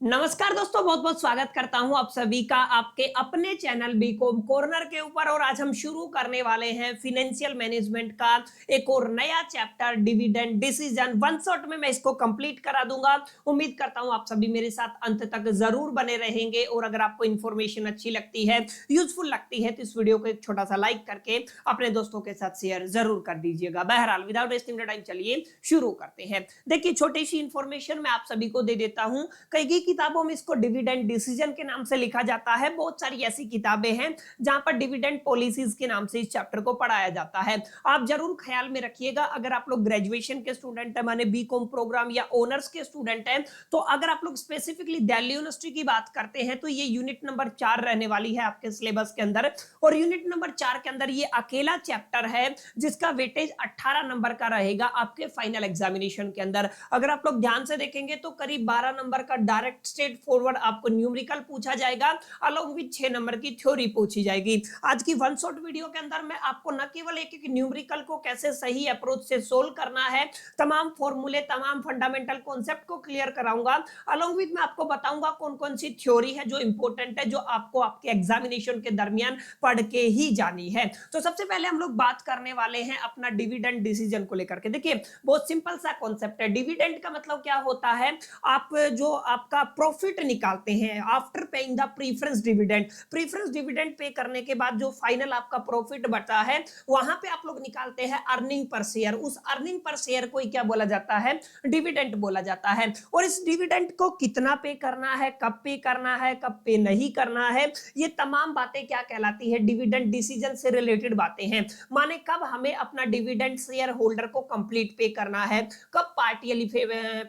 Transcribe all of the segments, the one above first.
नमस्कार दोस्तों, बहुत बहुत स्वागत करता हूं आप सभी का आपके अपने चैनल बीकॉम कॉर्नर के ऊपर। और आज हम शुरू करने वाले हैं फाइनेंशियल मैनेजमेंट का एक और नया chapter dividend decision. One shot में मैं इसको कंप्लीट करा दूंगा। उम्मीद करता हूं आप सभी मेरे साथ अंत तक जरूर बने रहेंगे। और अगर आपको इन्फॉर्मेशन अच्छी लगती है, यूजफुल लगती है, तो इस वीडियो को एक छोटा सा लाइक करके अपने दोस्तों के साथ शेयर जरूर कर दीजिएगा। बहरहाल विदाउट वेस्टिंग टाइम चलिए शुरू करते हैं। देखिए, छोटी सी इन्फॉर्मेशन मैं आप सभी को दे देता हूं। कई किताबों में इसको डिविडेंड डिसीजन के नाम से लिखा जाता है। बहुत सारी ऐसी किताबें हैं जहां पर डिविडेंड पॉलिसीज के नाम से इस चैप्टर को पढ़ाया जाता है। आप जरूर ख्याल में रखिएगा, अगर आप लोग ग्रेजुएशन के स्टूडेंट है, माने बीकॉम प्रोग्राम या ऑनर्स के स्टूडेंट हैं, तो अगर आप लोग स्पेसिफिकली दिल्ली यूनिवर्सिटी की बात करते हैं तो ये यूनिट नंबर 4 रहने वाली है आपके सिलेबस के अंदर। और यूनिट नंबर 4 के अंदर ये अकेला चैप्टर है जिसका वेटेज 18 नंबर का रहेगा आपके फाइनल एग्जामिनेशन के अंदर। अगर आप लोग ध्यान से देखेंगे तो करीब 12 नंबर का डायरेक्ट स्ट्रेट फॉरवर्ड आपको न्यूमेरिकल पूछा जाएगा, अलोंग विद 6 नंबर की थ्योरी पूछी जाएगी। आज की वन शॉट वीडियो के अंदर मैं आपको न केवल एक एक न्यूमेरिकल को कैसे सही अप्रोच से सोल्व करना है, तमाम फॉर्मूले, तमाम फंडामेंटल कॉन्सेप्ट को क्लियर कराऊंगा। अलोंग विद मैं आपको बताऊंगा कौन कौन सी थ्योरी है जो इंपॉर्टेंट है, जो आपको आपके एग्जामिनेशन के दरमियान पढ़ के ही जानी है। तो सबसे पहले हम लोग बात करने वाले हैं अपना डिविडेंड डिसीजन को लेकर के। देखिए, बहुत सिंपल सा कॉन्सेप्ट है। डिविडेंड का मतलब क्या होता है? आप जो आपका प्रॉफिट निकालते हैं after paying the preference dividend. Preference dividend pay करने के बाद जो फाइनल आपका प्रॉफिट बचा है, वहां पे आप लोग निकालते हैं अर्निंग पर शेयर। उस अर्निंग पर शेयर को ही क्या बोला जाता है? डिविडेंड बोला जाता है। और इस डिविडेंड को कितना पे करना है, कब पे करना है, कब पे नहीं करना है, ये तमाम बातें क्या कहलाती है? डिविडेंड डिसीजन से रिलेटेड बातें हैं। माने कब हमें अपना डिविडेंड शेयर होल्डर को कंप्लीट पे करना है, कब पार्टियली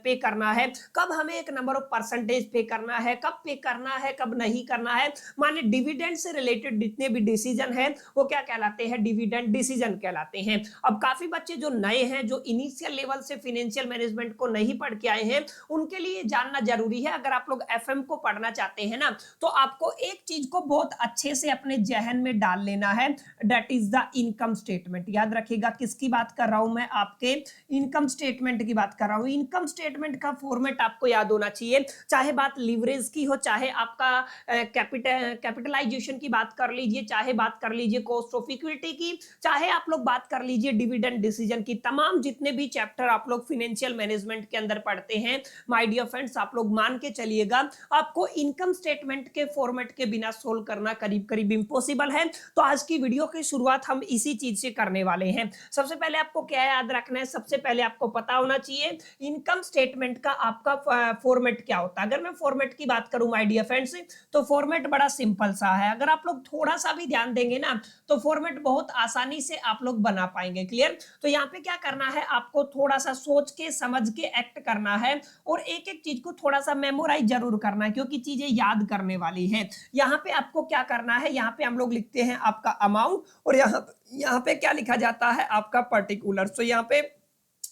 पे करना है, कब हमें एक नंबर ऑफ परसेंटेज पे करना है, कब पे करना है, कब नहीं करना है। माने डिविडेंड से रिलेटेड जितने भी डिसीजन है वो क्या कहलाते हैं? डिविडेंड डिसीजन कहलाते हैं। अब काफी बच्चे जो नए हैं, जो इनिशियल लेवल से फाइनेंशियल मैनेजमेंट को नहीं पढ़ के आए हैं, उनके लिए जानना जरूरी है। अगर आप लोग एफएम को पढ़ना चाहते हैं ना, तो आपको एक चीज को बहुत अच्छे से अपने जहन में डाल लेना है, that is the income statement. याद रखिएगा किसकी बात कर रहा हूं मैं? आपके इनकम स्टेटमेंट की बात कर रहा हूं। इनकम स्टेटमेंट का फॉर्मेट आपको याद होना चाहिए, चाहे बात लीवरेज की हो, चाहे आपका कैपिटलाइजेशन की बात कर लीजिए, चाहे बात कर लीजिए कॉस्ट ऑफ इक्विटी की, चाहे आप लोग बात कर लीजिए डिविडेंड डिसीजन की। तमाम जितने भी चैप्टर आप लोग फाइनेंशियल मैनेजमेंट के अंदर पढ़ते हैं, माय डियर फ्रेंड्स, आप लोग मान के चलिएगा आपको इनकम स्टेटमेंट के फॉर्मेट के बिना सोल्व करना करीब करीब इम्पॉसिबल है। तो आज की वीडियो की शुरुआत हम इसी चीज से करने वाले हैं। सबसे पहले आपको क्या याद रखना है? सबसे पहले आपको पता होना चाहिए इनकम स्टेटमेंट का आपका फॉर्मेट क्या होता है। अगर मैं फॉर्मेट की बात करूं माय डियर फ्रेंड्स, तो फॉर्मेट बड़ा सिंपल सा है। अगर आप लोग थोड़ा सा भी ध्यान देंगे ना, तो फॉर्मेट बहुत आसानी से आप लोग बना पाएंगे। क्लियर? तो यहाँ पे क्या करना है, आपको थोड़ा सा सोच के समझ के एक्ट करना है और एक एक चीज को थोड़ा सा मेमोराइज जरूर करना है, क्योंकि चीजें याद करने वाली है। यहाँ पे आपको क्या करना है, यहाँ पे हम लोग लिखते हैं आपका अमाउंट, और यहाँ पे क्या लिखा जाता है? आपका पर्टिकुलर। तो यहाँ पे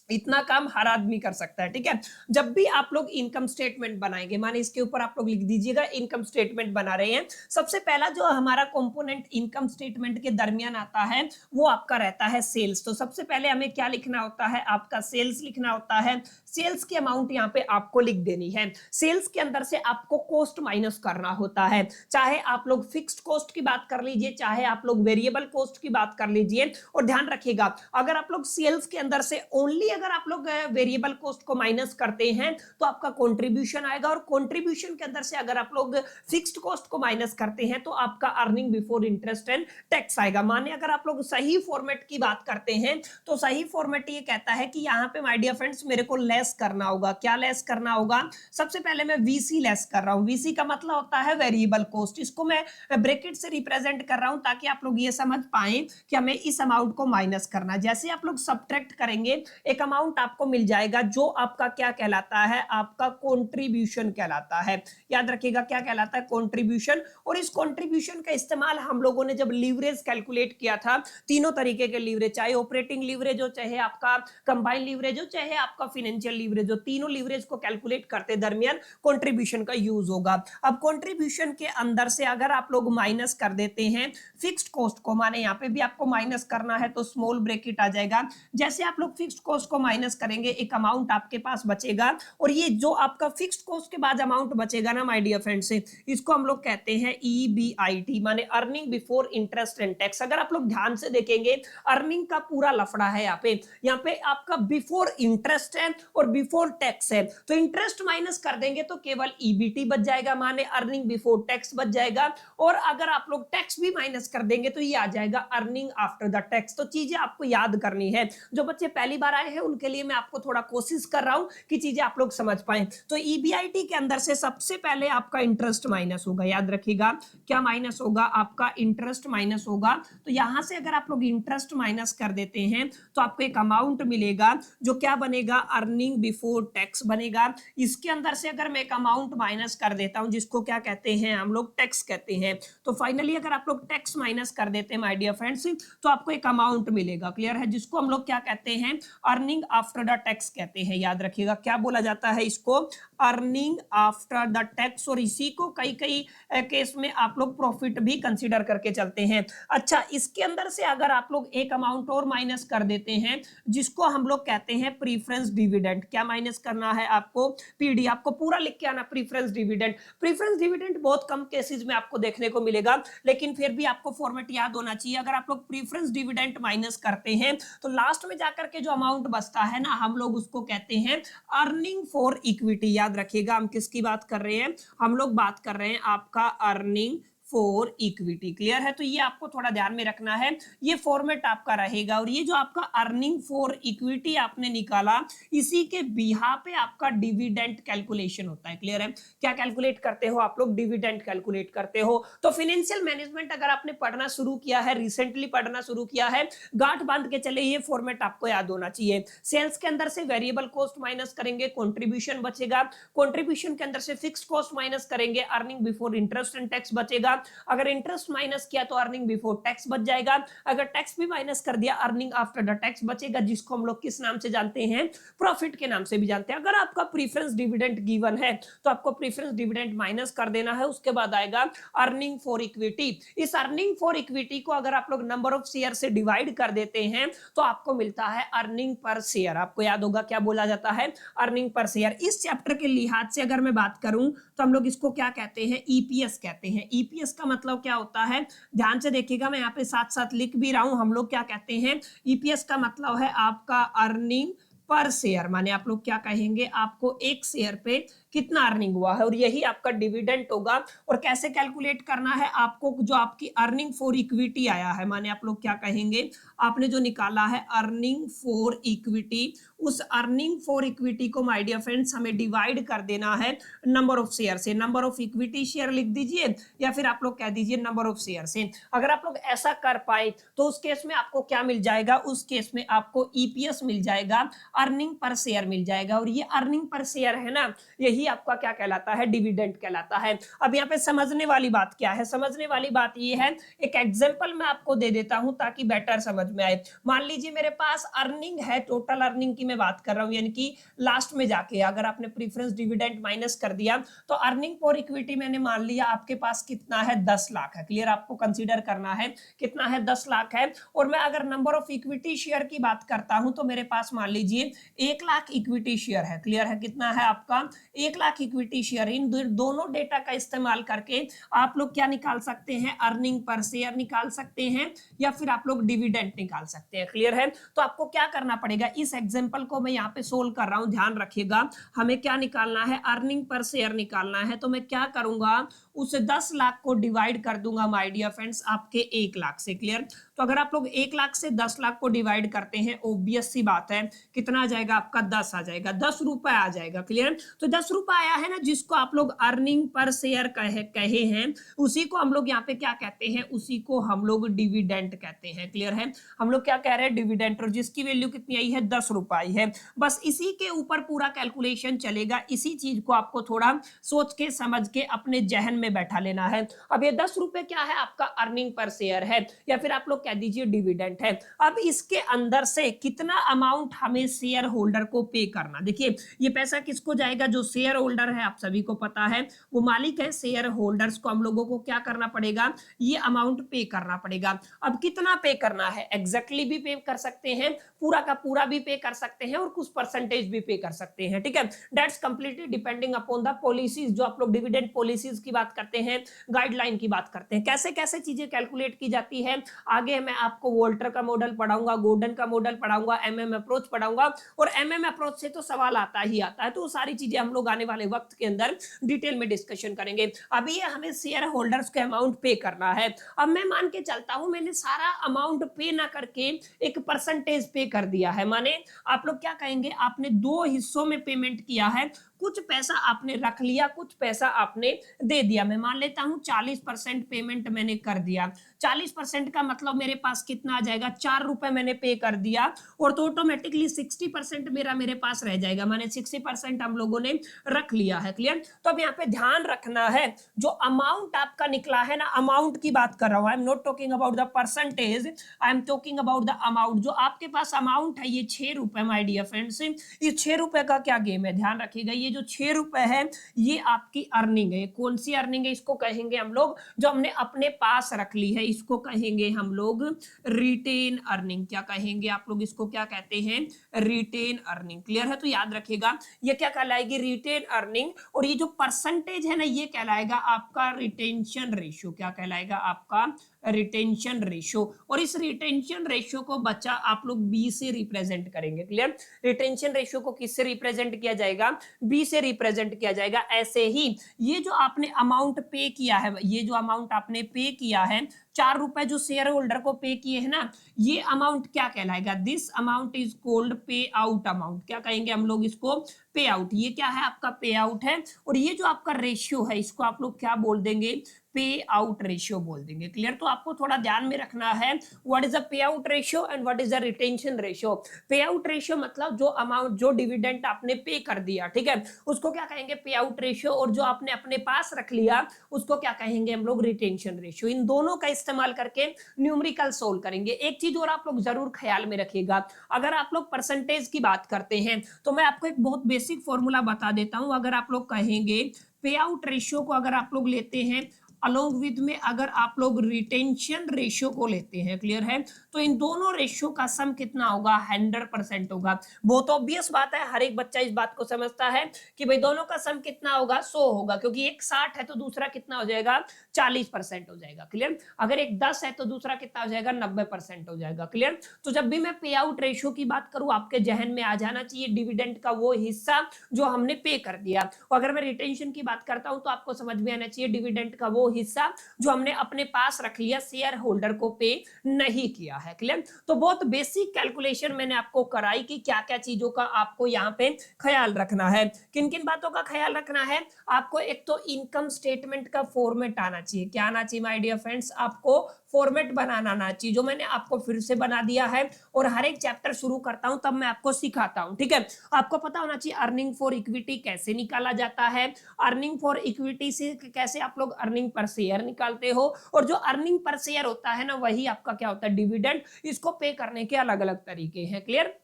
इतना काम हर आदमी कर सकता है। ठीक है? जब भी आप लोग इनकम स्टेटमेंट बनाएंगे, माने इसके ऊपर आप लोग लिख दीजिएगा इनकम स्टेटमेंट बना रहे हैं। सबसे पहला जो हमारा कंपोनेंट इनकम स्टेटमेंट के दरमियान आता है, वो आपका रहता है सेल्स। तो सबसे पहले हमें क्या लिखना होता है? आपका सेल्स लिखना होता है। सेल्स की अमाउंट यहाँ पे आपको लिख देनी है। सेल्स के अंदर से आपको कॉस्ट माइनस करना होता है। चाहे आप लोग फिक्स्ड कॉस्ट की बात कर लीजिए, चाहे आप लोग वेरिएबल कॉस्ट की बात कर लीजिए। और ध्यान रखिएगा, अगर आप लोग सेल्स के अंदर से ओनली अगर आप लोग वेरिएबल कॉस्ट को माइनस करते हैं तो आपका कंट्रीब्यूशन आएगा, और कंट्रीब्यूशन के अंदर से अगर आप लोग फिक्स्ड कॉस्ट को माइनस करते हैं तो आपका earning before interest and tax आएगा। माने अगर आप लोग सही फॉर्मेट की बात करते हैं तो सही फॉर्मेट ये कहता है कि यहाँ पे माय डियर फ्रेंड्स मेरे को लेस करना होगा। क्या लेस करना होगा? सबसे पहले मैं वीसी लेस कर रहा हूँ। वीसी का मतलब होता है वेरिएबल कॉस्ट। इसको मैं ब्रैकेट से रिप्रेजेंट कर रहा हूँ ताकि आप लोग ये समझ पाए कि हमें इस अमाउंट को माइनस करना। जैसे आप लोग सब्ट्रैक्ट करेंगे, एक अमाउंट आपको मिल जाएगा जो आपका क्या कहलाता है? आपका कंट्रीब्यूशन कहलाता है। याद रखिएगा क्या कहलाता है? कंट्रीब्यूशन। और इस कंट्रीब्यूशन का इस्तेमाल हम लोगों ने जब लीवरेज कैलकुलेट किया था, तीनों तरीके के लीवरेज, चाहे ऑपरेटिंग लीवरेज हो, चाहे आपका कंबाइंड लीवरेज हो, चाहे आपका फाइनेंशियल फाइनेंशियल लीवरेज, जो तीनों लीवरेज को कैलकुलेट करते दरमियान कंट्रीब्यूशन का यूज होगा। अब कंट्रीब्यूशन के अंदर से अगर आप लोग माइनस कर देते हैं फिक्स्ड कॉस्ट को, माने यहाँ पे भी आपको माइनस करना है तो स्मॉल ब्रैकेट आ जाएगा। जैसे आप लोग फिक्स्ड कॉस्ट को माइनस करेंगे एक अमाउंट आपके पास बचेगा, और ये जो आपका फिक्स्ड कॉस्ट के बाद अमाउंट बचेगा ना माय डियर फ्रेंड्स, इसको हम लोग कहते हैं EBIT, माने earning before interest and tax. अगर आप लोग ध्यान से देखेंगे अर्निंग का पूरा लफड़ा है यहाँ पे आपका बिफोर इंटरेस्ट है और बिफोर टैक्स है, तो इंटरेस्ट माइनस कर देंगे तो केवल EBT बच जाएगा, माने अर्निंग बिफोर टैक्स बच जाएगा। और अगर आप लोग टैक्स भी माइनस कर देंगे तो ये आ जाएगा अर्निंग आफ्टर द टैक्स। तो चीजें आपको याद करनी है, जो बच्चे पहली बार आए हैं उनके लिए मैं आपको थोड़ा कोशिश कर रहा हूं कि चीजें आप लोग समझ पाए। तो EBIT के अंदर से सबसे पहले आपका इंटरेस्ट माइनस होगा, याद रखिएगा क्या माइनस होगा, आपका इंटरेस्ट माइनस होगा। तो यहां से अगर आप लोग इंटरेस्ट माइनस कर देते हैं तो आपको एक अमाउंट मिलेगा जो क्या बनेगा, अर्निंग बिफोर टैक्स बनेगा। इसके अंदर से अगर मैं एक अमाउंट माइनस कर देता हूं जिसको क्या कहते हैं हम लोग, टैक्स कहते हैं, तो फाइनली अगर आप लोग टैक्स माइनस कर देते हैं माय डियर फ्रेंड्स तो आपको एक अमाउंट मिलेगा, क्लियर है, जिसको हम लोग क्या कहते हैं, अर्निंग आफ्टर द टैक्स कहते हैं। याद रखिएगा क्या बोला जाता है इसको, अर्निंग आफ्टर द टैक्स। और इसी को कई कई केस में आप लोग प्रॉफिट भी कंसीडर करके चलते हैं। अच्छा, इसके अंदर से अगर आप लोग एक अमाउंट और माइनस कर देते हैं जिसको हम लोग कहते हैं प्रीफरेंस डिविडेंड, क्या माइनस करना है आपको, PD, आपको पूरा लिख के आना प्रीफरेंस डिविडेंड। प्रीफरेंस डिविडेंड बहुत कम केसेस में आपको देखने को मिलेगा, लेकिन फिर भी आपको फॉर्मेट याद होना चाहिए। अगर आप लोग प्रीफरेंस डिविडेंड माइनस करते हैं तो लास्ट में जाकर के जो अमाउंट बचता है ना, हम लोग उसको कहते हैं अर्निंग फॉर इक्विटी। याद रखिएगा हम किसकी बात कर रहे हैं, हम लोग बात कर रहे हैं आपका अर्निंग फॉर इक्विटी, क्लियर है। तो ये आपको थोड़ा ध्यान में रखना है, ये फॉर्मेट आपका रहेगा। और ये जो आपका अर्निंग फॉर इक्विटी आपने निकाला, इसी के बिहा पे आपका डिविडेंड कैलकुलेशन होता है, क्लियर है। क्या कैलकुलेट करते हो आप लोग, डिविडेंड कैलकुलेट करते हो। तो फाइनेंशियल मैनेजमेंट अगर आपने पढ़ना शुरू किया है, रिसेंटली पढ़ना शुरू किया है, गांठ बांध के चले, ये फॉर्मेट आपको याद होना चाहिए। सेल्स के अंदर से वेरिएबल कॉस्ट माइनस करेंगे, कॉन्ट्रीब्यूशन बचेगा, कॉन्ट्रीब्यूशन के अंदर से फिक्स्ड कॉस्ट माइनस करेंगे, earning before interest and tax बचेगा। अगर इंटरेस्ट माइनस किया तो अर्निंग बिफोर टैक्स बच जाएगा, अगर टैक्स भी माइनस कर दिया अर्निंग आफ्टर द टैक्स बचेगा, जिसको हम लोग किस नाम से जानते हैं, प्रॉफिट के नाम से भी जानते हैं। अगर आपका प्रीफरेंस डिविडेंड गिवन है तो आपको प्रीफरेंस डिविडेंड माइनस कर देना है, उसके बाद आएगा अर्निंग फॉर इक्विटी। इस अर्निंग फॉर इक्विटी को अगर आप लोग नंबर ऑफ शेयर से डिवाइड कर देते हैं तो आपको मिलता है अर्निंग पर शेयर। आपको याद होगा क्या बोला जाता है, अर्निंग पर शेयर। इस चैप्टर के लिहाज से अगर मैं बात करूं तो हम लोग इसको क्या कहते हैं, EPS कहते हैं। EPS का मतलब क्या होता है, ध्यान से देखिएगा, मैं यहाँ पे साथ साथ लिख भी रहा हूं। हम लोग क्या कहते हैं, EPS का मतलब है आपका अर्निंग पर शेयर, माने आप लोग क्या कहेंगे, आपको एक शेयर पे कितना अर्निंग हुआ है, और यही आपका डिविडेंड होगा। और कैसे कैलकुलेट करना है आपको, जो आपकी अर्निंग फॉर इक्विटी आया है, माने आप लोग क्या कहेंगे, आपने जो निकाला है अर्निंग फॉर इक्विटी, उस अर्निंग फॉर इक्विटी को माय डियर फ्रेंड्स हमें डिवाइड कर देना है नंबर ऑफ शेयर से। नंबर ऑफ इक्विटी शेयर लिख दीजिए या फिर आप लोग कह दीजिए नंबर ऑफ शेयर से। अगर आप लोग ऐसा कर पाए तो उस केस में आपको क्या मिल जाएगा, उस केस में आपको EPS मिल जाएगा, अर्निंग पर शेयर मिल जाएगा। और ये अर्निंग पर शेयर है ना, यही आपका क्या कहलाता है, डिविडेंड कहलाता है। अब यहाँ पे समझने वाली बात क्या है, समझने वाली बात ये है, एक एग्जांपल मैं आपको दे देता हूं ताकि बेटर समझ में आए। मान लीजिए मेरे पास अर्निंग है, टोटल अर्निंग की मैं बात कर रहा हूं, यानी कि लास्ट में जाके अगर आपने प्रीफरेंस डिविडेंड माइनस कर दिया तो अर्निंग फॉर इक्विटी मैंने मान लिया आपके पास कितना है, 10 लाख है, क्लियर। आपको कंसीडर करना है कितना है, 10 लाख है। और मैं अगर नंबर ऑफ इक्विटी शेयर की बात करता हूं तो मेरे पास मान लीजिए 1 लाख इक्विटी शेयर है, क्लियर है। कितना है आपका, 1 लाख इक्विटी शेयर। इन दोनों डेटा का इस्तेमाल करके आप लोग क्या निकाल सकते हैं, अर्निंग पर शेयर निकाल सकते हैं या फिर आप लोग डिविडेंड निकाल सकते हैं, क्लियर है। तो आपको क्या करना पड़ेगा, इस एग्जांपल को मैं यहाँ पे सोल्व कर रहा हूं, ध्यान रखिएगा। हमें क्या निकालना है, अर्निंग पर शेयर निकालना है। तो मैं क्या करूंगा, उस 10 लाख को डिवाइड कर दूंगा माय डियर फ्रेंड्स आपके 1 लाख से, क्लियर। तो अगर आप लोग 1 लाख से 10 लाख को डिवाइड करते हैं, ऑब्वियस सी बात है कितना आ जाएगा आपका, 10 आ जाएगा, 10 रुपए आ जाएगा, क्लियर। तो 10 रुपए आया है ना, जिसको आप लोग अर्निंग पर शेयर कहे हैं, उसी को हम लोग यहाँ पे क्या कहते हैं, उसी को हम लोग डिविडेंड कहते हैं, क्लियर है। हम लोग क्या कह रहे हैं, डिविडेंड, और जिसकी वैल्यू कितनी आई है, 10 रुपए आई है। बस इसी के ऊपर पूरा कैलकुलेशन चलेगा। इसी चीज को आपको थोड़ा सोच के समझ के अपने जहन में बैठा लेना है। अब ये 10 रुपए क्या है, आपका अर्निंग पर शेयर है, या फिर आप लोग कह दीजिए डिविडेंड है। अब इसके अंदर से कितना अमाउंट हमें शेयर होल्डर को पे करना, देखिए ये पैसा किसको जाएगा, जो शेयर होल्डर है, आप सभी को पता है वो मालिक है, शेयर होल्डर्स को हम लोगों को क्या करना पड़ेगा, ये अमाउंट पे करना पड़ेगा। अब कितना पे करना है, एग्जैक्टली भी पे कर सकते हैं, पूरा का पूरा भी पे कर सकते हैं और कुछ परसेंटेज भी पे कर सकते हैं, ठीक है। That's completely depending upon the policies, जो आप लोग डिविडेंड पॉलिसीज की बात करते हैं, गाइडलाइन की बात करते हैं, कैसे कैसे चीजें कैलकुलेट की जाती है। आगे मैं आपको वोल्टर का मॉडल पढ़ाऊंगा, गोर्डन का मॉडल पढ़ाऊंगा, एमएम अप्रोच पढ़ाऊंगा, और एमएम अप्रोच से तो सवाल आता ही आता है, तो सारी चीजें हम लोग आने वाले वक्त के अंदर डिटेल में डिस्कशन करेंगे। अभी ये हमें शेयर होल्डर्स को अमाउंट पे करना है। अब मैं मान के चलता हूं मैंने सारा अमाउंट पे ना करके एक परसेंटेज पे कर दिया है, माने आप लोग क्या कहेंगे, आपने दो हिस्सों में पेमेंट किया है, कुछ पैसा आपने रख लिया, कुछ पैसा आपने दे दिया। मैं मान लेता हूं 40% पेमेंट मैंने कर दिया। 40% का मतलब मेरे पास कितना आ जाएगा, 4 रुपए मैंने पे कर दिया, और तो ऑटोमेटिकली 60% मेरे पास रह जाएगा, माने 60% हम लोगों ने रख लिया है। क्लियर। तो अब यहाँ पे ध्यान रखना है, जो अमाउंट आपका निकला है ना, अमाउंट की बात कर रहा हूं, I am not talking about the percentage, I am talking about the amount. जो आपके पास अमाउंट है ये 6 रुपए माय डियर फ्रेंड्स, ये 6 रुपए का क्या गेम है, ध्यान रखिएगा, ये जो 6 रुपए है ये आपकी अर्निंग है। कौन सी अर्निंग है, इसको कहेंगे हम लोग, जो हमने अपने पास रख ली है, इसको कहेंगे हम लोग रिटेन अर्निंग। क्या कहेंगे आप लोग, इसको क्या कहते हैं, रिटेन अर्निंग। क्लियर है। तो याद रखिएगा ये क्या कहलाएगी, रिटेन अर्निंग, और ये जो परसेंटेज है ना ये कहलाएगा आपका रिटेंशन रेशियो। क्या कहलाएगा, आपका रिटेंशन रेशियो। और इस रिटेंशन रेशियो को बच्चा आप लोग बी से रिप्रेजेंट करेंगे। क्लियर। रिटेंशन रेशियो को किससे रिप्रेजेंट किया जाएगा, बी से रिप्रेजेंट किया जाएगा। ऐसे ही ये जो आपने अमाउंट पे किया है, ये जो अमाउंट आपने पे किया है, 4 रुपए जो शेयर होल्डर को पे किए हैं ना, ये अमाउंट क्या कहलाएगा, दिस अमाउंट इज कॉल्ड पे आउट अमाउंट। क्या कहेंगे हम लोग इसको, पे आउट। ये क्या है, आपका पे आउट है। और ये जो आपका रेशियो है इसको आप लोग क्या बोल देंगे, पे आउट रेशियो बोल देंगे। क्लियर। तो आपको थोड़ा ध्यान में रखना है, what is the pay out ratio and what is the retention ratio. पे आउट रेशियो मतलब जो अमाउंट, जो डिविडेंड आपने पे कर दिया, ठीक है, उसको क्या कहेंगे, पे आउट रेशियो। और जो आपने अपने पास रख लिया उसको क्या कहेंगे हम लोग, रिटेंशन रेशियो। इन दोनों का इस्तेमाल करके न्यूमेरिकल सोल्व करेंगे। एक चीज और आप लोग जरूर ख्याल में रखिएगा, अगर आप लोग परसेंटेज की बात करते हैं तो मैं आपको एक बहुत बेसिक फॉर्मूला बता देता हूं। अगर आप लोग कहेंगे पे आउट रेशियो को अगर आप लोग लेते हैं अलोंग विद में, अगर आप लोग रिटेंशन रेशियो को लेते हैं, क्लियर है, तो इन दोनों रेशियो का सम कितना होगा, 100% होगा। बहुत ऑब्वियस बात है, हर एक बच्चा इस बात को समझता है कि भाई दोनों का सम कितना होगा, 100 होगा, क्योंकि एक 60 है तो दूसरा कितना हो जाएगा, 40% हो जाएगा। क्लियर। अगर एक 10 है तो दूसरा कितना हो जाएगा, 90% हो जाएगा। क्लियर। तो जब भी मैं पे आउट रेशियो की बात करूं आपके जहन में आ जाना चाहिए डिविडेंड का वो हिस्सा जो हमने पे कर दिया। और अगर मैं रिटेंशन की बात करता हूं तो आपको समझ में आना चाहिए डिविडेंड का वो हिस्सा जो हमने अपने पास रख लिया, शेयर होल्डर को पे नहीं किया है। क्लियर। तो बहुत बेसिक कैलकुलेशन मैंने आपको कराई कि क्या क्या चीजों का आपको यहाँ पे ख्याल रखना है। किन किन बातों का ख्याल रखना है आपको, एक तो इनकम स्टेटमेंट का फॉर्मेट आना चाहिए। क्या आना चाहिए माय डियर फ्रेंड्स, आपको फॉर्मेट बनाना आना चाहिए, जो मैंने आपको फिर से बना दिया है। और हर एक चैप्टर शुरू करता हूं तब मैं आपको सिखाता हूं, ठीक है। आपको पता होना चाहिए अर्निंग फॉर इक्विटी कैसे निकाला जाता है, अर्निंग फॉर इक्विटी से कैसे आप लोग अर्निंग पर शेयर निकालते हो, और जो अर्निंग पर शेयर होता है ना वही आपका क्या होता है, डिविडेंड। इसको पे करने के अलग अलग तरीके हैं। क्लियर।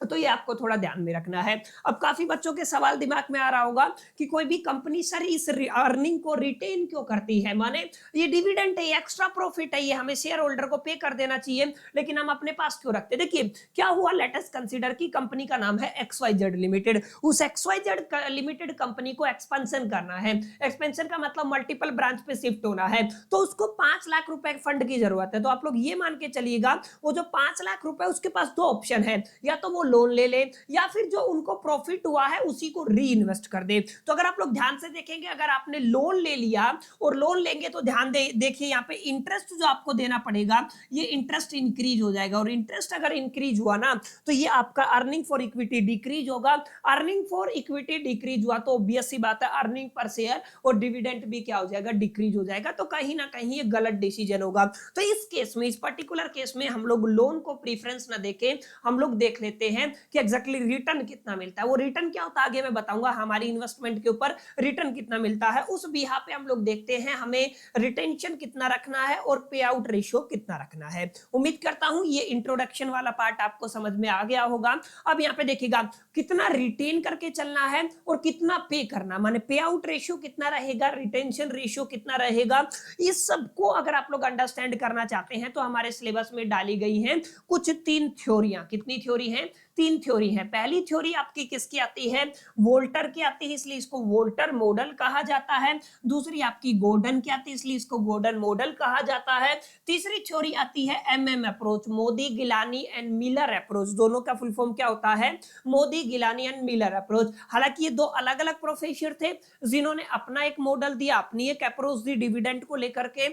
तो ये आपको थोड़ा ध्यान में रखना है। अब काफी बच्चों के सवाल दिमाग में आ रहा होगा कि कोई भी कंपनी सर इस अर्निंग को रिटेन क्यों करती है, माने ये डिविडेंड है, एक्स्ट्रा प्रॉफिट है, ये हमें शेयर होल्डर को पे कर देना चाहिए, लेकिन हम अपने पास क्यों रखते। देखिए क्या हुआ, लेट अस कंसीडर की कंपनी का नाम है XYZ लिमिटेड। उस XYZ लिमिटेड कंपनी को एक्सपेंशन करना है, एक्सपेंशन का मतलब मल्टीपल ब्रांच पे शिफ्ट होना है, तो उसको 5 लाख रुपए फंड की जरूरत है। तो आप लोग ये मान के चलिएगा वो जो 5 लाख रुपए, उसके पास दो ऑप्शन है, या तो वो लोन ले ले या फिर जो उनको प्रॉफिट हुआ है उसी को री इन्वेस्ट कर दे। तो अगर आप लोग ध्यान से देखेंगे, अगर आपने लोन ले लिया और लोन लेंगे तो ध्यान देखिए यहाँ पे इंटरेस्ट जो आपको देना पड़ेगा, ये इंटरेस्ट इंक्रीज हो जाएगा। और इंटरेस्ट अगर इंक्रीज हुआ ना तो ये आपका अर्निंग फॉर इक्विटी डिक्रीज होगा। अर्निंग फॉर इक्विटी डिक्रीज हुआ तो ऑब्वियस सी बात है अर्निंग पर शेयर और डिविडेंड भी क्या हो जाएगा, डिक्रीज हो जाएगा। तो कहीं ना कहीं ये गलत डिसीजन होगा। तो इस केस में, इस पर्टिकुलर केस में हम लोग लोन को प्रीफरेंस ना देके हम लोग देख लेते हैं हैं कि एग्जैक्टली रिटर्न कितना मिलता है। वो रिटर्न क्या होता है आगे मैं बताऊंगा, हमारी इन्वेस्टमेंट के ऊपर रिटर्न कितना मिलता है उस बिहा पे हम लोग देखते हैं हमें रिटेंशन कितना रखना है और पे आउट रेशियो कितना रखना है। उम्मीद करता हूं ये इंट्रोडक्शन वाला पार्ट आपको समझ में आ गया होगा। अब यहाँ पे देखिएगा कितना रिटेन करके चलना है और कितना पे करना, माने पे आउट रेशियो कितना रहेगा, रिटेंशन रेशियो कितना रहेगा, इस सबको अगर आप लोग अंडरस्टैंड करना चाहते हैं तो हमारे सिलेबस में डाली गई हैं कुछ 3 थ्योरियां। कितनी थ्योरी हैं? 3 थ्योरी है। पहली थ्योरी आपकी किसकी आती है? वोल्टर की आती है, इसलिए इसको वोल्टर मॉडल कहा जाता है। दूसरी आपकी गॉर्डन की आती है, इसलिए इसको गॉर्डन मॉडल कहा जाता है। तीसरी थ्योरी आती है MM approach, Modigliani and Miller approach. दोनों का फुल फॉर्म क्या होता है? Modigliani and Miller approach. हालांकि ये दो अलग अलग प्रोफेसर थे जिन्होंने अपना एक मॉडल दिया, अपनी एक अप्रोच दी डिविडेंड को लेकर के।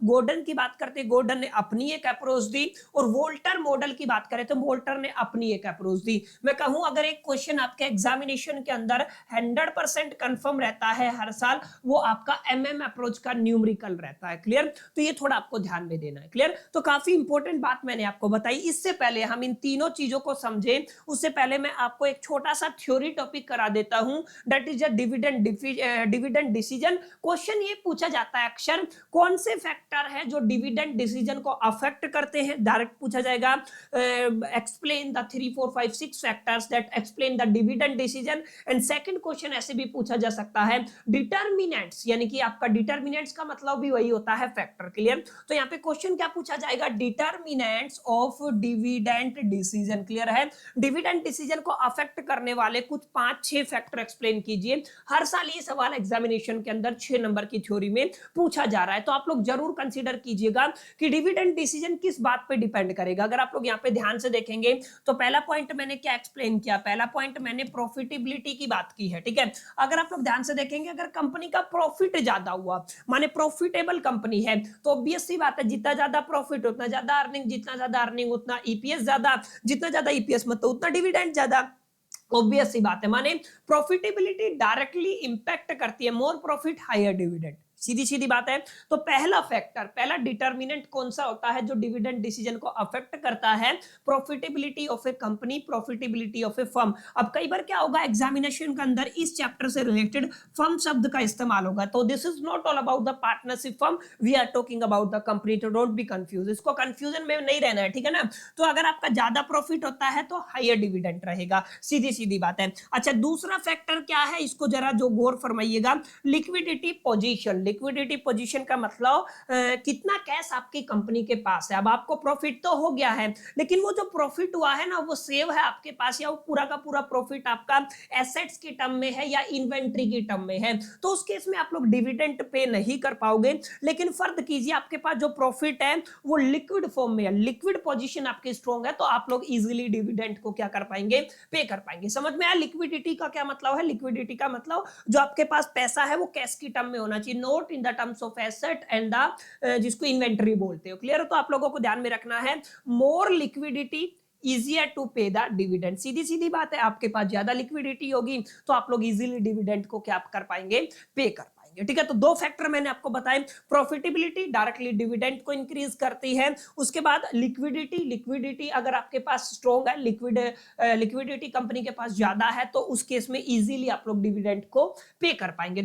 गॉर्डन की बात करते, गॉर्डन ने अपनी एक अप्रोच दी, और वोल्टर मॉडल की बात करें तो वोल्टर ने अपनी एक अप्रोच दी। मैं कहूं अगर एक क्वेश्चन आपके एग्जामिनेशन के अंदर 100% कंफर्म रहता है हर साल, वो आपका एमएम अप्रोच का न्यूमेरिकल रहता है। क्लियर? तो ये थोड़ा आपको ध्यान में देना है। क्लियर? तो काफी इंपॉर्टेंट बात मैंने आपको बताई। इससे पहले हम इन तीनों चीजों को समझें उससे पहले मैं आपको एक छोटा सा थ्योरी टॉपिक करा देता हूं, that is a dividend decision. Question ये पूछा जाता है अक्सर, कौन से फैक्टर है जो डिविडेंड डिसीजन को अफेक्ट करते हैं? डायरेक्ट पूछा जाएगा, explain the 3 4 5 6 factors that explain the dividend decision. And second question ऐसे भी पूछा जा सकता है, डिटरमिनेंट्स, यानी कि आपका डिटरमिनेंट्स का मतलब भी वही होता है फैक्टर। क्लियर? तो यहाँ पे क्वेश्चन क्या पूछा जाएगा? Determinants of dividend decision. Clear है? डिविडेंड डिसीजन को अफेक्ट करने वाले कुछ 5-6 फैक्टर एक्सप्लेन कीजिए। हर साल ये सवाल एग्जामिनेशन के अंदर 6 नंबर की थ्योरी में पूछा जा रहा है, तो आप लोग जरूर कंसीडर कीजिएगा कि डिविडेंड डिसीजन किस बात पे डिपेंड करेगा। अगर आप लोग यहाँ पे ध्यान से देखेंगे तो पहला पॉइंट मैंने क्या एक्सप्लेन किया? पहला पॉइंट मैंने प्रॉफिटेबिलिटी की बात की है। ठीक है? अगर आप लोग ध्यान से देखेंगे, अगर कंपनी का प्रॉफिट ज्यादा हुआ, माने प्रॉफिटेबल कंपनी है, तो ऑब्वियस सी बात है जितना ज्यादा प्रॉफिट उतना ज्यादा अर्निंग, जितना ज्यादा अर्निंग उतना ईपीएस ज्यादा, जितना ज्यादा ईपीएस मतलब उतना डिविडेंड ज्यादा। ऑब्वियस सी बात है, माने प्रॉफिटेबिलिटी डायरेक्टली इंपैक्ट करती है, मोर प्रॉफिट हायर डिविडेंड। सीधी सीधी बात है। तो पहला फैक्टर, पहला डिटरमिनेंट कौन सा होता है जो डिविडेंड डिसीजन को अफेक्ट करता है? Profitability of A company, profitability of A firm. अब कई बार क्या होगा एग्जामिनेशन के अंदर इस चैप्टर से रिलेटेड फर्म शब्द का इस्तेमाल होगा, तो this is not all about the partnership firm, we are talking about the company, तो डोंट बी कंफ्यूज, इसको कंफ्यूजन में नहीं रहना है। ठीक है ना? तो अगर आपका ज्यादा प्रॉफिट होता है तो हायर डिविडेंड रहेगा, सीधी सीधी बात है। अच्छा, दूसरा फैक्टर क्या है, इसको जरा जो गौर फरमाइएगा, लिक्विडिटी पोजीशन। लिक्विडिटी पोजीशन का मतलब कितना कैश आपकी कंपनी के पास है। अब आपको प्रॉफिट तो हो गया है, लेकिन वो जो प्रॉफिट हुआ है ना वो सेव है आपके पास, या वो पूरा का पूरा प्रॉफिट आपका एसेट्स की टर्म में है या इन्वेंट्री की टर्म में है, तो उस केस में आप लोग डिविडेंड पे नहीं कर पाओगे। लेकिन फर्ज कीजिए आपके पास जो प्रॉफिट है वो लिक्विड फॉर्म में है, लिक्विड पोजीशन आपकी स्ट्रॉन्ग है, तो आप लोग इजीली डिविडेंड को क्या कर पाएंगे? पे कर पाएंगे। समझ में आया लिक्विडिटी का क्या मतलब है? लिक्विडिटी का मतलब जो आपके पास पैसा है वो कैश की टर्म में होना चाहिए, note in the terms of asset and the जिसको इन्वेंटरी बोलते हो। क्लियर? तो आप लोगों को ध्यान में रखना है, मोर लिक्विडिटी इजियर टू पे द डिविडेंड। सीधी सीधी बात है, आपके पास ज्यादा लिक्विडिटी होगी तो आप लोग इजीली डिविडेंड को क्या कर पाएंगे? पे कर पाएंगे। ठीक है? तो दो फैक्टर मैंने आपको बताए, प्रॉफिटेबिलिटी डायरेक्टली डिविडेंड को इंक्रीज करती है, उसके बाद लिक्विडिटी, लिक्विडिटी अगर आपके पास स्ट्रॉन्ग है, लिक्विडिटी कंपनी के पास ज्यादा है, तो उस केस में इजीली आप लोग डिविडेंड को पे कर पाएंगे।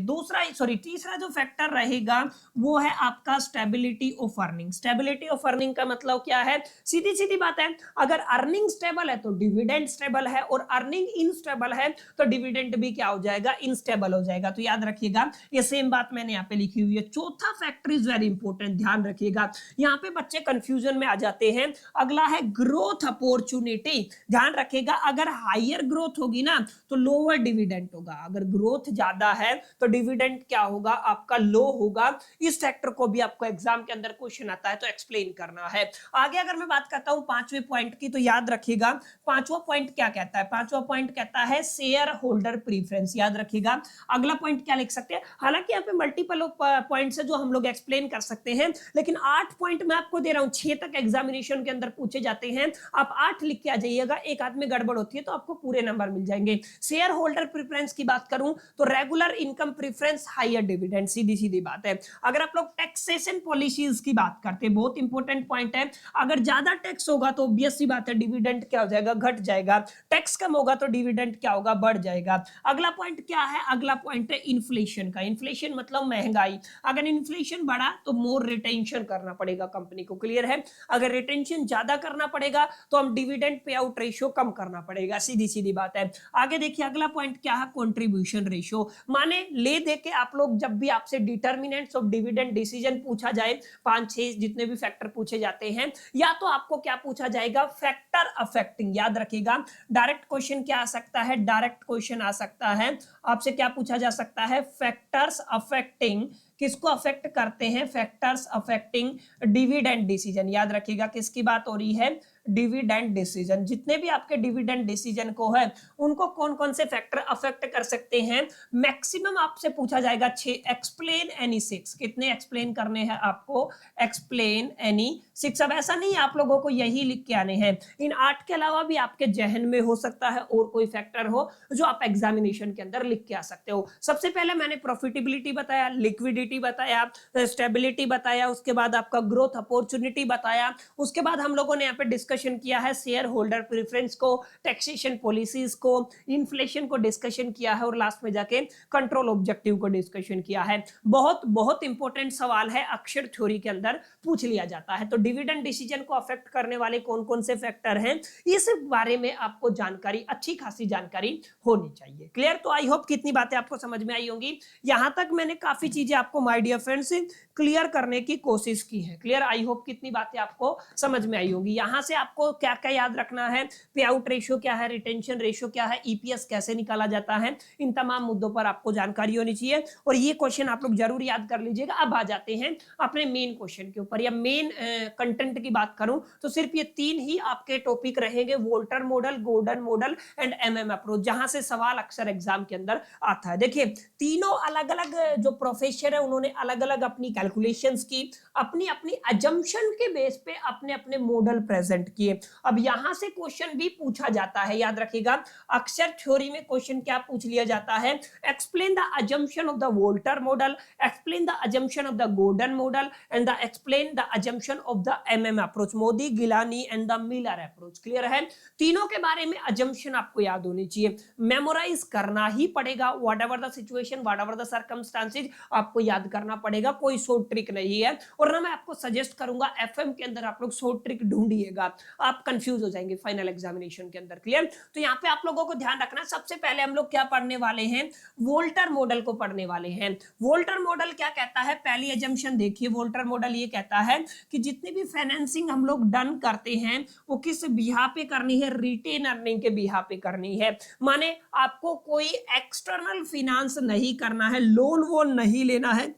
तीसरा जो फैक्टर रहेगा वो है आपका stability of earning. Stability of earning का मतलब क्या है? सीधी सीधी बात है, अगर अर्निंग स्टेबल है तो डिविडेंड स्टेबल है, और अर्निंग इनस्टेबल है तो डिविडेंड भी क्या हो जाएगा? इनस्टेबल हो जाएगा। तो याद रखिएगा, ये सेम बात मैंने यहाँ पे लिखी हुई है। चौथा फैक्टर इज वेरी इंपॉर्टेंट, ध्यान रखिएगा, यहाँ पे बच्चे कंफ्यूजन में आ जाते हैं। अगला है ग्रोथ अपॉर्चुनिटी। ध्यान रखिएगा, अगर हायर ग्रोथ होगी ना तो लोअर डिविडेंड होगा, अगर ग्रोथ ज्यादा है तो डिविडेंड क्या होगा? आपका लो होगा। इस फैक्टर को भी आपको एग्जाम के अंदर क्वेश्चन आता है तो एक्सप्लेन करना है। आगे अगर मैं बात करता हूं पांचवें पॉइंट की, तो याद रखिएगा पांचवा पॉइंट क्या कहता है? पांचवा पॉइंट कहता है शेयर होल्डर प्रीफरेंस। याद रखिएगा, अगला पॉइंट क्या लिख सकते हैं? हालांकि हालांकि यहाँ पे मल्टीपल पॉइंट्स है जो हम लोग एक्सप्लेन कर सकते हैं, लेकिन 8 पॉइंट मैं आपको दे रहा हूं, 6 तक एग्जामिनेशन के अंदर पूछे जाते हैं। आप 8 लिख के आ जाइएगा, एक आध में गड़बड़ होती है तो आपको पूरे नंबर मिल जाएंगे। शेयर होल्डर प्रेफरेंस की बात करूं तो regular income preference, higher dividend, सीधी सीधी बात है। अगर आप लोग टैक्सेशन पॉलिसीज की बात करते हैं, बहुत इंपॉर्टेंट पॉइंट है, अगर ज्यादा टैक्स होगा तो ऑब्वियस सी बात है डिविडेंड क्या हो जाएगा, घट जाएगा। टैक्स कम होगा तो डिविडेंड क्या होगा, बढ़ जाएगा। अगला पॉइंट क्या है, अगला पॉइंट है इन्फ्लेशन का। इन्फ्लेशन मतलब महंगाई। अगर इन्फ्लेशन बढ़ा तो मोर रिटेंशन करना पड़ेगा कंपनी को, क्लियर है। अगर रिटेंशन ज्यादा करना पड़ेगा तो हम डिविडेंड पे आउट रेशियो कम करना पड़ेगा, सीधी सीधी बात है। आगे देखिए अगला पॉइंट क्या है, कंट्रीब्यूशन रेशियो। माने ले दे के आप लोग जब भी आपसे डिटर्मिनेंट्स ऑफ डिविडेंड डिसीजन पूछा जाए, 5-6 जितने भी फैक्टर पूछे जाते हैं, या तो आपको क्या पूछा जाएगा, फैक्टर अफेक्टिंग, याद रखिएगा। डायरेक्ट क्वेश्चन क्या आ सकता है, डायरेक्ट क्वेश्चन आ सकता है आपसे, क्या पूछा जा सकता है, फैक्टर्स अफेक्टिंग, किसको अफेक्ट करते हैं, फैक्टर्स अफेक्टिंग डिविडेंड डिसीजन। याद रखिएगा किसकी बात हो रही है, डिविडेंड डिसीजन। जितने भी आपके डिविडेंड डिसीजन को है उनको कौन कौन से फैक्टर अफेक्ट कर सकते हैं, मैक्सिमम आपसे पूछा जाएगा 6। एक्सप्लेन एनी 6, कितने एक्सप्लेन करने हैं आपको, एक्सप्लेन एनी 6। अब ऐसा नहीं आप लोगों को यही लिख के आने हैं, इन 8 के अलावा भी आपके जहन में हो सकता है और कोई फैक्टर हो जो आप एग्जामिनेशन के अंदर लिख के आ सकते हो। सबसे पहले मैंने प्रॉफिटेबिलिटी बताया, लिक्विडिटी बताया, स्टेबिलिटी बताया, उसके बाद आपका ग्रोथ अपॉर्चुनिटी बताया, उसके बाद हम लोगों ने यहाँ पे डिस्कशन किया है शेयर होल्डर प्रेफरेंस को, टैक्सेशन पॉलिसीज को, इन्फ्लेशन को डिस्कशन किया है, और लास्ट में जाके कंट्रोल ऑब्जेक्टिव को डिस्कशन किया है। बहुत बहुत इंपॉर्टेंट सवाल है, अक्षर थ्योरी के अंदर पूछ लिया जाता है। तो डिविडेंड डिसीजन को अफेक्ट करने वाले कौन कौन से फैक्टर हैं, इस बारे में आपको जानकारी, अच्छी खासी जानकारी होनी चाहिए। क्लियर? तो आई होप कितनी बातें आपको समझ में आई होंगी। यहां तक मैंने काफी चीजें आपको माय डियर फ्रेंड्स क्लियर करने की कोशिश की है। क्लियर? आई होप कितनी बातें आपको समझ में आई होंगी। यहां से आपको क्या क्या याद रखना है, पे आउट रेशियो क्या है, रिटेंशन रेशियो क्या है, ईपीएस कैसे निकाला जाता है, इन तमाम मुद्दों पर आपको जानकारी होनी चाहिए, और ये क्वेश्चन आप लोग जरूर याद कर लीजिएगा। अब आ जाते हैं अपने मेन क्वेश्चन के ऊपर, या मेन कंटेंट की बात करूं तो सिर्फ ये 3 ही आपके टॉपिक रहेंगे, Walter model, Gordon model and MM approach, जहां से सवाल अक्सर एग्जाम के अंदर आता है। देखिए तीनों अलग अलग जो प्रोफेसर है उन्होंने अलग अलग अपनी कैलकुलेशंस की, अपनी अपनी अजम्पशन के बेस पे अपने अपने मॉडल प्रेजेंट किए। अब यहां से क्वेश्चन भी पूछा जाता है, याद रखिएगा। अक्सर थ्योरी में क्वेश्चन क्या पूछ लिया जाता है, explain the assumption of the Walter model, explain the assumption of the Gordon model and the explain the assumption of the MM approach, Modigliani and the Miller approach. Clear है? तीनों के बारे में अजम्पशन आपको याद होनी चाहिए, memorise करना ही पड़ेगा, what ever the situation, what ever the circumstances, आपको याद करना पड़ेगा, कोई शॉर्ट ट्रिक नहीं है। और ना मैं आपको सजेस्ट करूंगा एफएम के अंदर आप लोग शॉर्ट ट्रिक ढूंढिएगा, आप कंफ्यूज हो जाएंगे फाइनल एग्जामिनेशन के अंदर। क्लियर? तो यहाँ पे आप लोगों को ध्यान रखना, सबसे पहले हम लोग क्या पढ़ने वाले हैं, वोल्टर मॉडल को पढ़ने वाले हैं। वोल्टर मॉडल क्या कहता है, पहली एजम्पशन देखिए, वोल्टर मॉडल ये कहता है कि जितनी भी फाइनेंसिंग हम लोग डन करते हैं वो किस बिहा पे करनी है, रिटेन अर्निंग के बिहा पे करनी है। माने आपको कोई एक्सटर्नल फिनांस नहीं करना है, लोन वोन नहीं लेना है,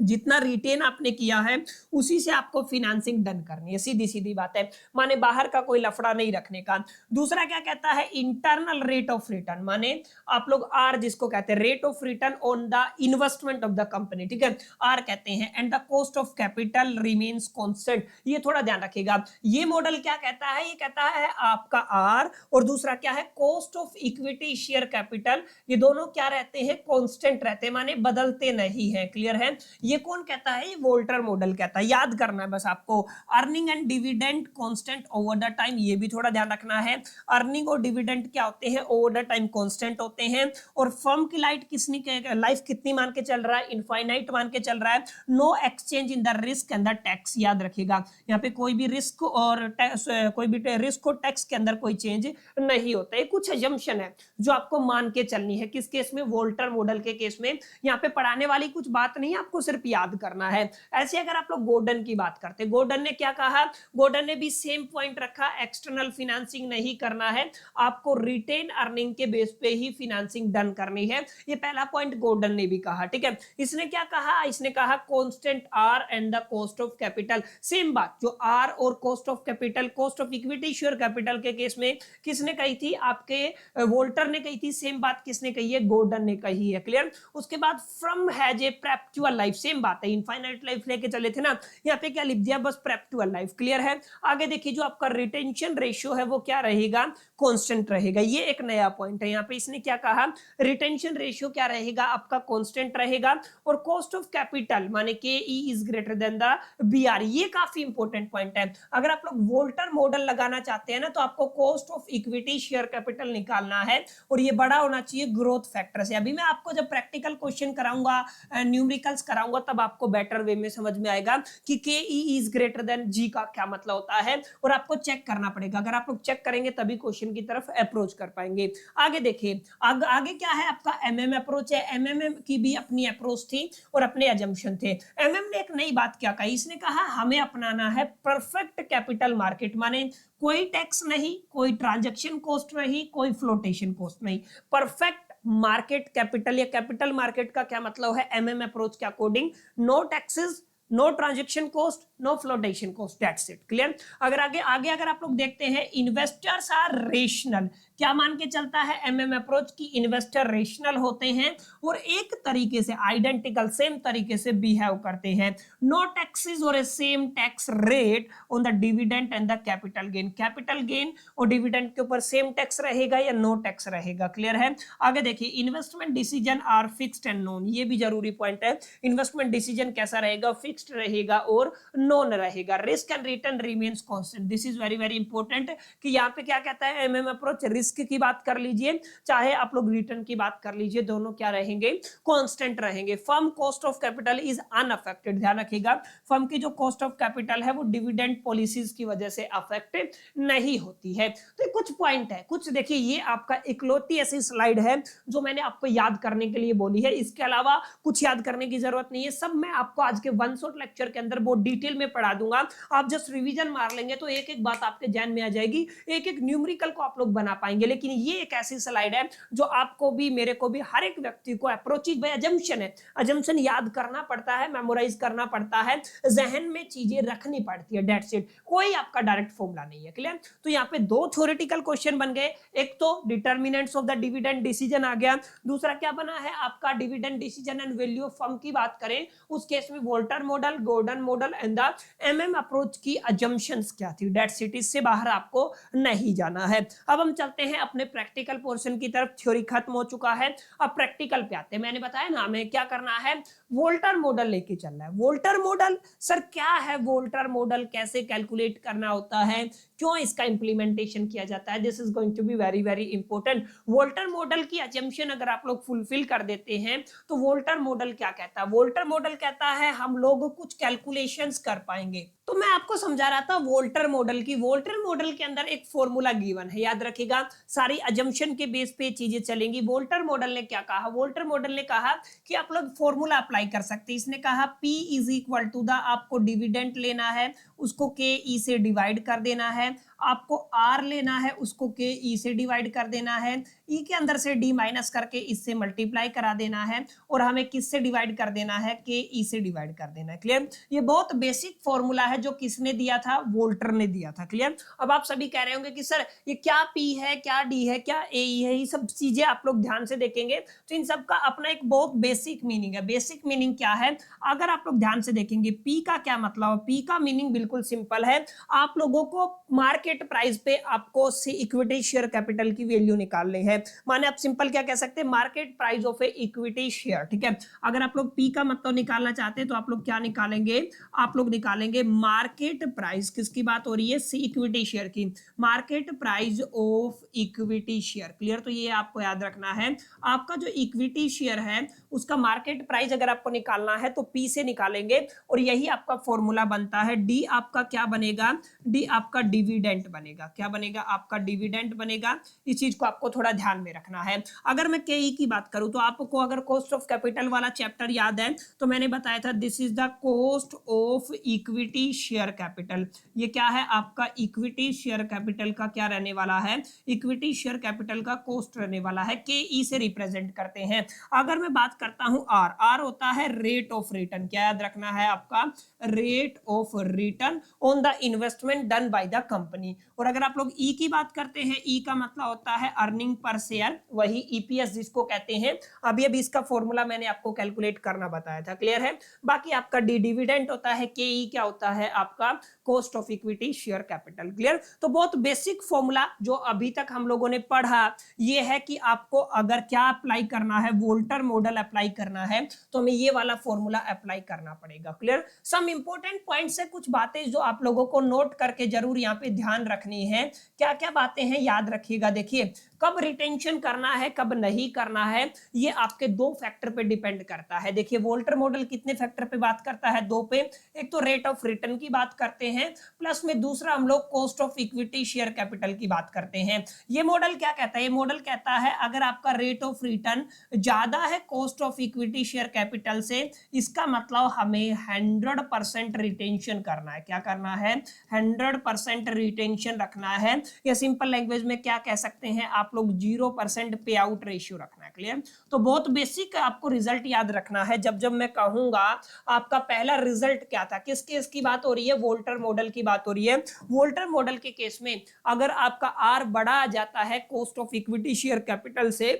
जितना रिटेन आपने किया है उसी से आपको फिनेंसिंग डन करनी है, सीधी सीधी बात है। माने बाहर का कोई लफड़ा नहीं रखने का। दूसरा क्या कहता है, इंटरनल रेट ऑफ रिटर्न, माने आप लोग आर जिसको कहते हैं, rate of return on the investment of the company, ठीक है, आर कहते हैं। And the cost of capital remains constant, ये थोड़ा ध्यान रखिएगा। ये मॉडल क्या कहता है, ये कहता है आपका आर, और दूसरा क्या है, cost of equity share capital, ये दोनों क्या रहते हैं, कांस्टेंट रहते हैं, माने बदलते नहीं है। क्लियर है? ये कौन कहता है, ये वोल्टर मॉडल कहता है। याद करना है बस आपको, earning and dividend constant over the time, ये भी थोड़ा ध्यान रखना है। अर्निंग और डिविडेंड क्या होते हैं, ओवर द टाइम कांस्टेंट होते हैं। और फर्म की लाइफ कितनी मान के चल रहा है, इनफाइनाइट मान के चल रहा है। No exchange in the risk and the tax, याद रखिएगा यहाँ पे कोई भी रिस्क और कोई भी रिस्क और टैक्स के अंदर कोई चेंज नहीं होता है। कुछ अजम्पशन है जो आपको मान के चलनी है, किस केस में, वोल्टर मॉडल के केस में। यहाँ पे पढ़ाने वाली कुछ बात नहीं है, आपको सिर्फ सिर्फ याद करना है। ऐसे अगर आप लोग गोर्डन की बात करते हैं, गोर्डन ने क्या कहा, गोर्डन ने भी सेम पॉइंट रखा, एक्सटर्नल फाइनेंसिंग नहीं करना है, आपको रिटेन अर्निंग के बेस पे ही फाइनेंसिंग डन करनी है। ये पहला पॉइंट गोर्डन ने भी कहा, ठीक है। इसने क्या कहा, इसने कहा constant R and the cost of capital, same बात जो आर और cost of capital, cost of equity share capital के केस में किसने कही थी, आपके वोल्टर ने कही थी, सेम बात किसने कही है, गोर्डन ने कही है, क्लियर। उसके बाद from has a perpetual life, same बात है, इनफाइनाइट लाइफ लेके चले थे ना, यहाँ पे क्या लिख दिया, बस परपेचुअल लाइफ, क्लियर है। आगे देखिए जो आपका रिटेंशन रेशियो है वो क्या रहेगा, कांस्टेंट रहेगा, ये एक नया पॉइंट है। यहाँ पे इसने क्या कहा, रिटेंशन रेशियो क्या रहेगा, आपका कांस्टेंट रहेगा, और कॉस्ट ऑफ कैपिटल माने K E is greater than the B R, ये काफी इंपॉर्टेंट पॉइंट है। अगर आप लोग वोल्टर मॉडल लगाना चाहते हैं ना, तो आपको cost of equity share capital निकालना है, और ये बड़ा होना चाहिए ग्रोथ फैक्टर से। अभी मैं आपको जब प्रैक्टिकल क्वेश्चन कराऊंगा, न्यूमेरिकल्स कराऊंगा, तब आपको बेटर वे में समझ में आएगा कि के ई इज ग्रेटर देन जी का क्या मतलब होता है, और आपको चेक करना पड़ेगा। अगर आप लोग चेक करेंगे तभी क्वेश्चन की तरफ अप्रोच कर पाएंगे। आगे देखिए, आगे क्या है आपका एमएम अप्रोच है। एमएम की भी अपनी अप्रोच थी और अपने अजम्पशन थे। एमएम ने एक नई बात क्या कही, इसने कहा हमें अपनाना है परफेक्ट कैपिटल मार्केट, माने कोई टैक्स नहीं, कोई ट्रांजैक्शन कॉस्ट नहीं, कोई फ्लोटेशन कॉस्ट नहीं, परफेक्ट मार्केट कैपिटल। या कैपिटल मार्केट का क्या मतलब है एमएम अप्रोच के according, no taxes, no transaction cost, no flotation cost, that's it, clear. अगर आगे अगर आप लोग देखते हैं, इन्वेस्टर्स आर रेशनल, क्या मान के चलता है एमएम अप्रोच की, इन्वेस्टर रेशनल होते हैं और एक तरीके से आइडेंटिकल सेम तरीके से बिहेव करते हैं। नो टैक्सेस और a same tax rate on the dividend and the capital gain, capital gain और डिविडेंड के ऊपर सेम टैक्स रहेगा या नो टैक्स रहेगा, क्लियर है। आगे देखिए, investment decision are fixed and known, ये भी जरूरी पॉइंट है। इन्वेस्टमेंट डिसीजन कैसा रहेगा, फिक्स्ड रहेगा और नोन रहेगा। Risk and return remains constant, this is very very important, कि यहाँ पे क्या कहता है एमएम अप्रोच, रिस्क की बात कर लीजिए चाहे आप लोग रिटर्न की बात कर लीजिए, दोनों क्या रहेंगे, कांस्टेंट रहेंगे। Firm cost of capital is unaffected, ध्यान रखिएगा, फर्म की जो कॉस्ट ऑफ कैपिटल है वो डिविडेंड पॉलिसीज की वजह से अफेक्ट नहीं होती है। तो कुछ पॉइंट है, कुछ देखिए, ये आपका इकलौती ऐसी स्लाइड है जो मैंने आपको याद करने के लिए बोली है, इसके अलावा कुछ याद करने की जरूरत नहीं है, सब मैं आपको आज के वन शॉट लेक्चर के अंदर बहुत डिटेल में पढ़ा दूंगा। आप जस्ट रिवीजन मार लेंगे तो एक एक बात आपके ध्यान में आ जाएगी, एक एक न्यूमेरिकल को आप लोग बना पाएंगे। लेकिन ये एक ऐसी स्लाइड है जो आपको भी, मेरे को भी, हर एक व्यक्ति को अप्रोच बाय अजम्पशन है, अजम्पशन याद करना पड़ता है, मेमोराइज करना पड़ता है, जहन में चीजें रखनी पड़ती है, दैट्स इट, कोई आपका डायरेक्ट फॉर्मूला नहीं है, क्लियर। तो यहाँ पे दो थ्योरेटिकल क्वेश्चन बन गए, एक तो determinants of the dividend decision आ गया, दूसरा क्या बना है आपका dividend decision and value of firm की बात करें उस केस में Walter model, Gordon model and the MM approach की अजम्पशंस क्या थी, दैट्स इट, इससे बाहर आपको नहीं जाना है। अब हम चलते हैं अपने प्रैक्टिकल पोर्शन की तरफ, थ्योरी खत्म हो चुका है, अब प्रैक्टिकल पे आते हैं। मैंने बताया ना हमें क्या करना है, वोल्टर मॉडल लेके चलना है। वोल्टर मॉडल सर क्या है, वोल्टर मॉडल कैसे कैलकुलेट करना होता है, क्यों इसका इंप्लीमेंटेशन किया जाता है, this is going to be very very important. Walter model की अजम्पशन अगर आप लोग फुलफिल कर देते हैं तो वोल्टर मॉडल क्या कहता है, वोल्टर मॉडल कहता है हम लोग कुछ कैलकुलेशंस कर पाएंगे। तो मैं आपको समझा रहा था वोल्टर मॉडल की, वोल्टर मॉडल के अंदर एक फॉर्मूला गिवन है, याद रखिएगा, सारी अजम्पशन के बेस पे चीजें चलेंगी। वोल्टर मॉडल ने क्या कहा, वोल्टर मॉडल ने कहा कि आप लोग फॉर्मूला अप्लाई कर सकते हैं। इसने कहा P is equal to the, आपको डिविडेंड लेना है, उसको के ई से डिवाइड कर देना है, आपको आर लेना है, उसको के ई से डिवाइड कर देना है, ई के अंदर से डी माइनस करके इससे मल्टीप्लाई करा देना है, और हमें किससे डिवाइड कर देना है, के ई से डिवाइड कर देना है, क्लियर। ये बहुत बेसिक फॉर्मूला है जो किसने दिया था, वोल्टर ने दिया था, क्लियर। अब आप सभी कह रहे होंगे कि सर ये क्या पी है, क्या डी है, क्या ए ई है, ये सब चीजें आप लोग ध्यान से देखेंगे तो इन सब का अपना एक बहुत बेसिक मीनिंग है। बेसिक मीनिंग क्या है, अगर आप लोग ध्यान से देखेंगे पी का क्या मतलब है, पी का मीनिंग बिल्कुल सिंपल है, आप लोगों को मार्केट प्राइस पे आपको इक्विटी शेयर कैपिटल की वैल्यू निकालनी है। माने आप सिंपल क्या कह सकते हैं, market price of a equity share, ठीक है। अगर आप लोग पी का मतलब निकालना चाहते हैं तो आप लोग क्या निकालेंगे, आप लोग निकालेंगे मार्केट प्राइस, किसकी बात हो रही है, इक्विटी शेयर की, market price of equity share, clear. तो ये आपको याद रखना है, आपका जो इक्विटी शेयर है उसका मार्केट प्राइस अगर आपको निकालना है तो पी से निकालेंगे, और यही आपका फॉर्मूला बनता है। डी आपका क्या बनेगा, डी आपका डिविडेंड, डिविडेंड बनेगा। क्या बनेगा? आपका डिविडेंड बनेगा। इस चीज को आपको थोड़ा ध्यान में रखना है। अगर मैं केई की बात करूं तो आपको अगर कॉस्ट ऑफ कैपिटल वाला चैप्टर याद है तो मैंने बताया था this is the cost of equity share capital. ये क्या है? आपका इक्विटी शेयर कैपिटल का क्या रहने वाला है? इक्विटी शेयर कैपिटल का कॉस्ट रहने वाला है। के ई से रिप्रेजेंट करते हैं। अगर मैं बात करता हूं आर, आर होता है रेट ऑफ रिटर्न। क्या याद रखना है आपका? Rate of return on the investment done by the company. और अगर आप लोग ई की बात करते हैं, ई का मतलब होता है अर्निंग पर शेयर, वही ईपीएस जिसको कहते हैं। अभी अभी इसका फॉर्मूला मैंने आपको कैलकुलेट करना बताया था। क्लियर है? बाकी आपका डी डिविडेंड होता है, के ई क्या होता है? आपका cost of equity share capital. Clear? तो बहुत बेसिक फॉर्मूला जो अभी तक हम लोगों ने पढ़ा ये है कि आपको अगर क्या अप्लाई करना है, वोल्टर मॉडल अप्लाई करना है तो हमें ये वाला फॉर्मूला अप्लाई करना पड़ेगा। क्लियर? सम इंपॉर्टेंट पॉइंट्स है, कुछ बातें जो आप लोगों को नोट करके जरूर यहाँ पे ध्यान रखनी है। क्या क्या बातें हैं याद रखिएगा। देखिए, कब रिटेंशन करना है, कब नहीं करना है, ये आपके दो फैक्टर पे डिपेंड करता है। देखिए, वोल्टर मॉडल कितने फैक्टर पे बात करता है? दो पे। एक तो रेट ऑफ रिटर्न की बात करते हैं, प्लस में दूसरा हम लोग cost of equity share capital की बात करते हैं। ये मॉडल क्या कहता है? ये मॉडल कहता है अगर आपका रेट ऑफ रिटर्न ज्यादा है cost of equity share capital से, इसका मतलब हमें 100% रिटेंशन करना है। क्या करना है? 100% रिटेंशन रखना है। या सिंपल लैंग्वेज में क्या कह सकते हैं आप लोग? 0% पे आउट रेशियो रखना है। क्लियर? तो बहुत बेसिक आपको रिजल्ट याद रखना है। जब जब मैं कहूंगा आपका पहला रिजल्ट क्या था, किस केस की बात हो रही है? वोल्टर मॉडल की बात हो रही है। वोल्टर मॉडल के केस में अगर आपका आर बड़ा आ जाता है cost of equity share capital से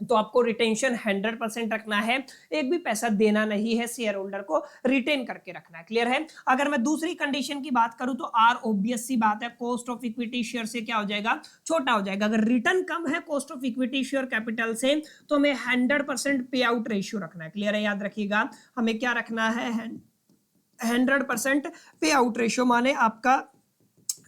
तो आपको रिटेंशन 100% रखना है। एक भी पैसा देना नहीं है, शेयर होल्डर को रिटेन करके रखना है। क्लियर है? अगर मैं दूसरी कंडीशन की बात करूं तो आर ऑब्वियस सी बात है कॉस्ट ऑफ इक्विटी शेयर से क्या हो जाएगा? छोटा हो जाएगा। अगर रिटर्न कम है cost of equity share capital से तो हमें 100% पे आउट रेशियो रखना है। क्लियर है? याद रखिएगा, हमें क्या रखना है? 100% पे आउट रेशियो, माने आपका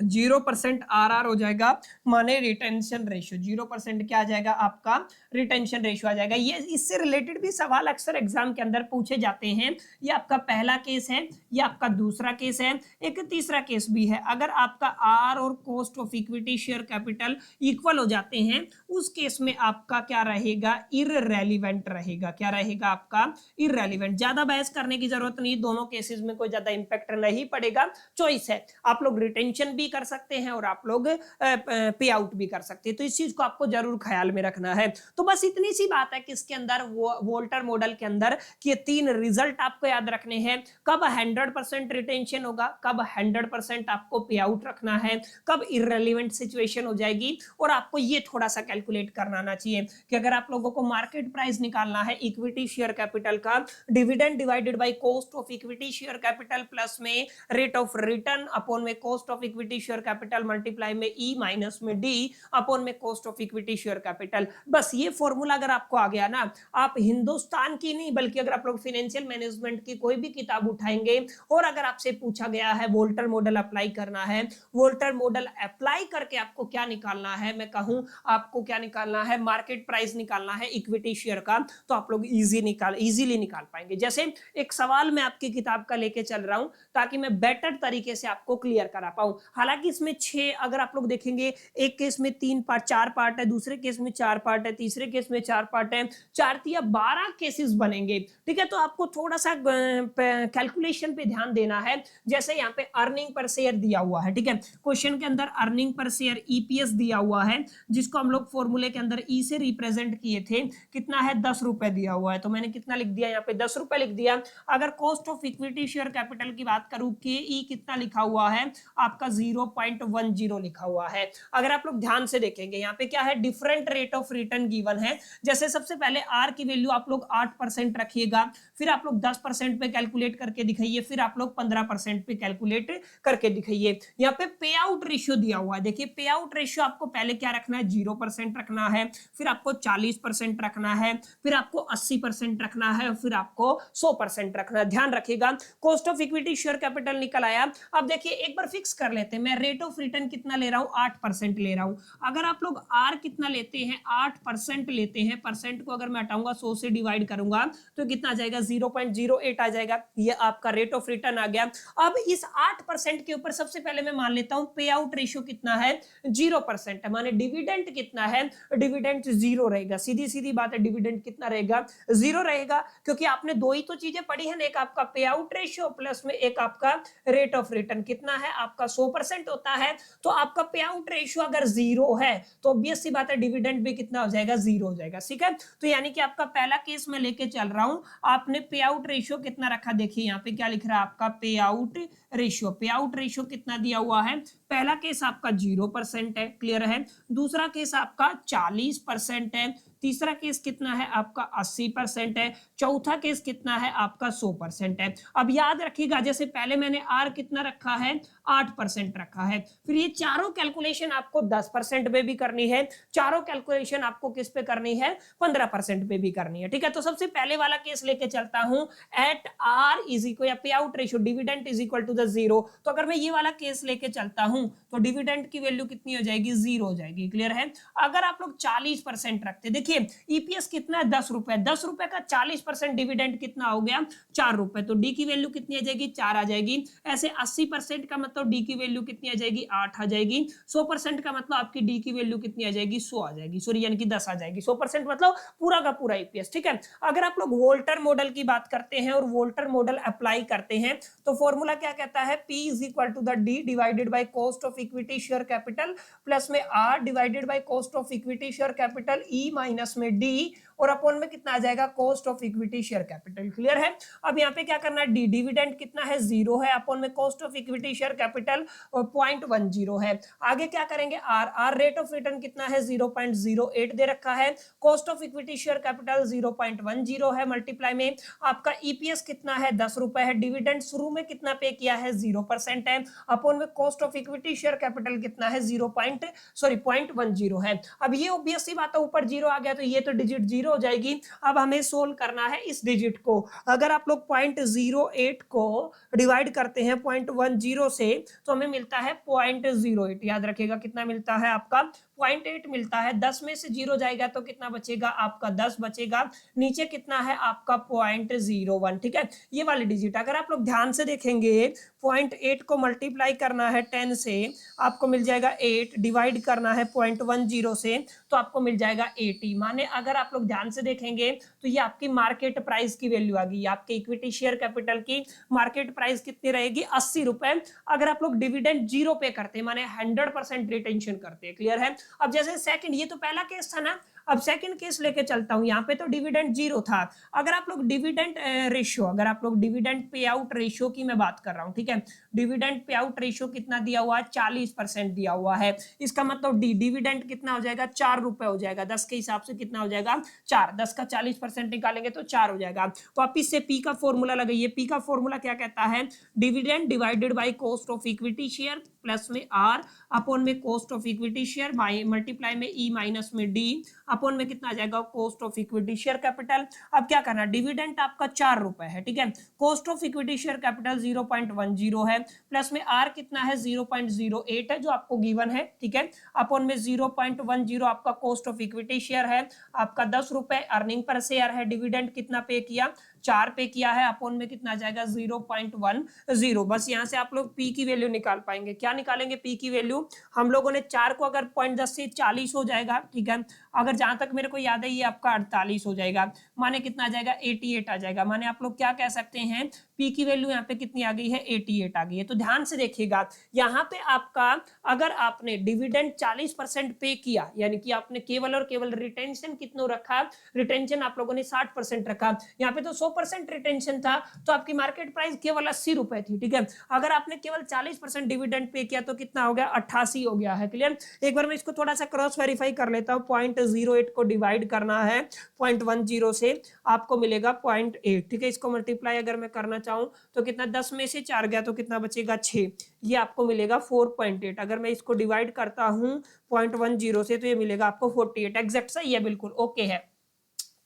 0% आरआर हो जाएगा, माने रिटेंशन रेशियो। 0% क्या आ जाएगा? आपका रिटेंशन रेशियो आ जाएगा। ये इससे रिलेटेड भी सवाल अक्सर एग्जाम के अंदर पूछे जाते हैं। ये आपका पहला केस है, ये आपका दूसरा केस है, एक तीसरा केस भी है। अगर आपका आर और cost of equity share capital equal हो जाते हैं उस केस में आपका क्या रहेगा? इररेलेवेंट रहेगा। क्या रहेगा? आपका इररेलेवेंट। ज्यादा बहस करने की जरूरत नहीं, दोनों केसेस में कोई ज्यादा इंपैक्ट नहीं पड़ेगा। चॉइस है, आप लोग रिटेंशन भी कर सकते हैं और आप लोग पे आउट भी कर सकते हैं। तो इस चीज को आपको जरूर ख्याल में रखना है। तो बस इतनी सी बात है कि इसके अंदर वोल्टर मॉडल के अंदर कि ये तीन रिजल्ट आपको याद रखने हैं। कब 100% रिटेंशन होगा, कब 100% आपको पे आउट रखना है, कब इररिलेवेंट सिचुएशन हो जाएगी। और आपको ये थोड़ा सा कैलकुलेट करना आना चाहिए कि अगर आप लोगों को मार्केट प्राइस निकालना है इक्विटी शेयर कैपिटल का, dividend divided by cost of equity share capital plus में रेट ऑफ रिटर्न अपॉन में cost of equity share capital multiply में ई माइनस में डी अपॉन में cost of equity share capital. बस ये formula अगर आपको आ गया ना, आप हिंदुस्तान की नहीं बल्कि अगर आप लोग फाइनेंशियल मैनेजमेंट की कोई भी किताब उठाएंगे और अगर आपसे पूछा गया है वोल्टर मॉडल अप्लाई करना है, वोल्टर मॉडल अप्लाई करके आपको क्या निकालना है, मैं कहूं आपको क्या निकालना है? मार्केट प्राइस निकालना है इक्विटी शेयर का, तो आप लोग इजीली निकाल पाएंगे। जैसे एक सवाल मैं आपकी किताब का लेके चल रहा हूं ताकि मैं बेटर तरीके से आपको क्लियर करा पाऊं। हालांकि इसमें 6, अगर आप लोग देखेंगे एक केस में 3 पार्ट 4 पार्ट है, दूसरे केस में 4 पार्ट है, तीसरे केस में 4 पार्ट है, 4 या 12 केसेस बनेंगे। ठीक है? तो आपको थोड़ा सा कैलकुलेशन पे ध्यान देना है। जैसे यहाँ पे अर्निंग पर शेयर दिया हुआ है, ठीक है, क्वेश्चन के अंदर अर्निंग पर शेयर ईपीएस दिया हुआ है जिसको हम लोग फॉर्मूले के अंदर ई से रिप्रेजेंट किए थे। कितना है? 10 रुपए दिया हुआ है, तो मैंने कितना लिख दिया यहाँ पे? 10 रुपए लिख दिया। अगर cost of equity share capital की बात करूं, के ई कितना लिखा हुआ है? आपका 0.10 लिखा हुआ है। अगर आप लोग ध्यान से देखेंगे यहाँ पे क्या है? Different rate of return given है। जैसे सबसे पहले आर की वैल्यू आप लोग 8% रखिएगा, फिर आप लोग 10% पे कैलकुलेट करके दिखाइए, फिर आप लोग 15% पे कैलकुलेट करके दिखाइए। यहाँ पे पे आउट रेशियो दिया हुआ है। देखिए, पे आउट रेशियो आपको पहले क्या रखना है? 0% रखना है, फिर आपको 40% रखना है, फिर आपको 80% रखना है, फिर आपको 100% रखना है। ध्यान रखिएगा। Cost of equity share capital निकल आया। अब देखिए एक बार फिक्स कर लेते हैं। मैं रेट ऑफ रिटर्न कितना ले रहा हूँ 8% ले रहा हूँ। अगर आप लोग आर कितना लेते हैं 8% लेते हैं, परसेंट को अगर मैं हटाऊंगा 100 से डिवाइड करूंगा तो कितना आ जाएगा 0.08 आ जाएगा, ये आपका रेट ऑफ रिटर्न आ गया। अब इस 8% के ऊपर सबसे पहले मैं मान लेता हूं पे आउट रेशियो कितना है 0% है, माने डिविडेंड कितना है, डिविडेंड 0 रहेगा, सीधी सीधी बात है, डिविडेंड कितना रहेगा 0 रहेगा, क्योंकि आपने दो ही तो चीजें पढ़ी है ना, एक आपका पे आउट रेशियो प्लस में एक आपका रेट ऑफ रिटर्न कितना है आपका 100% होता है। तो आपका पे आउट रेशियो अगर 0 है तो ऑब्वियस सी बात है डिविडेंड भी कितना हो जाएगा 0 हो जाएगा, ठीक है। तो यानी कि आपका पहला केस मैं लेके चल रहा हूं, आपने पे आउट रेशियो कितना रखा, देखिए यहाँ पे क्या लिख रहा है आपका पे आउट रेशियो, पे आउट रेशियो कितना दिया हुआ है, पहला केस आपका 0% है, क्लियर है, दूसरा केस आपका 40% है, तीसरा केस कितना है आपका 80% है, चौथा केस कितना है आपका 100% है। अब याद रखिएगा जैसे पहले मैंने आर कितना रखा है 8% रखा है, फिर ये चारों कैलकुलेशन आपको 10% पे भी करनी है, चारों कैलकुलेशन आपको किस पे करनी है 15% पे भी करनी है, ठीक है। तो सबसे पहले वाला केस लेके चलता हूं, एट आर इज इक्वल या pay out ratio dividend is equal to the 0, तो अगर मैं ये वाला केस लेके चलता हूं तो डिविडेंड की वैल्यू कितनी हो जाएगी 0 हो जाएगी, क्लियर है। अगर आप लोग 40% रखते, देखिए ईपीएस कितना है 10 रुपए, 10 रुपए का 40% डिविडेंड कितना हो गया 4 रुपए, तो डी की वैल्यू कितनी आ जाएगी 4 आ जाएगी। ऐसे 80% का मतलब डी की वैल्यू कितनी आ जाएगी 8 आ जाएगी, 100% का मतलब आपकी डी की वैल्यू कितनी आ जाएगी 100 आ जाएगी, सॉरी यानी कि 10 आ जाएगी, 100% मतलब पूरा का पूरा ईपीएस, ठीक है। अगर आप लोग वोल्टर मॉडल की बात करते हैं और वोल्टर मॉडल अप्लाई करते हैं तो फॉर्मूला क्या कहता है, P is equal to the D divided by cost of equity share capital plus में R divided by cost of equity share capital E minus में D और अपॉन में कितना आ जाएगा cost of equity share capital, clear है। अब यहाँ पे क्या करना है, डी डिविडेंड कितना है 0 है, अपॉन में cost of equity share capital 0.10 है। आगे क्या करेंगे, आर रेट ऑफ रिटर्न कितना है 0.08 दे रखा है, cost of equity share capital 0.10 है, मल्टीप्लाई में आपका ईपीएस कितना है 10 रुपए है, डिविडेंड शुरू में कितना पे किया है 0% है, अपॉन में cost of equity share capital कितना है 0.10 है। अब ये ऑब्वियस सी बात है, ऊपर 0 आ गया तो ये तो डिजिट 0 हो जाएगी। अब हमें सोल्व करना है इस डिजिट को, अगर आप लोग 0.08 को डिवाइड करते हैं 0.10 से तो हमें मिलता है 0.08, याद रखिएगा कितना मिलता है आपका 0.8 मिलता है, 10 में से 0 जाएगा तो कितना बचेगा आपका 10 बचेगा, नीचे कितना है आपका 0.01, ठीक है। ये वाली डिजिट अगर आप लोग ध्यान से देखेंगे 0.8 को मल्टीप्लाई करना है 10 से आपको मिल जाएगा 8, डिवाइड करना है 0.10 से तो आपको मिल जाएगा 80, माने अगर आप लोग ध्यान से देखेंगे तो ये आपकी मार्केट प्राइस की वैल्यू आ गई, आपके इक्विटी शेयर कैपिटल की मार्केट प्राइस कितनी रहेगी 80 रुपए। अगर आप लोग डिविडेंड 0 पे करते हैं माने 100% रिटेंशन करते हैं, क्लियर है। अब जैसे सेकंड, ये तो पहला केस था ना, अब सेकंड केस लेके चलता हूं, यहाँ पे तो डिविडेंड 0 था, अगर आप लोग डिविडेंड रेशियो, अगर आप लोग डिविडेंड पे आउट रेशियो की मैं बात कर रहा हूं, ठीक है, डिविडेंड पे आउट रेशियो कितना दिया हुआ है 40% दिया हुआ है, इसका मतलब डिविडेंड कितना हो जाएगा 4 रुपए हो जाएगा, 10 के हिसाब से कितना हो जाएगा 4, 10 का 40% निकालेंगे तो 4 हो जाएगा। वापिस से पी का फॉर्मूला लगाइए, पी का फॉर्मूला क्या कहता है, dividend divided by cost of equity share plus में आर अपॉन में cost of equity share by multiply में ई माइनस में डी अपॉन में कितना आ जाएगा cost of equity share capital. अब क्या करना, डिविडेंड आपका 4 रुपए है, ठीक है, cost of equity share capital 0.10 है, प्लस में आर कितना है 0.08 है जो आपको गिवन है, ठीक है, अपॉन में 0.10 आपका कॉस्ट ऑफ इक्विटी शेयर है, आपका 10 रुपए अर्निंग पर शेयर है, डिविडेंड कितना पे किया 4 पे किया है, अपॉन में कितना आ जाएगा 0.10। बस यहाँ से आप लोग पी की वैल्यू निकाल पाएंगे, क्या निकालेंगे पी की वैल्यू, हम लोगों ने 4 को अगर 0.10 से 40 हो जाएगा, ठीक है, अगर जहां तक मेरे को याद है ये आपका 48 हो जाएगा, माने कितना आ जाएगा 88 आ जाएगा, माने आप लोग क्या कह सकते हैं पी की वैल्यू यहाँ पे कितनी आ गई है 88 आ गई है। तो ध्यान से देखिएगा यहाँ पे आपका, अगर आपने डिविडेंड 40% पे किया यानी कि आपने केवल और केवल रिटेंशन कितना रखा, रिटेंशन आप लोगों ने 60% रखा, यहाँ पे तो 100% रिटेंशन था तो आपकी मार्केट प्राइस केवल 80 रुपए थी, ठीक है, अगर आपने केवल 40% डिविडेंड पे किया तो कितना हो गया 88 हो गया है, क्लियर। एक बार मैं इसको थोड़ा सा क्रॉस वेरीफाई कर लेता हूँ, 0.08 को डिवाइड करना है 0.10 से आपको मिलेगा 0.8, ठीक है, इसको मल्टीप्लाई अगर मैं करना चाहूँ तो कितना 10 में से 4 गया तो कितना बचेगा 6, ये आपको मिलेगा 4.8, अगर मैं इसको डिवाइड करता हूँ 0.10 से तो ये मिलेगा आपको 48, एग्जैक्ट सही है, बिल्कुल ओके है।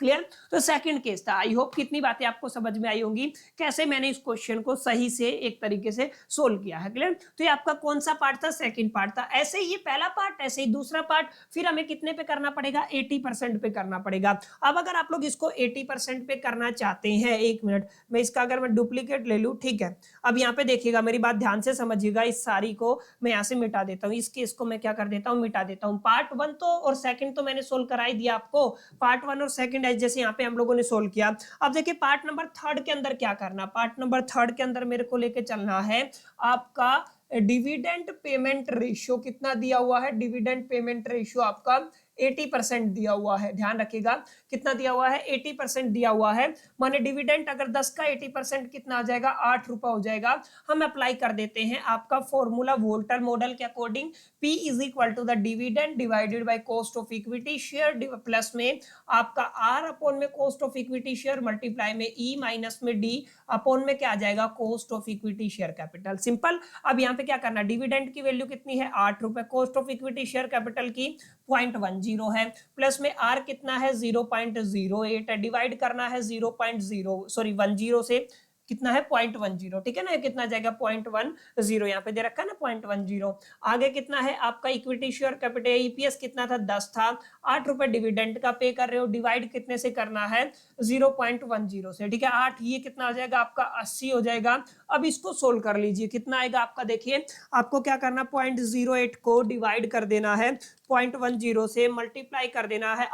क्लियर। तो सेकंड केस था। आई होप कितनी बातें आपको समझ में आई होंगी, कैसे मैंने इस क्वेश्चन को सही से एक तरीके से सोल्व किया है। क्लियर। तो ये आपका कौन सा पार्ट था, सेकंड पार्ट था। ऐसे ही ये पहला पार्ट, ऐसे ही दूसरा पार्ट, फिर हमें कितने पे करना पड़ेगा, 80% पे करना पड़ेगा। अब अगर आप लोग इसको 80% पे करना चाहते हैं, एक मिनट मैं इसका अगर मैं डुप्लीकेट ले लूं, ठीक है। अब यहाँ पे देखिएगा, मेरी बात ध्यान से समझिएगा, इस सारी को मैं यहाँ से मिटा देता हूँ, इस केस को मैं क्या कर देता हूँ, मिटा देता हूँ। पार्ट 1 तो और सेकंड तो मैंने सोल्व करा ही दिया आपको, पार्ट 1 और सेकंड जैसे यहाँ पे हम लोगों ने सोल्व किया। अब देखिए पार्ट नंबर 3 के अंदर क्या करना, पार्ट नंबर 3 के अंदर मेरे को लेके चलना है आपका डिविडेंड पेमेंट रेशियो कितना दिया हुआ है, डिविडेंड पेमेंट रेशियो आपका 80% दिया हुआ है। ध्यान रखिएगा कितना दिया हुआ है, 80% दिया हुआ है। माने डिविडेंड अगर 10 का 80% कितना आ जाएगा, 8 रुपए हो जाएगा। हम अप्लाई कर देते हैं आपका फॉर्मूला वोल्टर मॉडल के according, P is equal to the dividend divided by cost of equity share plus में आपका R अपॉन में cost of equity share multiply में E माइनस में D अपॉन में क्या आ जाएगा, cost of equity share capital. Simple. अब यहाँ पे क्या करना, डिविडेंड की वैल्यू कितनी है, 8 रुपए, cost of equity share capital की 0.10 है, प्लस में R कितना है 0.08 है, डिवाइड करना है 10 से कितना है 0.10, ठीक है ना। कितना जाएगा 0.10, यहाँ पे दे रखा है ना 0.10। आगे कितना है आपका इक्विटी शेयर कैपिटल, ईपीएस कितना था 10 था, 8 रुपए डिविडेंड का पे कर रहे हो, डिवाइड कितने से करना है 0.10 से, ठीक है। 8 ये कितना हो जाएगा आपका 80 हो जाएगा। अब इसको सोल्व कर लीजिए, कितना आएगा आपका, देखिए आपको क्या करना, 0.08 को डिवाइड कर देना है 0.10 से, मल्टीप्लाई कर देना है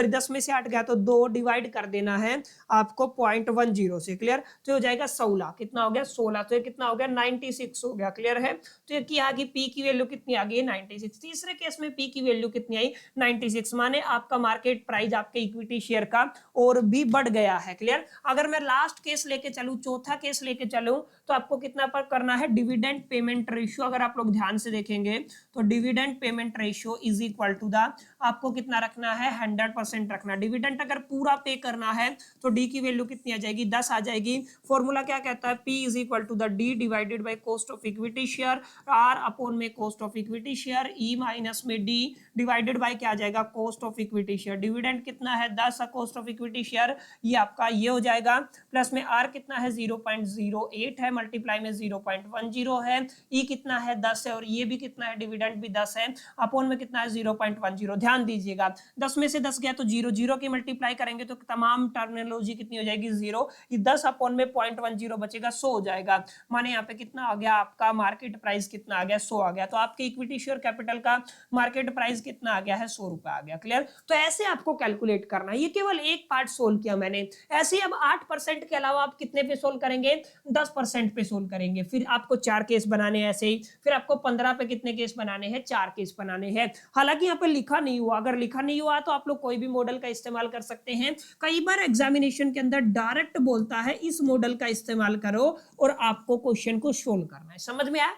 10 में से 8 गया तो 2 डिवाइड कर देना है आपको 0.10 से। क्लियर। तो हो जाएगा 16, कितना हो गया 16, तो ये कितना हो गया 96 हो गया। क्लियर है। तो ये की आगे पी की वैल्यू कितनी आ गई 96। तीसरे केस में पी की वैल्यू कितनी आई 96, माने आपका मार्केट प्राइस आपके इक्विटी शेयर का और भी बढ़ गया है। क्लियर। अगर मैं लास्ट केस लेके चलूं, चौथा केस लेके चलूं, तो आपको कितना पर करना है, डिविडेंड पेमेंट रेशियो। अगर आप लोग ध्यान से देखेंगे तो dividend payment ratio is equal to the, आपको कितना रखना है 100% रखना। डिविडेंड अगर पूरा पे करना है तो डी की वैल्यू कितनी आ जाएगी, 10 आ जाएगी। फॉर्मूला क्या कहता है, P is equal to the D divided by cost of equity share, R upon में cost of equity share, E minus में डी डिवाइडेड बाई क्या आ जाएगा, cost of equity share. Dividend कितना है 10, कॉस्ट ऑफ इक्विटी शेयर ये आपका ये हो जाएगा, प्लस में आर कितना है 0.08 है, मल्टीप्लाई में 0.10 है, ई कितना है 10 है, और ये भी कितना है डिविडेंड भी 10 है, अपॉन में कितना है 0.10। ध्यान दीजिएगा 10 में से 10 गया तो 0, 0 की मल्टीप्लाई करेंगे तो तमाम टर्मिनोलॉजी कितनी हो जाएगी 0, ये 10 अपॉन में 0.10 बचेगा 100 हो जाएगा। माने यहाँ पे कितना आ गया आपका मार्केट प्राइस कितना आ गया 100 आ गया। तो आपके इक्विटी शेयर कैपिटल का मार्केट प्राइस कितना आ गया है 100 रुपए आ गया। क्लियर। तो ऐसे आपको कैलकुलेट करना है। ये केवल एक पार्ट सोल्व किया मैंने। ऐसे अब 8% के अलावा आप कितने पे सोल्व करेंगे, 10% पे सोल्व करेंगे। फिर आपको 4 केस बनाने हैं ऐसे ही, फिर आपको 15 पे कितने केस बनाने हैं, 4 केस बनाने हैं। हालांकि यहाँ पे लिखा नहीं हुआ, अगर लिखा नहीं हुआ तो आप लोग कोई भी मॉडल का इस्तेमाल कर सकते हैं। कई बार एग्जामिनेशन के अंदर डायरेक्ट बोलता है इस मॉडल का इस्तेमाल करो और आपको क्वेश्चन को सोल्व करना है। समझ में आया।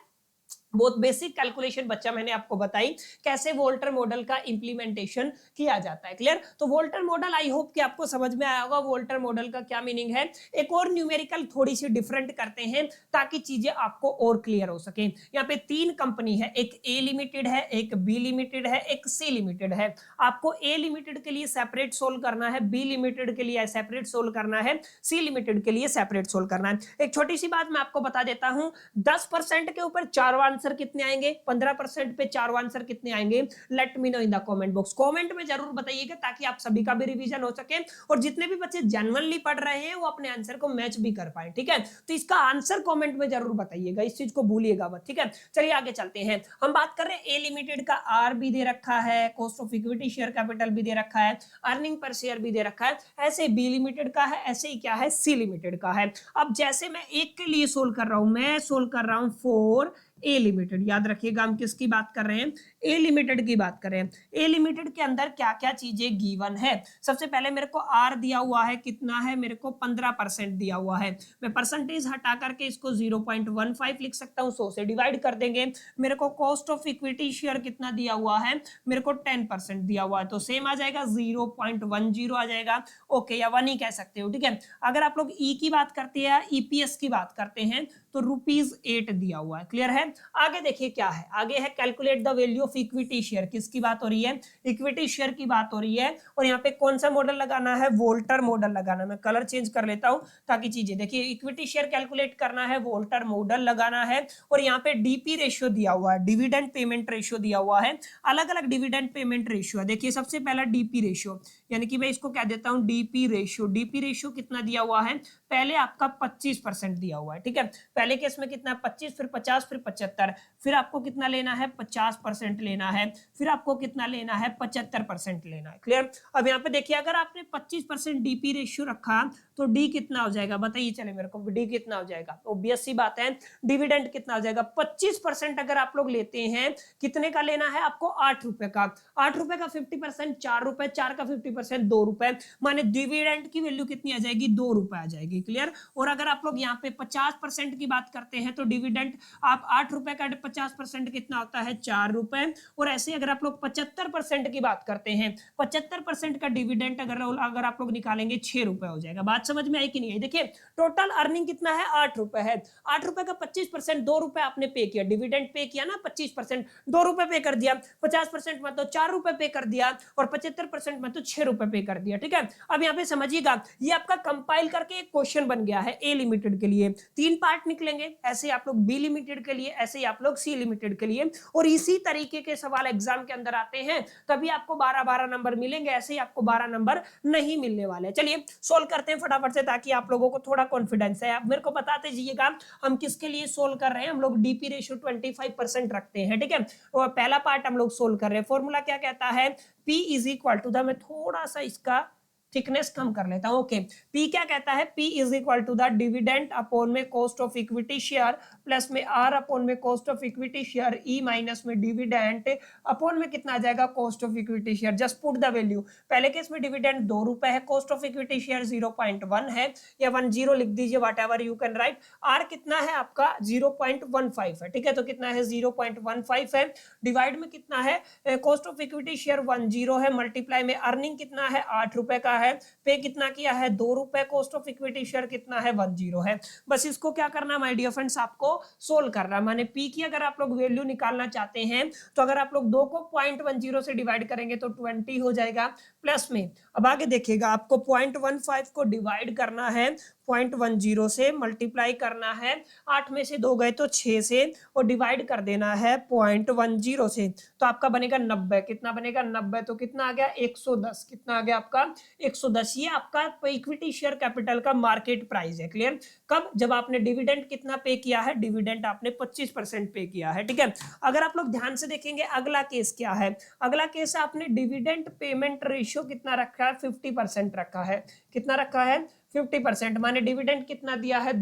बहुत बेसिक कैलकुलेशन बच्चा मैंने आपको बताई कैसे वोल्टर मॉडल का इंप्लीमेंटेशन किया जाता है। क्लियर। तो वोल्टर मॉडल आई होप कि आपको समझ में आया होगा वोल्टर मॉडल का क्या मीनिंग है। एक और न्यूमेरिकल थोड़ी सी डिफरेंट करते हैं ताकि चीजें आपको और क्लियर हो सके। यहाँ पे 3 कंपनी है, एक ए लिमिटेड है, एक बी लिमिटेड है, एक सी लिमिटेड है। आपको ए लिमिटेड के लिए सेपरेट सोल्व करना है, बी लिमिटेड के लिए सेपरेट सोल्व करना है, सी लिमिटेड के लिए सेपरेट सोल्व करना है। एक छोटी सी बात मैं आपको बता देता हूं, 10% के ऊपर 4 आंसर कितने आएंगे, 15% पे 4 आंसर कितने आएंगे, let me know in the comment box. Comment में जरूर बताइएगा ताकि आप सभी का भी रिवीजन हो सके और जितने भी बच्चे जेन्युइनली पढ़ रहे हैं वो अपने आंसर को मैच भी कर पाए। ठीक है। तो इसका आंसर कमेंट में जरूर बताइएगा, इस चीज को भूलिएगा मत। ठीक है। चलिए आगे चलते हैं। हम बात कर रहे हैं ए लिमिटेड का, आर भी दे रखा है, cost of equity share capital भी दे रखा है, अर्निंग पर शेयर भी दे रखा है। ऐसे बी लिमिटेड का है, ऐसे ही क्या है सी लिमिटेड का है। अब जैसे मैं एक के लिए सोल्व कर रहा हूं, मैं सोल्व कर रहा हूं फॉर ए लिमिटेड। याद रखिएगा हम किसकी बात कर रहे हैं, ए लिमिटेड की बात कर रहे हैं। ए लिमिटेड के अंदर क्या क्या चीजें गिवन है। सबसे पहले मेरे को आर दिया हुआ है, कितना है मेरे को 15% दिया हुआ है। मैं परसेंटेज हटा करके इसको 0.15 लिख सकता हूं, 100 से डिवाइड कर देंगे। मेरे को कॉस्ट ऑफ इक्विटी शेयर कितना दिया हुआ है, मेरे को 10% दिया हुआ है, तो सेम आ जाएगा 0.10 आ जाएगा। ओके, या 1 ही कह सकते हो। ठीक है। अगर आप लोग ई की बात करते हैं, ईपीएस की बात करते हैं तो ₹8 दिया हुआ है। क्लियर है। आगे देखिए क्या है, आगे है calculate the value of of equity share, किसकी बात हो रही है, इक्विटी शेयर की बात हो रही है। और यहाँ पे कौन सा मॉडल लगाना है, वोल्टर मॉडल लगाना। मैं कलर चेंज कर लेता हूं ताकि चीजें देखिए, इक्विटी शेयर कैलकुलेट करना है, वोल्टर मॉडल लगाना है। और यहाँ पे डीपी रेशियो दिया हुआ है, डिविडेंड पेमेंट रेशियो दिया हुआ है, अलग अलग डिविडेंड पेमेंट रेशियो है। देखिए सबसे पहला डीपी रेशियो, यानी कि मैं इसको कह देता हूं डीपी रेशियो। डीपी रेशियो कितना दिया हुआ है, पहले आपका 25% दिया हुआ है, ठीक है। पहले केस में कितना 25, फिर 50, फिर 75, फिर आपको कितना लेना है 50% लेना है, फिर आपको कितना लेना है 75% लेना है। क्लियर। अब यहाँ पे देखिए अगर आपने 25% डीपी रेशियो रखा तो डी कितना हो जाएगा, बताइए चले मेरे को, डी कितना हो जाएगा, ऑब्वियस सी बात है। डिविडेंड कितना हो जाएगा, 25% अगर आप लोग लेते हैं, कितने का लेना है आपको, 8 रुपए का। 8 रुपए का 50% 4 रुपए, 4 का 50% 2 रुपए, माने डिविडेंड की वैल्यू कितनी आ जाएगी, 2 रुपए आ जाएगी। क्लियर। और अगर आप लोग यहाँ पे 50% की बात करते हैं तो डिविडेंड आप 8 रुपए का 50% कितना होता है, 4 रुपए। और ऐसे अगर आप लोग 75% की बात करते हैं, 75% का डिविडेंड अगर आप लोग निकालेंगे 6 रुपए हो जाएगा। बात समझ में आई कि नहीं आई। देखिए टोटल अर्निंग कितना है, 8 रुपए है। 8 रुपए का 25% 2 रुपए आपने पे किया, डिविडेंड पे किया ना 25%, 2 रुपए पे कर दिया। 50% में तो 4 रुपए पे कर दिया, और 75% में तो 6 रुपए पे कर दिया, ठीक है। अब यहाँ पे समझिएगा, ये आपका कंपाइल करके एक क्वेश्चन बन गया है ए लिमिटेड के लिए। 3 पार्ट निकलेंगे, ऐसे आप लोग बी लिमिटेड के लिए, ऐसे ही आप लोग सी लिमिटेड के लिए। और इसी तरीके के सवाल एग्जाम के अंदर आते हैं, तभी आपको 12-12 नंबर मिलेंगे, ऐसे ही आपको 12 नंबर नहीं मिलने वाले। चलिए सोल्व करते हैं फटाफट से, ताकि आप लोगों को थोड़ा कॉन्फिडेंस है। आप मेरे को बताते जाइएगा हम किसके लिए सोल्व कर रहे हैं। हम लोग डीपी रेशियो 25% रखते हैं, ठीक है। और पहला पार्ट हम लोग सोल्व कर रहे हैं। फॉर्मूला क्या कहता है, P is equal to the, मैं थोड़ा सा इसका थिकनेस कम कर लेता हूं। ओके, पी क्या कहता है, P is equal to the dividend upon में cost of equity share, plus में R अपॉन में cost of equity share, E minus में डिविडेंड अपॉन में कितना आ जाएगा, cost of equity share. Just put the value. पहले केस में डिविडेंड 2 रुपए है, कॉस्ट ऑफ इक्विटी शेयर 0.1 है, या 10 लिख दीजिए, what ever you can write. R कितना है आपका 0.15 है, ठीक है। तो कितना है 0.15 है, डिवाइड में कितना है, कॉस्ट ऑफ इक्विटी शेयर 10 है, मल्टीप्लाई में अर्निंग कितना है 8 रुपए का है, पे कितना किया है 2 रुपए, कॉस्ट ऑफ इक्विटी शेयर कितना है 10 है। बस इसको क्या करना माय डियर फ्रेंड्स, आपको सोल्व करना। माने पी की अगर आप लोग वैल्यू निकालना चाहते हैं, तो अगर आप लोग 2 को 0.10 से डिवाइड करेंगे तो 20 हो जाएगा। प्लस में अब आगे देखिएगा, आपको 0.15 को डिवाइड करना है 0.10 से, मल्टीप्लाई करना है 8 में से 2 गए तो 6 से, और डिवाइड कर देना है 0.10 से, तो आपका बनेगा 90। कितना बनेगा 90, तो कितना आ गया 110। कितना आ गया आपका 110। ये आपका इक्विटी शेयर कैपिटल का मार्केट प्राइस है। क्लियर। कब, जब आपने डिविडेंड कितना पे किया है, डिविडेंड आपने 25% पे किया है, ठीक है। अगर आप लोग ध्यान से देखेंगे अगला केस क्या है, अगला केस आपने डिविडेंड पेमेंट रेशियो कितना रखा है, 50% रखा है। कितना रखा है 50%, माने डिविडेंड कितना दिया है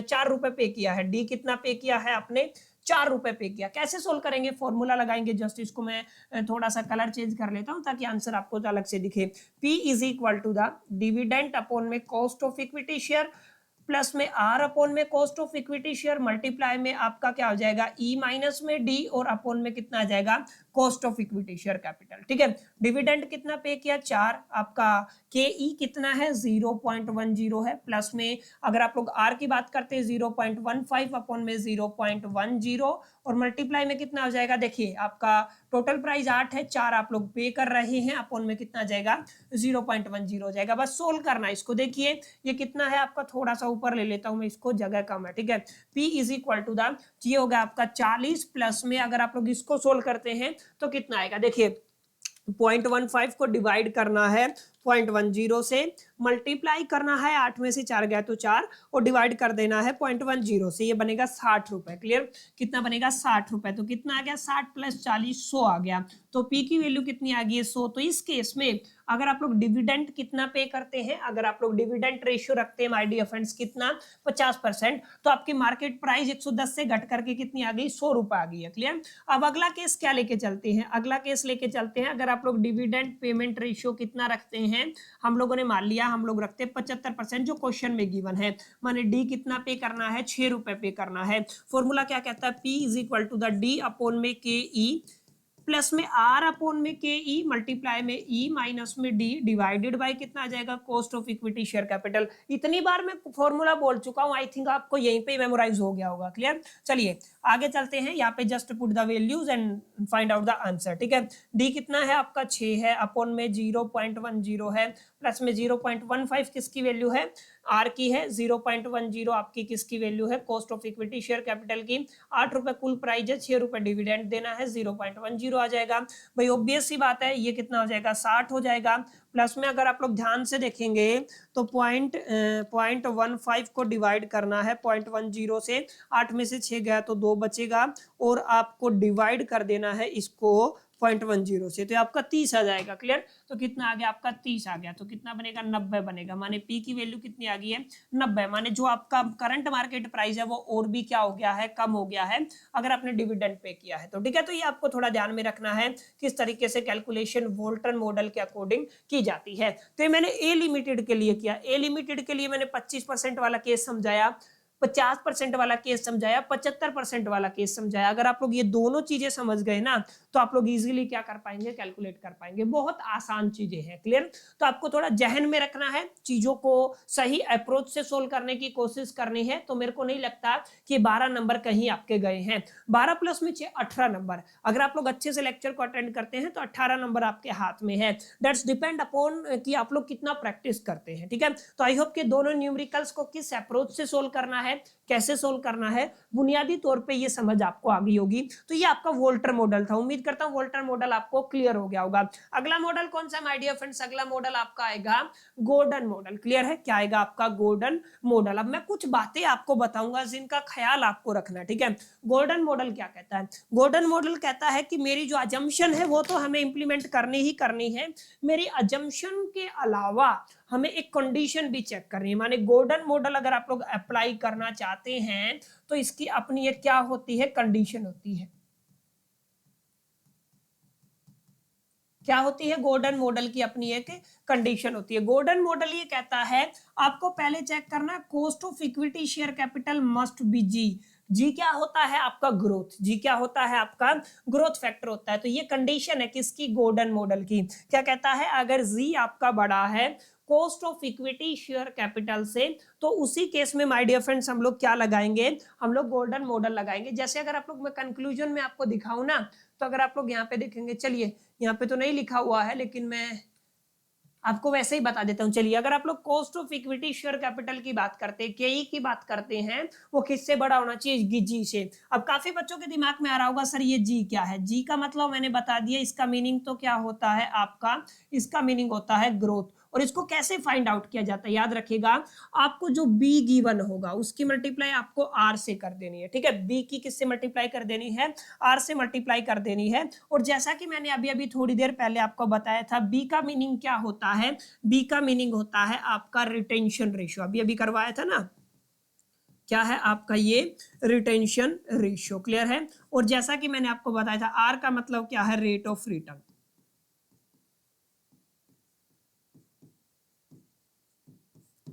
4 रुपए पे किया है, डी कितना पे किया है आपने 4 रुपए पे किया। कैसे सोल्व करेंगे, फॉर्मूला लगाएंगे। जस्ट इसको मैं थोड़ा सा कलर चेंज कर लेता हूं ताकि आंसर आपको अलग से दिखे। P is equal to the dividend upon में cost of equity share, plus में R अपॉन में cost of equity share, multiply में आपका क्या हो जाएगा E माइनस में D, और अपॉन में कितना आ जाएगा cost of equity share capital, ठीक है। डिविडेंड कितना पे किया 4, आपका KE कितना है 0.10 है, प्लस में अगर आप लोग R की बात करते हैं 0.15 अपॉन में 0.10, और मल्टीप्लाई में कितना हो जाएगा, देखिए आपका टोटल प्राइस 8 है, 4 आप लोग पे कर रहे हैं, अपॉन में कितना जाएगा 0.10 हो जाएगा। बस सोल्व करना है इसको। देखिए ये कितना है आपका, थोड़ा सा ऊपर ले लेता हूं मैं इसको, जगह कम है, ठीक है। P is equal to the, ये होगा आपका 40, प्लस में अगर आप लोग इसको सोल्व करते हैं तो कितना आएगा, देखिए 0.15 को डिवाइड करना है 0.10 से, मल्टीप्लाई करना है 8 में से 4 गया तो 4, और डिवाइड कर देना है 0.10 से, ये बनेगा 60 रुपए। क्लियर। कितना बनेगा 60 रुपए, तो कितना आ गया 60 प्लस 40 100 आ गया। तो पी की वैल्यू कितनी आ गई है 100। तो इस केस में अगर आप लोग डिविडेंड कितना पे करते हैं, अगर आप लोग डिविडेंड रेशियो रखते हैं माय डियर फ्रेंड्स कितना 50%, तो आपकी मार्केट प्राइस 110 से घट करके कितनी आ गई 100 रुपए आ गई है। क्लियर। अब अगला केस क्या लेके चलते हैं, अगला केस लेके चलते हैं। अगर आप लोग डिविडेंड पेमेंट रेशियो कितना रखते हैं, हम लोगों ने मान लिया हम लोग रखते हैं 75%, जो क्वेश्चन में गिवन है, माने डी कितना पे करना है 6 रुपए पे करना है। फॉर्मूला क्या कहता है, P is equal to the D upon में KE प्लस में आर अपॉन में के ई मल्टीप्लाई में ई माइनस में डी डिवाइडेड बाय कितना आ जाएगा cost of equity share capital. इतनी बार मैं फॉर्मूला बोल चुका हूं, आई थिंक आपको यहीं पे मेमोराइज हो गया होगा। क्लियर, चलिए आगे चलते हैं। यहाँ पे just put the values and find out the answer. ठीक है, डी कितना है आपका 6 है, अपॉन में 0.10 है, प्लस में 0.15 किसकी वैल्यू है, आर की है, 0.10 आपकी किसकी वैल्यू है, cost of equity share capital की। 8 रुपए कुल प्राइस है, 6 रुपए डिविडेंड देना है, 0.10 आ जाएगा। भाई ऑब्वियस सी बात है, ये कितना हो जाएगा 60 हो जाएगा। प्लस में अगर आप लोग ध्यान से देखेंगे तो 0.15 को डिवाइड करना है 0.10 से, 8 में से 6 गया तो 2 बचेगा, और आपको डिवाइड कर देना है इसको 0.10 से, तो आपका 30 आ जाएगा। क्लियर, तो कितना आ गया आपका 30 आ गया, तो कितना बनेगा 90 बनेगा। माने पी की वैल्यू कितनी आ गई है 90। माने जो आपका करंट मार्केट प्राइस है वो और भी क्या हो गया है, कम हो गया है, अगर आपने डिविडेंड पे किया है तो। ठीक है, तो ये आपको थोड़ा ध्यान में रखना है किस तरीके से कैलकुलेशन वोल्टन मॉडल के अकॉर्डिंग की जाती है। तो ये मैंने ए लिमिटेड के लिए किया। ए लिमिटेड के लिए मैंने 25% वाला केस समझाया, 50% वाला केस समझाया, 75% वाला केस समझाया। अगर आप लोग ये दोनों चीजें समझ गए ना तो आप लोग इजीली क्या कर पाएंगे, कैलकुलेट कर पाएंगे। बहुत आसान चीजें हैं। क्लियर, तो आपको थोड़ा जहन में रखना है, चीजों को सही अप्रोच से सोल्व करने की कोशिश करनी है। तो मेरे को नहीं लगता कि 12 नंबर कहीं आपके गए हैं। 12 प्लस में 6 18 नंबर। अगर आप लोग अच्छे से लेक्चर को अटेंड करते हैं तो 18 नंबर आपके हाथ में है। दैट्स डिपेंड अपॉन कि आप लोग कितना प्रैक्टिस करते हैं। ठीक है, तो आई होप कि दोनों न्यूमेरिकल्स को किस अप्रोच से सोल्व करना है, कैसे सोल्व करना है, बुनियादी तौर पे ये समझ आपको आ गई होगी। तो ये आपका वोल्टर मॉडल था। उम्मीद करता हूं वोल्टर मॉडल आपको क्लियर हो गया होगा। अगला मॉडल कौन सा माय डियर फ्रेंड्स, अगला मॉडल आपका आएगा गोल्डन मॉडल। क्लियर है, क्या आएगा आपका गोल्डन मॉडल। अब मैं कुछ बातें आपको बताऊंगा जिनका ख्याल आपको रखना है। ठीक है, गोल्डन मॉडल क्या कहता है, गोल्डन मॉडल कहता है कि मेरी जो अजम्पशन है वो तो हमें इंप्लीमेंट करनी ही करनी है, मेरी अजम्पशन के अलावा हमें एक कंडीशन भी चेक करनी है। माने गोल्डन मॉडल अगर आप लोग अप्लाई करना चाहते हैं तो इसकी अपनी एक क्या होती है, कंडीशन होती है। क्या होती है, गोल्डन मॉडल की अपनी एक कंडीशन होती है। गोल्डन मॉडल ये कहता है आपको पहले चेक करना, cost of equity share capital must be G. G क्या होता है आपका ग्रोथ, जी क्या होता है आपका ग्रोथ फैक्टर होता है। तो ये कंडीशन है किसकी, गोल्डन मॉडल की। क्या कहता है, अगर जी आपका बड़ा है cost of equity share capital से, तो उसी केस में माय डियर फ्रेंड्स हम लोग क्या लगाएंगे, हम लोग गोल्डन मॉडल लगाएंगे। जैसे अगर आप लोग मैं कंक्लूजन में आपको दिखाऊं ना, तो अगर आप लोग यहाँ पे देखेंगे, चलिए यहाँ पे तो नहीं लिखा हुआ है लेकिन मैं आपको वैसे ही बता देता हूं। चलिए अगर आप लोग cost of equity share capital की बात करते हैं, केई की बात करते हैं, वो किससे बड़ा होना चाहिए, जी से। अब काफी बच्चों के दिमाग में आ रहा होगा सर ये जी क्या है। जी का मतलब मैंने बता दिया, इसका मीनिंग तो क्या होता है आपका, इसका मीनिंग होता है ग्रोथ। और इसको कैसे फाइंड आउट किया जाता है, याद रखिएगा, आपको जो बी गिवन होगा उसकी मल्टीप्लाई आपको आर से कर देनी है। ठीक है, बी की किससे मल्टीप्लाई कर देनी है, आर से मल्टीप्लाई कर देनी है। और जैसा कि मैंने अभी अभी थोड़ी देर पहले आपको बताया था, बी का मीनिंग क्या होता है, बी का मीनिंग होता है आपका रिटेंशन रेशियो। अभी अभी करवाया था ना, क्या है आपका ये रिटेंशन रेशियो। क्लियर है, और जैसा कि मैंने आपको बताया था, आर का मतलब क्या है, रेट ऑफ रिटर्न।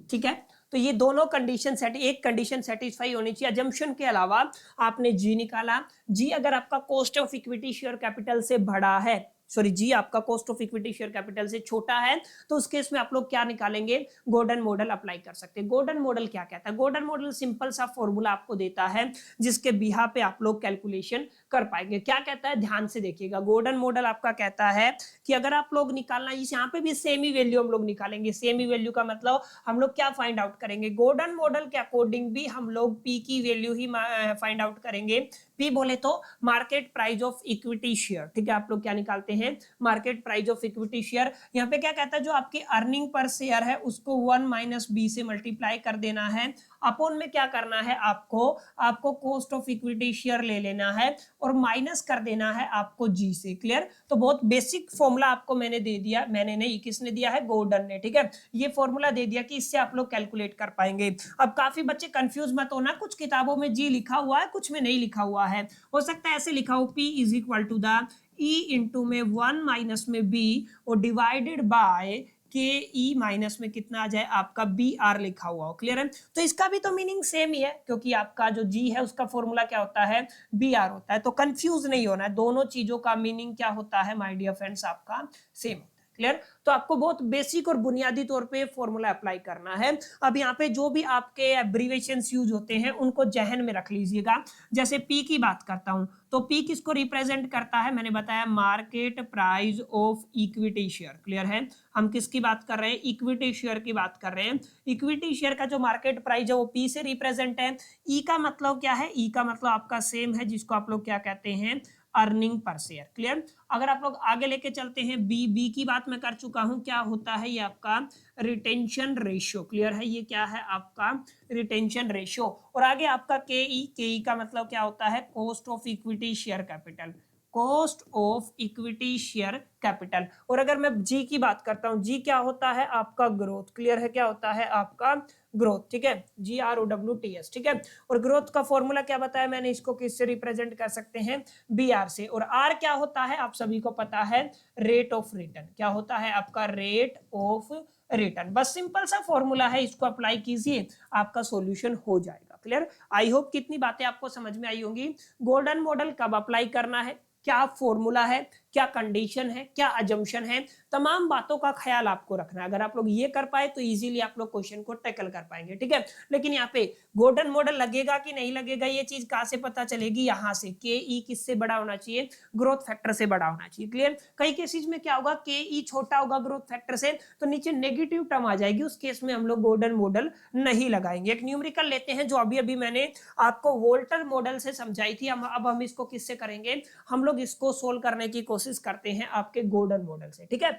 ठीक है, तो ये दोनों कंडीशन सेट, एक कंडीशन सेटिस्फाई होनी चाहिए, अजम्पशन के अलावा आपने जी निकाला। जी अगर आपका cost of equity share capital से बड़ा है, सॉरी जी आपका cost of equity share capital से छोटा है, तो उस केस में आप लोग क्या निकालेंगे, गोल्डन मॉडल अप्लाई कर सकते हैं। गोल्डन मॉडल क्या कहता है, गोल्डन मॉडल सिंपल सा फॉर्मूला आपको देता है जिसके बिहा पे आप लोग कैलकुलेशन कर पाएंगे। क्या कहता है, ध्यान से देखिएगा, गोल्डन मॉडल आपका कहता है कि अगर आप लोग निकालना, इस यहाँ पे भी सेम ही वैल्यू हम लोग निकालेंगे। सेम ही वैल्यू का मतलब हम लोग क्या फाइंड आउट करेंगे, गोल्डन मॉडल के अकॉर्डिंग भी हम लोग पी की वैल्यू ही फाइंड आउट करेंगे। पी बोले तो market price of equity share. ठीक है, आप लोग क्या निकालते हैं, market price of equity share. यहाँ पे क्या कहता है, जो आपकी अर्निंग पर शेयर है उसको 1 माइनस बी से मल्टीप्लाई कर देना है, अपॉन में क्या करना है आपको कॉस्ट ऑफ इक्विटी शेयर ले लेना है और माइनस कर देना है आपको जी से। क्लियर, तो बहुत बेसिक फॉर्मूला आपको मैंने दे दिया, मैंने नहीं, किसने दिया है, गोल्डन ने। ठीक है, ये फॉर्मूला दे दिया कि इससे आप लोग कैलकुलेट कर पाएंगे। अब काफी बच्चे कंफ्यूज मत होना, कुछ किताबों में जी लिखा हुआ है, कुछ में नहीं लिखा हुआ है। हो सकता है ऐसे लिखा हो, P is equal to the E into में 1 माइनस में बी और डिवाइडेड बाय के ई माइनस में कितना आ जाए आपका बी आर लिखा हुआ हो। क्लियर है? तो इसका भी तो मीनिंग सेम ही है, क्योंकि आपका जो जी है उसका फॉर्मूला क्या होता है, बी आर होता है। तो कंफ्यूज नहीं होना है, दोनों चीजों का मीनिंग क्या होता है माय डियर फ्रेंड्स, आपका सेम। क्लियर? तो आपको बहुत बेसिक और बुनियादी तौर पे फॉर्मूला अप्लाई करना है। अब यहाँ पे जो भी आपके एब्रीवेशंस यूज होते हैं उनको जहन में रख लीजिएगा। जैसे पी की बात करता हूं तो पी किसको रिप्रेजेंट करता है, मैंने बताया market price of equity share. Clear है? हम किसकी बात कर रहे हैं, इक्विटी शेयर की बात कर रहे हैं। इक्विटी शेयर का जो मार्केट प्राइस है वो पी से रिप्रेजेंट है। ई का मतलब क्या है, ई का मतलब आपका सेम है जिसको आप लोग क्या कहते हैं, अर्निंग पर शेयर। क्लियर? अगर आप लोग आगे लेके चलते हैं बी की बात मैं कर चुका हूं, क्या होता है ये आपका रिटेंशन रेशियो। क्लियर है? ये क्या है आपका रिटेंशन रेशियो। और आगे आपका के ई का मतलब क्या होता है, cost of equity share capital, cost of equity share capital. और अगर मैं जी की बात करता हूं, जी क्या होता है आपका ग्रोथ। क्लियर है? क्या होता है आपका ग्रोथ। ठीक है? GROWTS। ठीक है? और ग्रोथ का फॉर्मूला क्या बताया मैंने, इसको किससे रिप्रेजेंट कर सकते हैं, BR से। और R क्या होता है आप सभी को पता है, रेट ऑफ रिटर्न। क्या होता है आपका, रेट ऑफ रिटर्न। बस सिंपल सा फॉर्मूला है, इसको अप्लाई कीजिए आपका सॉल्यूशन हो जाएगा। क्लियर? आई होप कितनी बातें आपको समझ में आई होंगी। गोल्डन मॉडल कब अप्लाई करना है, क्या फॉर्मूला है, क्या कंडीशन है, क्या अजम्पशन है, तमाम बातों का ख्याल आपको रखना है। अगर आप लोग ये कर पाए तो इजीली आप लोग क्वेश्चन को टैकल कर पाएंगे। ठीक है? लेकिन यहाँ पे गोल्डन मॉडल लगेगा कि नहीं लगेगा, ये चीज कहां से पता चलेगी, यहां से के ई किससे बड़ा होना चाहिए, ग्रोथ फैक्टर से बड़ा होना चाहिए। क्लियर? कई केसेज में क्या होगा, के ई छोटा होगा ग्रोथ फैक्टर से तो नीचे नेगेटिव टर्म आ जाएगी, उस केस में हम लोग गोल्डन मॉडल नहीं लगाएंगे। एक न्यूमेरिकल लेते हैं जो अभी अभी मैंने आपको वोल्टर मॉडल से समझाई थी, अब हम इसको किससे करेंगे, हम लोग इसको सोल्व करने की कोशिश करते हैं आपके गोल्डन मॉडल से। ठीक है?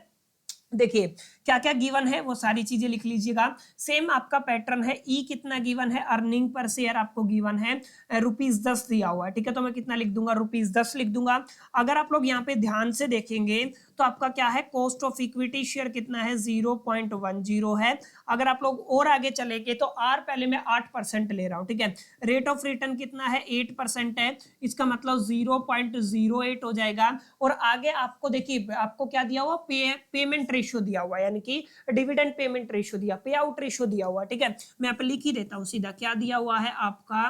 देखिए क्या क्या गिवन है वो सारी चीजें लिख लीजिएगा। सेम आपका पैटर्न है, ई कितना गिवन है, अर्निंग पर शेयर आपको गिवन है ₹10 दिया हुआ है। ठीक है? तो मैं कितना लिख दूंगा, ₹10 लिख दूंगा। अगर आप लोग यहाँ पे ध्यान से देखेंगे तो आपका क्या है, कॉस्ट ऑफ इक्विटी शेयर कितना है, 0.10 है। अगर आप लोग और आगे चलेंगे तो आर पहले मैं 8% ले रहा हूँ। ठीक है? रेट ऑफ रिटर्न कितना है, 8% है, इसका मतलब 0.08 हो जाएगा। और आगे आपको देखिए आपको क्या दिया हुआ, पेमेंट रेशियो दिया हुआ है, यानी कि डिविडेंड पेमेंट रेशियो दिया, पे आउट रेशियो दिया हुआ। ठीक है? मैं यहाँ पे लिख ही देता हूँ सीधा, क्या दिया हुआ है आपका,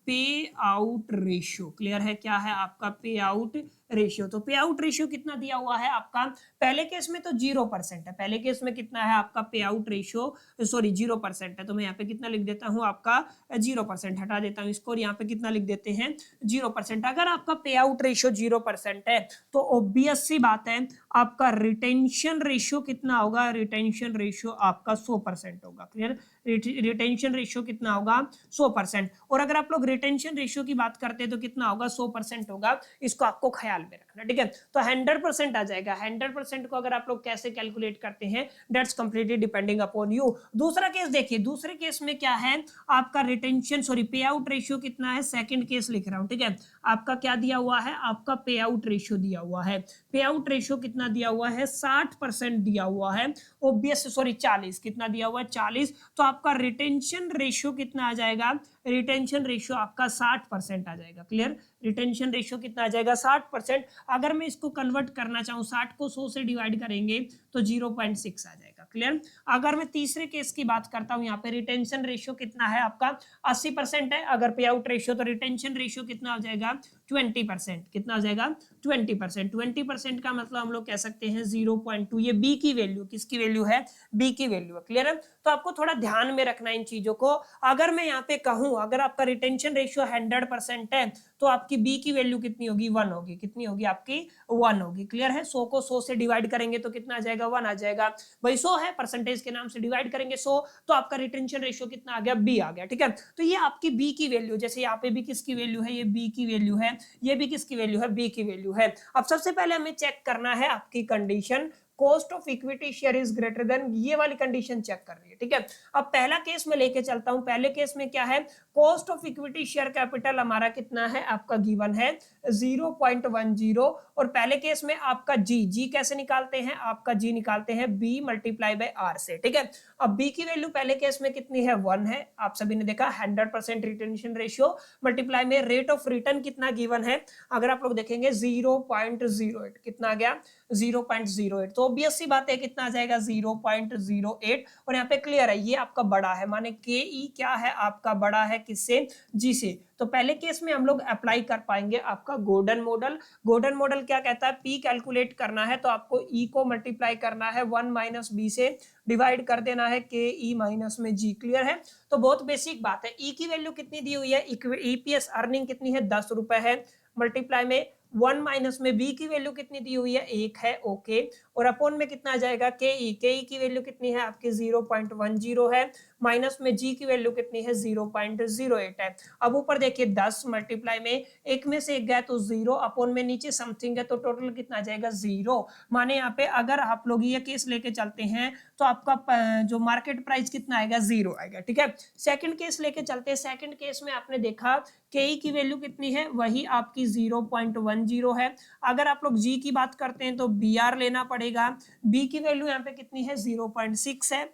पे आउट रेशियो। क्लियर है? क्या है आपका पे आउट रेशियो। तो पे आउट रेशियो कितना दिया हुआ है आपका, पहले केस में तो 0% है, पहले केस में कितना है आपका पे आउट रेशियो, सॉरी 0% है। तो मैं यहाँ पे कितना लिख देता हूँ आपका 0%, हटा देता हूँ इसको, और यहाँ पे कितना लिख देते हैं 0%। अगर आपका पे आउट रेशियो 0% है तो ऑब्वियस सी बात है आपका रिटेंशन रेशियो कितना होगा, रिटेंशन रेशियो आपका 100% होगा। क्लियर? रिटेंशन रेशियो कितना होगा, 100%। और अगर आप लोग रिटेंशन रेशियो की बात करते हैं तो कितना होगा, 100% होगा। इसको आपको ख्याल में रखना। ठीक है? तो 100% आ जाएगा। 100% को अगर आप लोग कैसे कैलकुलेट करते हैं, that's completely depending upon you. दूसरा केस देखिए, दूसरे केस में क्या है आपका रिटेंशन, सॉरी पे आउट रेशियो कितना है, सेकंड केस लिख रहा हूं। ठीक है? आपका क्या दिया हुआ है, आपका पे आउट रेशियो दिया हुआ है। पे आउट रेशियो कितना दिया हुआ है, 60% दिया हुआ है। ऑब्वियस, सॉरी 40, कितना दिया हुआ है, 40। तो आपका रिटेंशन रेशियो कितना आ जाएगा, रिटेंशन रेशियो आपका 60% आ जाएगा। क्लियर? रिटेंशन रेशियो कितना आ जाएगा, 60%। अगर मैं इसको कन्वर्ट करना चाहूँ, 60 को 100 से डिवाइड करेंगे तो 0.6 आ जाएगा। क्लियर? अगर मैं तीसरे केस की बात करता हूँ, यहाँ पे रिटेंशन रेशियो कितना है आपका, 80% है। अगर पे आउट रेशियो, तो रिटेंशन रेशियो कितना हो जाएगा, 20%। कितना हो जाएगा, 20%। 20% का मतलब हम लोग कह सकते हैं 0.2। ये बी की वैल्यू, किसकी वैल्यू है, बी की वैल्यू है। क्लियर है? तो आपको थोड़ा ध्यान में रखना इन चीजों को। अगर मैं यहाँ पे कहूँ, अगर आपका रिटेंशन रेशियो 100% है तो आपकी बी की वैल्यू कितनी होगी, 1 होगी। कितनी होगी आपकी, 1 होगी। क्लियर है? 100 को 100 से डिवाइड करेंगे तो कितना आ जाएगा, 1 आ जाएगा। भाई 100 है, परसेंटेज के नाम से डिवाइड करेंगे 100, तो आपका रिटेंशन रेशियो कितना आ गया, बी आ गया। ठीक है? तो ये आपकी बी की वैल्यू, जैसे यहाँ पे भी किसकी वैल्यू है, ये बी की वैल्यू है, ये भी किसकी वैल्यू है, बी की वैल्यू है। अब सबसे पहले हमें चेक करना है आपकी condition, cost of equity share is greater then, ये वाली कंडीशन चेक कर रही है। ठीक है? अब पहला केस में लेके चलता हूं। पहले केस में क्या है, cost of equity share capital हमारा कितना है आपका, गिवन है 0.10। और पहले केस में आपका जी कैसे निकालते हैं, आपका जी निकालते हैं बी मल्टीप्लाई बाय आर से। ठीक है? अब बी की वैल्यू पहले केस में कितनी है, 1 है। आप सभी ने देखा 100% रिटेंशन रेशियो मल्टीप्लाई में रेट ऑफ रिटर्न कितना गिवन है, अगर आप लोग देखेंगे 0.08, कितना आ गया, 0.08, तो ऑब्वियस सी बात है कितना आ जाएगा 0.08, और यहाँ पे क्लियर है ये आपका बड़ा है, माने के ई क्या है आपका बड़ा है किससे, जी से। तो पहले केस में हम लोग अप्लाई कर पाएंगे आपका गॉर्डन मॉडल। गॉर्डन मॉडल क्या कहता है, पी कैलकुलेट करना है तो आपको ई को मल्टीप्लाई करना है 1 माइनस बी से, डिवाइड कर देना है के ई माइनस में जी। क्लियर है, तो बहुत बेसिक बात है। ई की वैल्यू कितनी दी हुई है, ईपीएस अर्निंग कितनी है 10 रुपए है, मल्टीप्लाई में 1 माइनस में बी की वैल्यू कितनी दी हुई है 1 है, ओके, और अपॉन में कितना आ जाएगा के ई की वैल्यू कितनी है आपकी 0.10 है, माइनस में जी की वैल्यू कितनी है 0.08 है। अब ऊपर देखिए 10 मल्टीप्लाई में एक में से एक गया तो 0, अपॉन में नीचे समथिंग है तो टोटल कितना आ जाएगा 0। माने यहाँ पे अगर आप लोग ये केस लेके चलते हैं तो आपका जो मार्केट प्राइस कितना आएगा 0 आएगा, ठीक है। सेकंड केस लेके चलते हैं, सेकंड केस में आपने देखा के ई की वैल्यू कितनी है, वही आपकी 0.10 है। अगर आप लोग जी की बात करते हैं तो बी आर लेना पड़ेगा, बी की वैल्यू यहाँ पे कितनी है 0.6 है,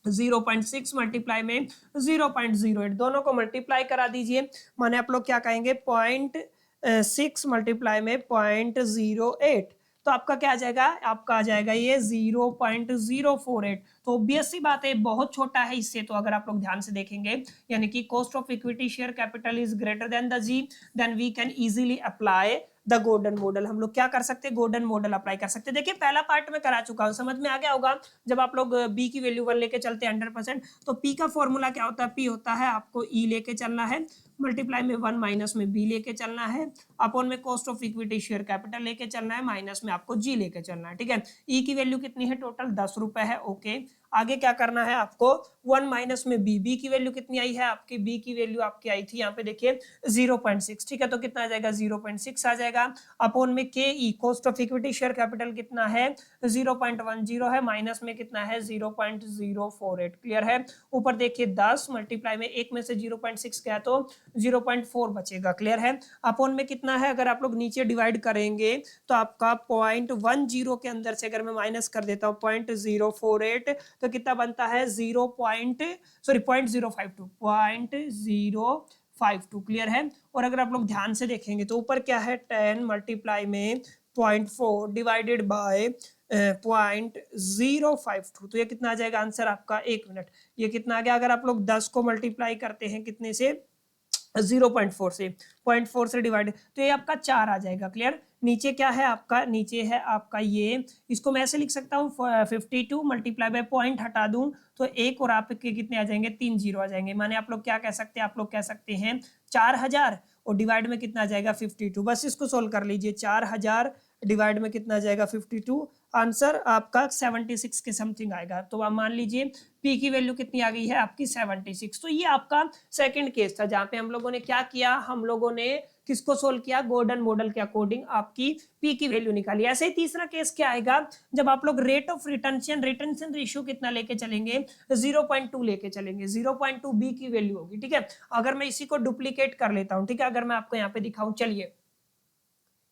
0.6 मल्टीप्लाई में 0.08, दोनों को मल्टीप्लाई करा दीजिए, माने आप लोग क्या कहेंगे 0.6 मल्टीप्लाई में 0.08, तो आपका क्या आ जाएगा, आपका आ जाएगा ये 0.048। तो ऑब्वियस सी बात है बहुत छोटा है इससे, तो अगर आप लोग ध्यान से देखेंगे यानी कि cost of equity share capital is greater than the G, then we can easily apply the golden model. हम लोग क्या कर सकते हैं, गोल्डन मॉडल अप्लाई कर सकते हैं। देखिए पहला पार्ट में करा चुका हूं, समझ में आ गया होगा। जब आप लोग बी की वैल्यू 1 लेके चलते हैं 100%, तो पी का फॉर्मूला क्या होता है, पी होता है आपको ई लेके चलना है, मल्टीप्लाई में 1 माइनस में बी लेके चलना है, अपॉन में cost of equity share capital लेके चलना है, माइनस में आपको जी लेके चलना है, ठीक है। ई की वैल्यू कितनी है टोटल 10 रुपए है, ओके। आगे क्या करना है आपको 1 माइनस में बी, बी की वैल्यू कितनी आई है आपकी, बी की वैल्यू आपकी आई थी यहाँ पे देखिए 0.6, ठीक है, तो कितना आ जाएगा 0.6 आ जाएगा, अपॉन में K E cost of equity share capital कितना है 0.10 है, माइनस में कितना है 0.048। क्लियर है, ऊपर देखिए 10 मल्टीप्लाई में एक में से 0.6 गया तो 0.4 बचेगा। क्लियर है, अपॉन में कितना है, अगर आप लोग नीचे डिवाइड करेंगे तो आपका 0.10 के अंदर से अगर मैं माइनस कर देता हूँ 0.048, तो कितना बनता है 0.052। क्लियर है, और अगर आप लोग ध्यान से देखेंगे तो ऊपर क्या है 10 मल्टीप्लाई में 0.4 डिवाइडेड बाय 0.052, तो ये कितना आ जाएगा आंसर आपका, एक मिनट, ये कितना आ गया, अगर आप लोग 10 को मल्टीप्लाई करते हैं कितने से 0.4 से, 0.4 से डिवाइड, तो ये आपका 4 आ जाएगा। क्लियर, नीचे क्या है आपका, नीचे है आपका ये, इसको मैं ऐसे लिख सकता हूँ 52 मल्टीप्लाई बाय पॉइंट हटा दूं तो एक और आपके कितने आ जाएंगे 3 जीरो आ जाएंगे, माने आप लोग क्या कह सकते हैं, आप लोग कह सकते हैं 4000 और डिवाइड में कितना आ जाएगा 52, बस इसको सोल्व कर लीजिए, 4000 डिवाइड में कितना आ जाएगा 52, आंसर आपका 76 के समथिंग आएगा। तो आप मान लीजिए पी की वैल्यू कितनी आ गई है आपकी 76। तो ये आपका सेकंड केस था जहां पे हम लोगों ने क्या किया, हम लोगों ने किसको सोल्व किया, गॉर्डन मॉडल के अकॉर्डिंग आपकी पी की वैल्यू निकाली। ऐसे ही तीसरा केस क्या आएगा, जब आप लोग रेट ऑफ रिटेंशन रेशियो कितना लेके चलेंगे 0.2 लेके चलेंगे, 0.2 बी की वैल्यू होगी, ठीक है। अगर मैं इसी को डुप्लीकेट कर लेता हूं, ठीक है, अगर मैं आपको यहाँ पे दिखाऊं, चलिए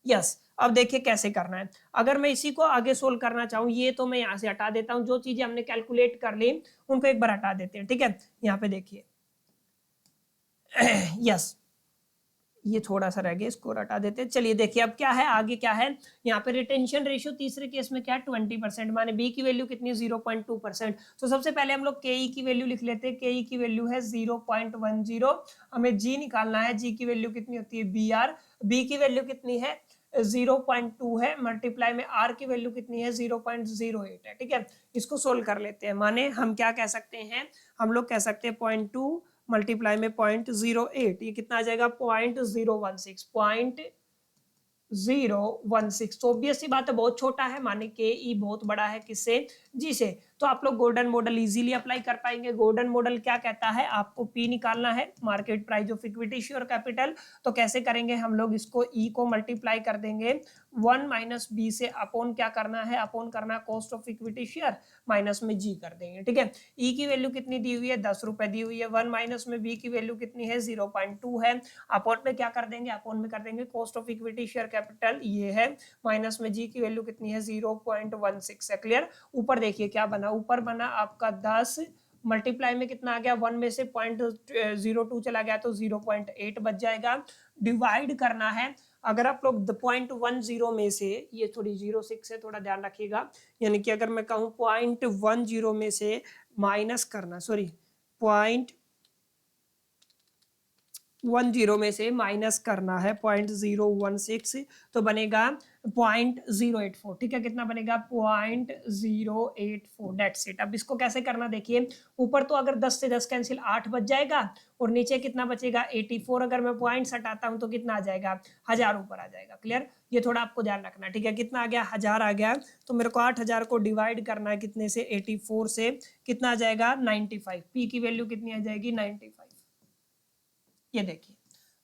यस, अब देखिए कैसे करना है। अगर मैं इसी को आगे सोल्व करना चाहूँ, ये तो मैं यहाँ से हटा देता हूँ, जो चीजें हमने कैलकुलेट कर ली उनको एक बार हटा देते हैं, ठीक है। यहाँ पे देखिए यस, ये थोड़ा सा रह गया, इसको हटा देते हैं। चलिए देखिए अब क्या है, आगे क्या है, यहाँ पे रिटेंशन रेशियो तीसरे केस में क्या है 20%, माने बी की वैल्यू कितनी है 0.2%। तो सबसे पहले हम लोग के ई की वैल्यू लिख लेते हैं, के ई की वैल्यू है 0.10, हमें जी निकालना है, जी की वैल्यू कितनी होती है बी आर, बी की वैल्यू कितनी है 0.2 है, मल्टीप्लाई में आर की वैल्यू कितनी है 0.08 है, ठीक है। इसको सोल्व कर लेते हैं, माने हम क्या कह सकते हैं, हम लोग कह सकते हैं 0.2 मल्टीप्लाई में 0.08, ये कितना आ जाएगा 0.016। तो ऑब्वियस सी बात है बहुत छोटा है, माने के ई बहुत बड़ा है किससे, जी से। तो आप लोग गोल्डन मॉडल इजीली अप्लाई कर पाएंगे। गोल्डन मॉडल क्या कहता है, आपको पी निकालना है, market price of equity share capital. तो कैसे करेंगे हम लोग, इसको ई को मल्टीप्लाई कर देंगे 1 माइनस बी से, अपॉन क्या करना है, अपॉन करना cost of equity share, minus में जी कर देंगे, ठीक है। ई की वैल्यू कितनी दी हुई है 10 रुपए दी हुई है, 1 माइनस में बी की वैल्यू कितनी है 0.2 है, अपॉन में क्या कर देंगे, अपॉन में कर देंगे cost of equity share capital ये है, माइनस में जी की वैल्यू कितनी है 0.16 है। क्लियर, ऊपर देखिए क्या बना, ऊपर बना आपका 10 मल्टीप्लाई में कितना आ गया, 1 में से 0.02 चला गया तो 0.8 बच जाएगा, डिवाइड करना है अगर आप लोग 0.10 में से, ये थोड़ी 06 से थोड़ा ध्यान रखिएगा, यानी कि अगर मैं कहूँ 0.10 में से माइनस करना, सॉरी 0.10 में से माइनस करना है 0.016, तो बनेगा 0.084। ठीक है, कितना बनेगा 0.084, डेट्स इट। अब इसको कैसे करना देखिए, ऊपर तो अगर 10 से 10 कैंसिल 8 बच जाएगा, और नीचे कितना बचेगा 84। अगर मैं पॉइंट हटाता हूं तो कितना आ जाएगा 1000 ऊपर आ जाएगा। क्लियर, ये थोड़ा आपको ध्यान रखना। ठीक है, कितना आ गया 1000 आ गया, तो मेरे को 8000 को डिवाइड करना है कितने से 84 से, कितना आ जाएगा 95। पी की वैल्यू कितनी आ जाएगी 95। ये देखिए,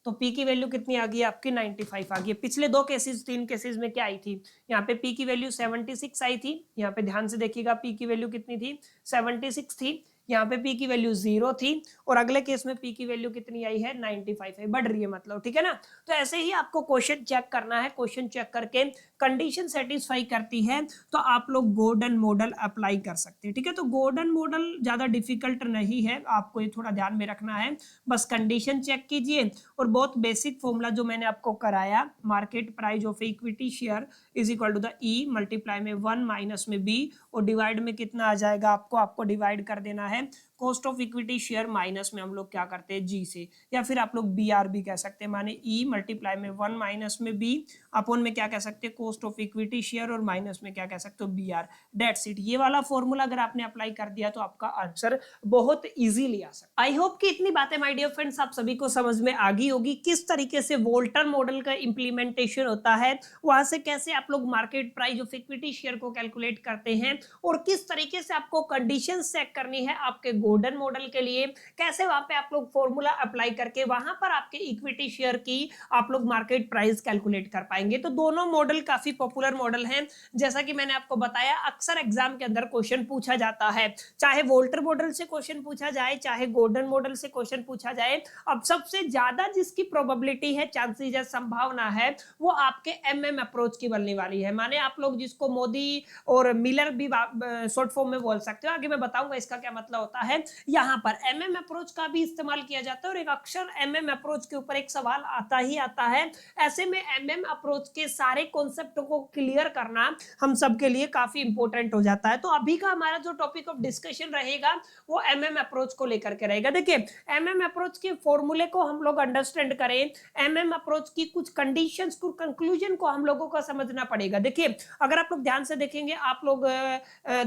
तो पी की वैल्यू कितनी आ गई आपकी 95 आ गई। पिछले दो केसेस, तीन केसेस में क्या आई थी, यहाँ पे पी की वैल्यू 76 आई थी, यहाँ पे ध्यान से देखिएगा पी की वैल्यू कितनी थी 76 थी, यहाँ पे पी की वैल्यू 0 थी, और अगले केस में पी की वैल्यू कितनी आई है 95 है, बढ़ रही है मतलब। ठीक है ना, तो ऐसे ही आपको क्वेश्चन चेक करना है, क्वेश्चन चेक करके कंडीशन सेटिस्फाई करती है तो आप लोग गॉर्डन मॉडल अप्लाई कर सकते हैं। ठीक है, तो गॉर्डन मॉडल ज्यादा डिफिकल्ट नहीं है, आपको ये थोड़ा ध्यान में रखना है, बस कंडीशन चेक कीजिए, और बहुत बेसिक फॉर्मूला जो मैंने आपको कराया, market price of equity share is equal to the E multiply में 1 माइनस में बी, और डिवाइड में कितना आ जाएगा आपको डिवाइड कर देना है cost of equity share minus में हम लोग क्या करते हैं जी से, या फिर आप लोग बी आर भी कह सकते हैं, माने ई मल्टीप्लाई में 1 माइनस में बी अपॉन में क्या कह सकते हैं कॉस्ट ऑफ इक्विटी शेयर, और माइनस में क्या कह सकते हो बी आर, डेट्स इट। ये वाला फॉर्मूला अगर आपने अप्लाई कर दिया तो आपका आंसर बहुत इजीली आ सकता है। आई होप कि इतनी बातें माय डियर फ्रेंड्स आप सभी को समझ में आ गई होगी, किस तरीके से वोल्टर मॉडल का इंप्लीमेंटेशन होता है, वहां से कैसे आप लोग market price of equity share को कैलकुलेट करते हैं, और किस तरीके से आपको कंडीशन चेक करनी है आपके गॉर्डन मॉडल के लिए, कैसे वहां पे आप लोग फॉर्मूला अप्लाई करके वहां पर आपके इक्विटी शेयर की आप लोग मार्केट प्राइस कैलकुलेट कर पाएंगे। तो दोनों मॉडल काफी पॉपुलर मॉडल हैं, जैसा कि मैंने आपको बताया अक्सर एग्जाम के अंदर क्वेश्चन पूछा जाता है, चाहे वोल्टर मॉडल से क्वेश्चन पूछा जाए, चाहे गॉर्डन मॉडल से क्वेश्चन पूछा जाए। अब सबसे ज्यादा जिसकी प्रोबेबिलिटी है, चांसेस है, संभावना है, वो आपके एमएम अप्रोच की बनने वाली है, माने आप लोग जिसको मोदी और मिलर भी शॉर्ट फॉर्म में बोल सकते हो, आगे मैं बताऊंगा इसका क्या मतलब होता है। यहाँ पर एमएम अप्रोच का भी इस्तेमाल किया जाता है, और एक अक्सर एमएम अप्रोच के ऊपर एक सवाल आता ही आता है, ऐसे में एमएम अप्रोच के सारे कॉन्सेप्ट को क्लियर करना हम सबके लिए काफी इंपॉर्टेंट हो जाता है। तो अभी का हमारा जो टॉपिक ऑफ डिस्कशन रहेगा वो एमएम अप्रोच को लेकर के रहेगा। देखिए, एमएम अप्रोच के फॉर्मूले को हम लोग अंडरस्टैंड करें, एमएम अप्रोच की कुछ कंडीशंस को, कंक्लूजन को हम लोगों को समझना पड़ेगा। देखिए, अगर आप लोग ध्यान से देखेंगे, आप लोग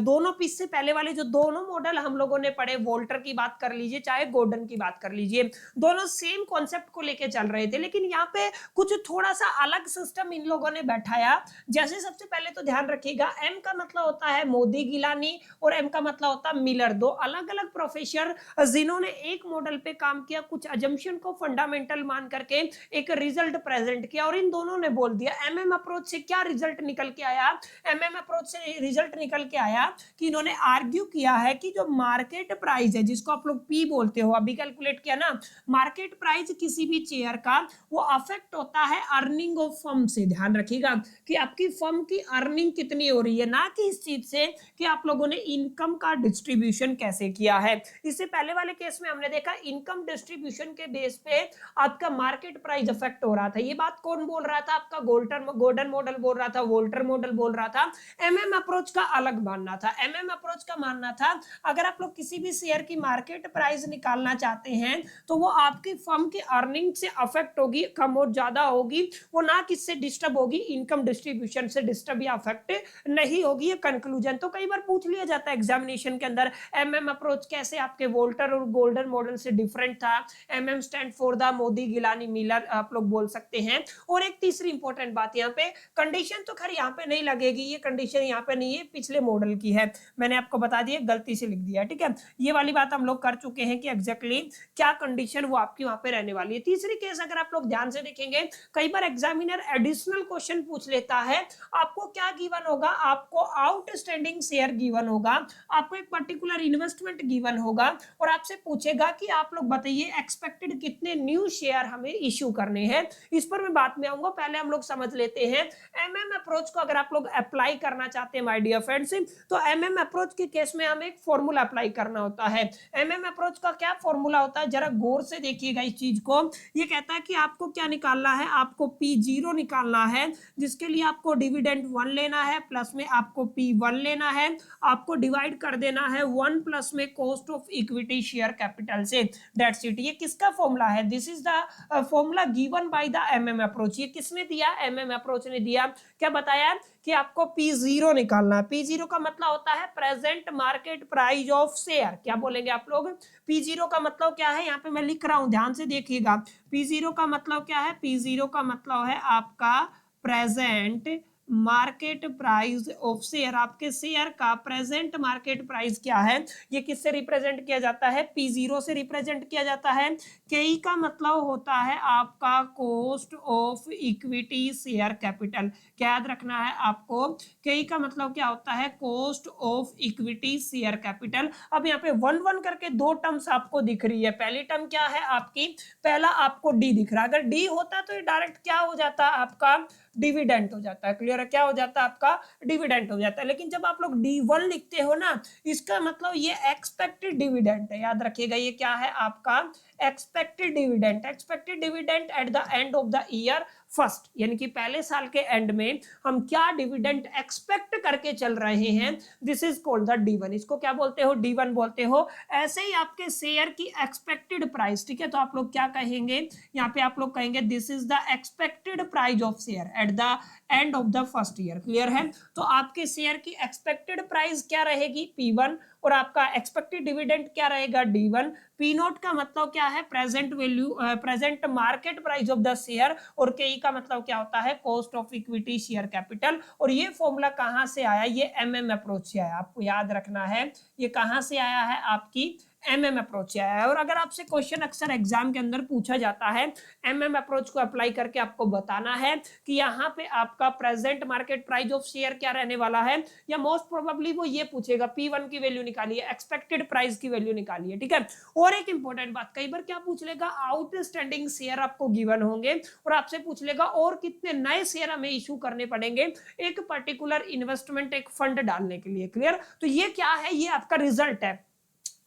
दोनों पीस से पहले वाले जो दोनों मॉडल हम लोगों ने पढ़े, वोल्टर की बात कर लीजिए चाहे गॉर्डन की बात कर लीजिए, दोनों सेम कॉन्सेप्ट को लेके चल रहे थे, लेकिन यहाँ पे कुछ थोड़ा सा अलग सिस्टम इन लोगों ने बैठाया। जैसे सबसे पहले तो ध्यान रखिएगा, एम का मतलब होता है मोदी गिलानी, और एम का मतलब होता है मिलर, दो अलग अलग प्रोफेसर जिन्होंने एक मॉडल पे काम किया, कुछ अजम्पशन को फंडामेंटल मान करके एक रिजल्ट प्रेजेंट किया, और इन दोनों ने बोल दिया एमएम अप्रोच से क्या रिजल्ट निकल के आया। एमएम अप्रोच से रिजल्ट निकल के आया कि इन्होंने आर्ग्यू किया है कि जो मार्केट प्राइस है, जिसको आप लोग पी बोलते हो, अभी कैलकुलेट किया ना, मार्केट प्राइस किसी भी शेयर का वो अफेक्ट होता है अर्निंग ऑफ फर्म से। ध्यान रखिएगा कि आपकी फर्म की अर्निंग कितनी हो रही है, ना कि इस चीज से कि आप लोगों ने इनकम का डिस्ट्रीब्यूशन कैसे किया है। इससे पहले वाले केस में हमने देखा इनकम डिस्ट्रीब्यूशन के बेस पे आपका मार्केट प्राइस अफेक्ट हो रहा था। ये बात कौन बोल रहा था, आपका गॉर्डन मॉडल बोल रहा था, वोल्टर मॉडल बोल रहा था। एमएम अप्रोच का अलग मानना था। एमएम अप्रोच का मानना था अगर आप लोग किसी भी शेयर की मार्केट प्राइस निकालना चाहते हैं तो वो आपकी फर्म की अर्निंग से अफेक्ट होगी, कम और ज्यादा होगी, वो ना किससे डिस्टर्ब होगी, इनकम डिस्ट्रीब्यूशन से डिस्टर्ब या अफेक्ट नहीं होगी। ये कंक्लूजन तो कई बार पूछ लिया जाता है एग्जामिनेशन के अंदर, एमएम अप्रोच कैसे आपके वोल्टर और गोल्डन मॉडल से डिफरेंट था। MM stand for the Modigliani Miller आप लोग बोल सकते हैं। और एक तीसरी इंपॉर्टेंट बात, यहाँ पे कंडीशन तो खैर यहाँ पे नहीं लगेगी, ये कंडीशन यहाँ पे नहीं है, पिछले मॉडल की है, मैंने आपको बता दिया, गलती से लिख दिया। ठीक है, ये वाली बात हम लोग कर चुके हैं कि एग्जैक्टली क्या कंडीशन वो आपकी वहां पे रहने वाली है। तीसरी केस अगर आप लोग ध्यान से देखेंगे, कई बार एग्जामिनर एडिशनल क्वेश्चन पूछ लेता है। आपको क्या गिवन होगा, आपको आउटस्टैंडिंग शेयर गिवन होगा, आपको एक पर्टिकुलर इन्वेस्टमेंट गिवन होगा, और आपसे पूछेगा कि आप लोग बताइए एक्सपेक्टेड कितने न्यू शेयर हमें इश्यू करने हैं। इस पर मैं बात में आऊंगा, पहले हम लोग समझ लेते हैं एमएम अप्रोच को। अगर आप लोग अप्लाई करना चाहते हैं माय डियर फ्रेंड्स, तो एमएम अप्रोच के केस में हमें एक फॉर्मूला अप्लाई करना होता होता है। एमएम अप्रोच का क्या फॉर्मूला होता है, जरा गौर से देखिएगा इस चीज को। ये कहता है कि आपको क्या निकालना है, आपको P0 निकालना है, जिसके लिए आपको डिविडेंड 1 लेना है, प्लस में आपको P1 लेना है, आपको डिवाइड कर देना है 1 प्लस में cost of equity share capital से। That's it. ये किसका फॉर्मूला है, this is the formula given by the MM approach. ये किसने दिया, एमएम अप्रोच ने दिया। क्या बताया कि आपको P0 निकालना है। P0 का मतलब होता है present market price of share. क्या बोलेंगे आप लोग, P0 का मतलब क्या है, यहाँ पे मैं लिख रहा हूं, ध्यान से देखिएगा। P0 का मतलब क्या है, P0 का मतलब है आपका present market price of share. आपके शेयर का प्रेजेंट मार्केट प्राइस क्या है, ये किससे रिप्रेजेंट किया जाता है, P0 से रिप्रेजेंट किया जाता है। KE का मतलब होता है आपका cost of equity share capital. क्या याद रखना है आपको, KE का मतलब क्या होता है, cost of equity share capital. अब यहाँ पे 1 करके दो टर्म्स आपको दिख रही है। पहली टर्म क्या है आपकी, पहला आपको D दिख रहा है। अगर D होता तो ये डायरेक्ट क्या हो जाता है आपका, डिविडेंड हो जाता है। क्लियर है, क्या हो जाता है आपका, डिविडेंड हो जाता है। लेकिन जब आप लोग D1 लिखते हो ना, इसका मतलब ये एक्सपेक्टेड डिविडेंड है। याद रखिएगा, ये क्या है आपका expected dividend. Expected dividend at the end of the year first, यानी कि पहले साल के एंड में हम क्या डिविडेंड एक्सपेक्ट करके चल रहे हैं, this is called the D1। इसको क्या बोलते हो, D1 बोलते हो। ऐसे ही आपके शेयर की एक्सपेक्टेड प्राइस, ठीक है, तो आप लोग क्या कहेंगे, यहाँ पे आप लोग कहेंगे this is the expected price of share at the end of the first year. Clear है, तो आपके शेयर की एक्सपेक्टेड प्राइस क्या रहेगी, P1, और आपका एक्सपेक्टेड डिविडेंड क्या रहेगा, D1। P0 का मतलब क्या है, present value, present market price of the share, और KE का मतलब क्या होता है, cost of equity share capital. और ये फॉर्मूला कहां से आया, ये एमएम अप्रोच से आया। आपको याद रखना है ये कहां से आया है, आपकी एमएम अप्रोच से आया है। और अगर आपसे क्वेश्चन अक्सर एग्जाम के अंदर पूछा जाता है, एमएम अप्रोच को अप्लाई करके आपको बताना है कि यहाँ पे आपका present market price of share क्या रहने वाला है, या मोस्ट प्रोबेबली वो ये पूछेगा P1 की वैल्यू निकालिए, एक्सपेक्टेड प्राइस की वैल्यू निकालिए। ठीक है, और एक इंपॉर्टेंट बात, कई बार क्या पूछ लेगा, आउटस्टैंडिंग शेयर आपको गिवन होंगे और आपसे पूछ लेगा और कितने नए शेयर हमें इशू करने पड़ेंगे एक पर्टिकुलर इन्वेस्टमेंट, एक फंड डालने के लिए। क्लियर, तो ये क्या है, ये आपका रिजल्ट है,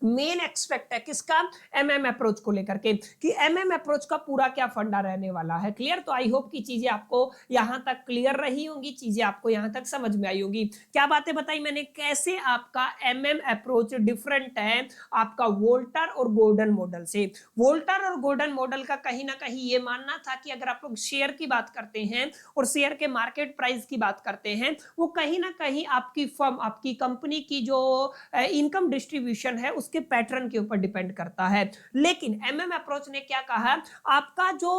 मेन एक्सपेक्ट है किसका, एमएम अप्रोच को लेकर के, कि एमएम अप्रोच का पूरा क्या फंडा रहने वाला है। क्लियर, तो आई होप की चीजें आपको यहां तक क्लियर रही होंगी, चीजें आपको यहां तक समझ में आई होगी। क्या बातें बताई मैंने, कैसे आपका एमएम अप्रोच डिफरेंट है आपका वोल्टर और गोल्डन मॉडल से। वोल्टर और गोल्डन मॉडल का कहीं ना कहीं ये मानना था कि अगर आप लोग शेयर की बात करते हैं और शेयर के मार्केट प्राइस की बात करते हैं, वो कहीं ना कहीं आपकी फर्म, आपकी कंपनी की जो इनकम डिस्ट्रीब्यूशन है उसके पैटर्न के ऊपर डिपेंड करता है। लेकिन एमएम अप्रोच ने क्या कहा, आपका जो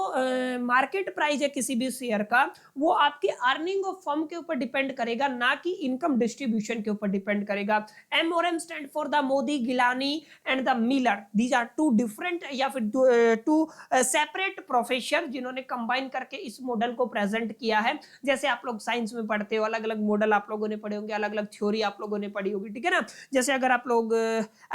मार्केट प्राइस है किसी भी शेयर का, वो आपकी अर्निंग ऑफ फर्म के ऊपर डिपेंड करेगा, ना कि इनकम डिस्ट्रीब्यूशन के ऊपर डिपेंड करेगा। एम और M stand for the Modigliani and the Miller, these are two different या फिर टू सेपरेट प्रोफेसर जिन्होंने कंबाइन करके इस मॉडल को प्रेजेंट किया है। जैसे आप लोग साइंस में पढ़ते हो, अलग अलग मॉडल आप लोगों ने पढ़े होंगे, अलग अलग थ्योरी आप लोगों ने पढ़ी होगी। ठीक है ना, जैसे अगर आप लोग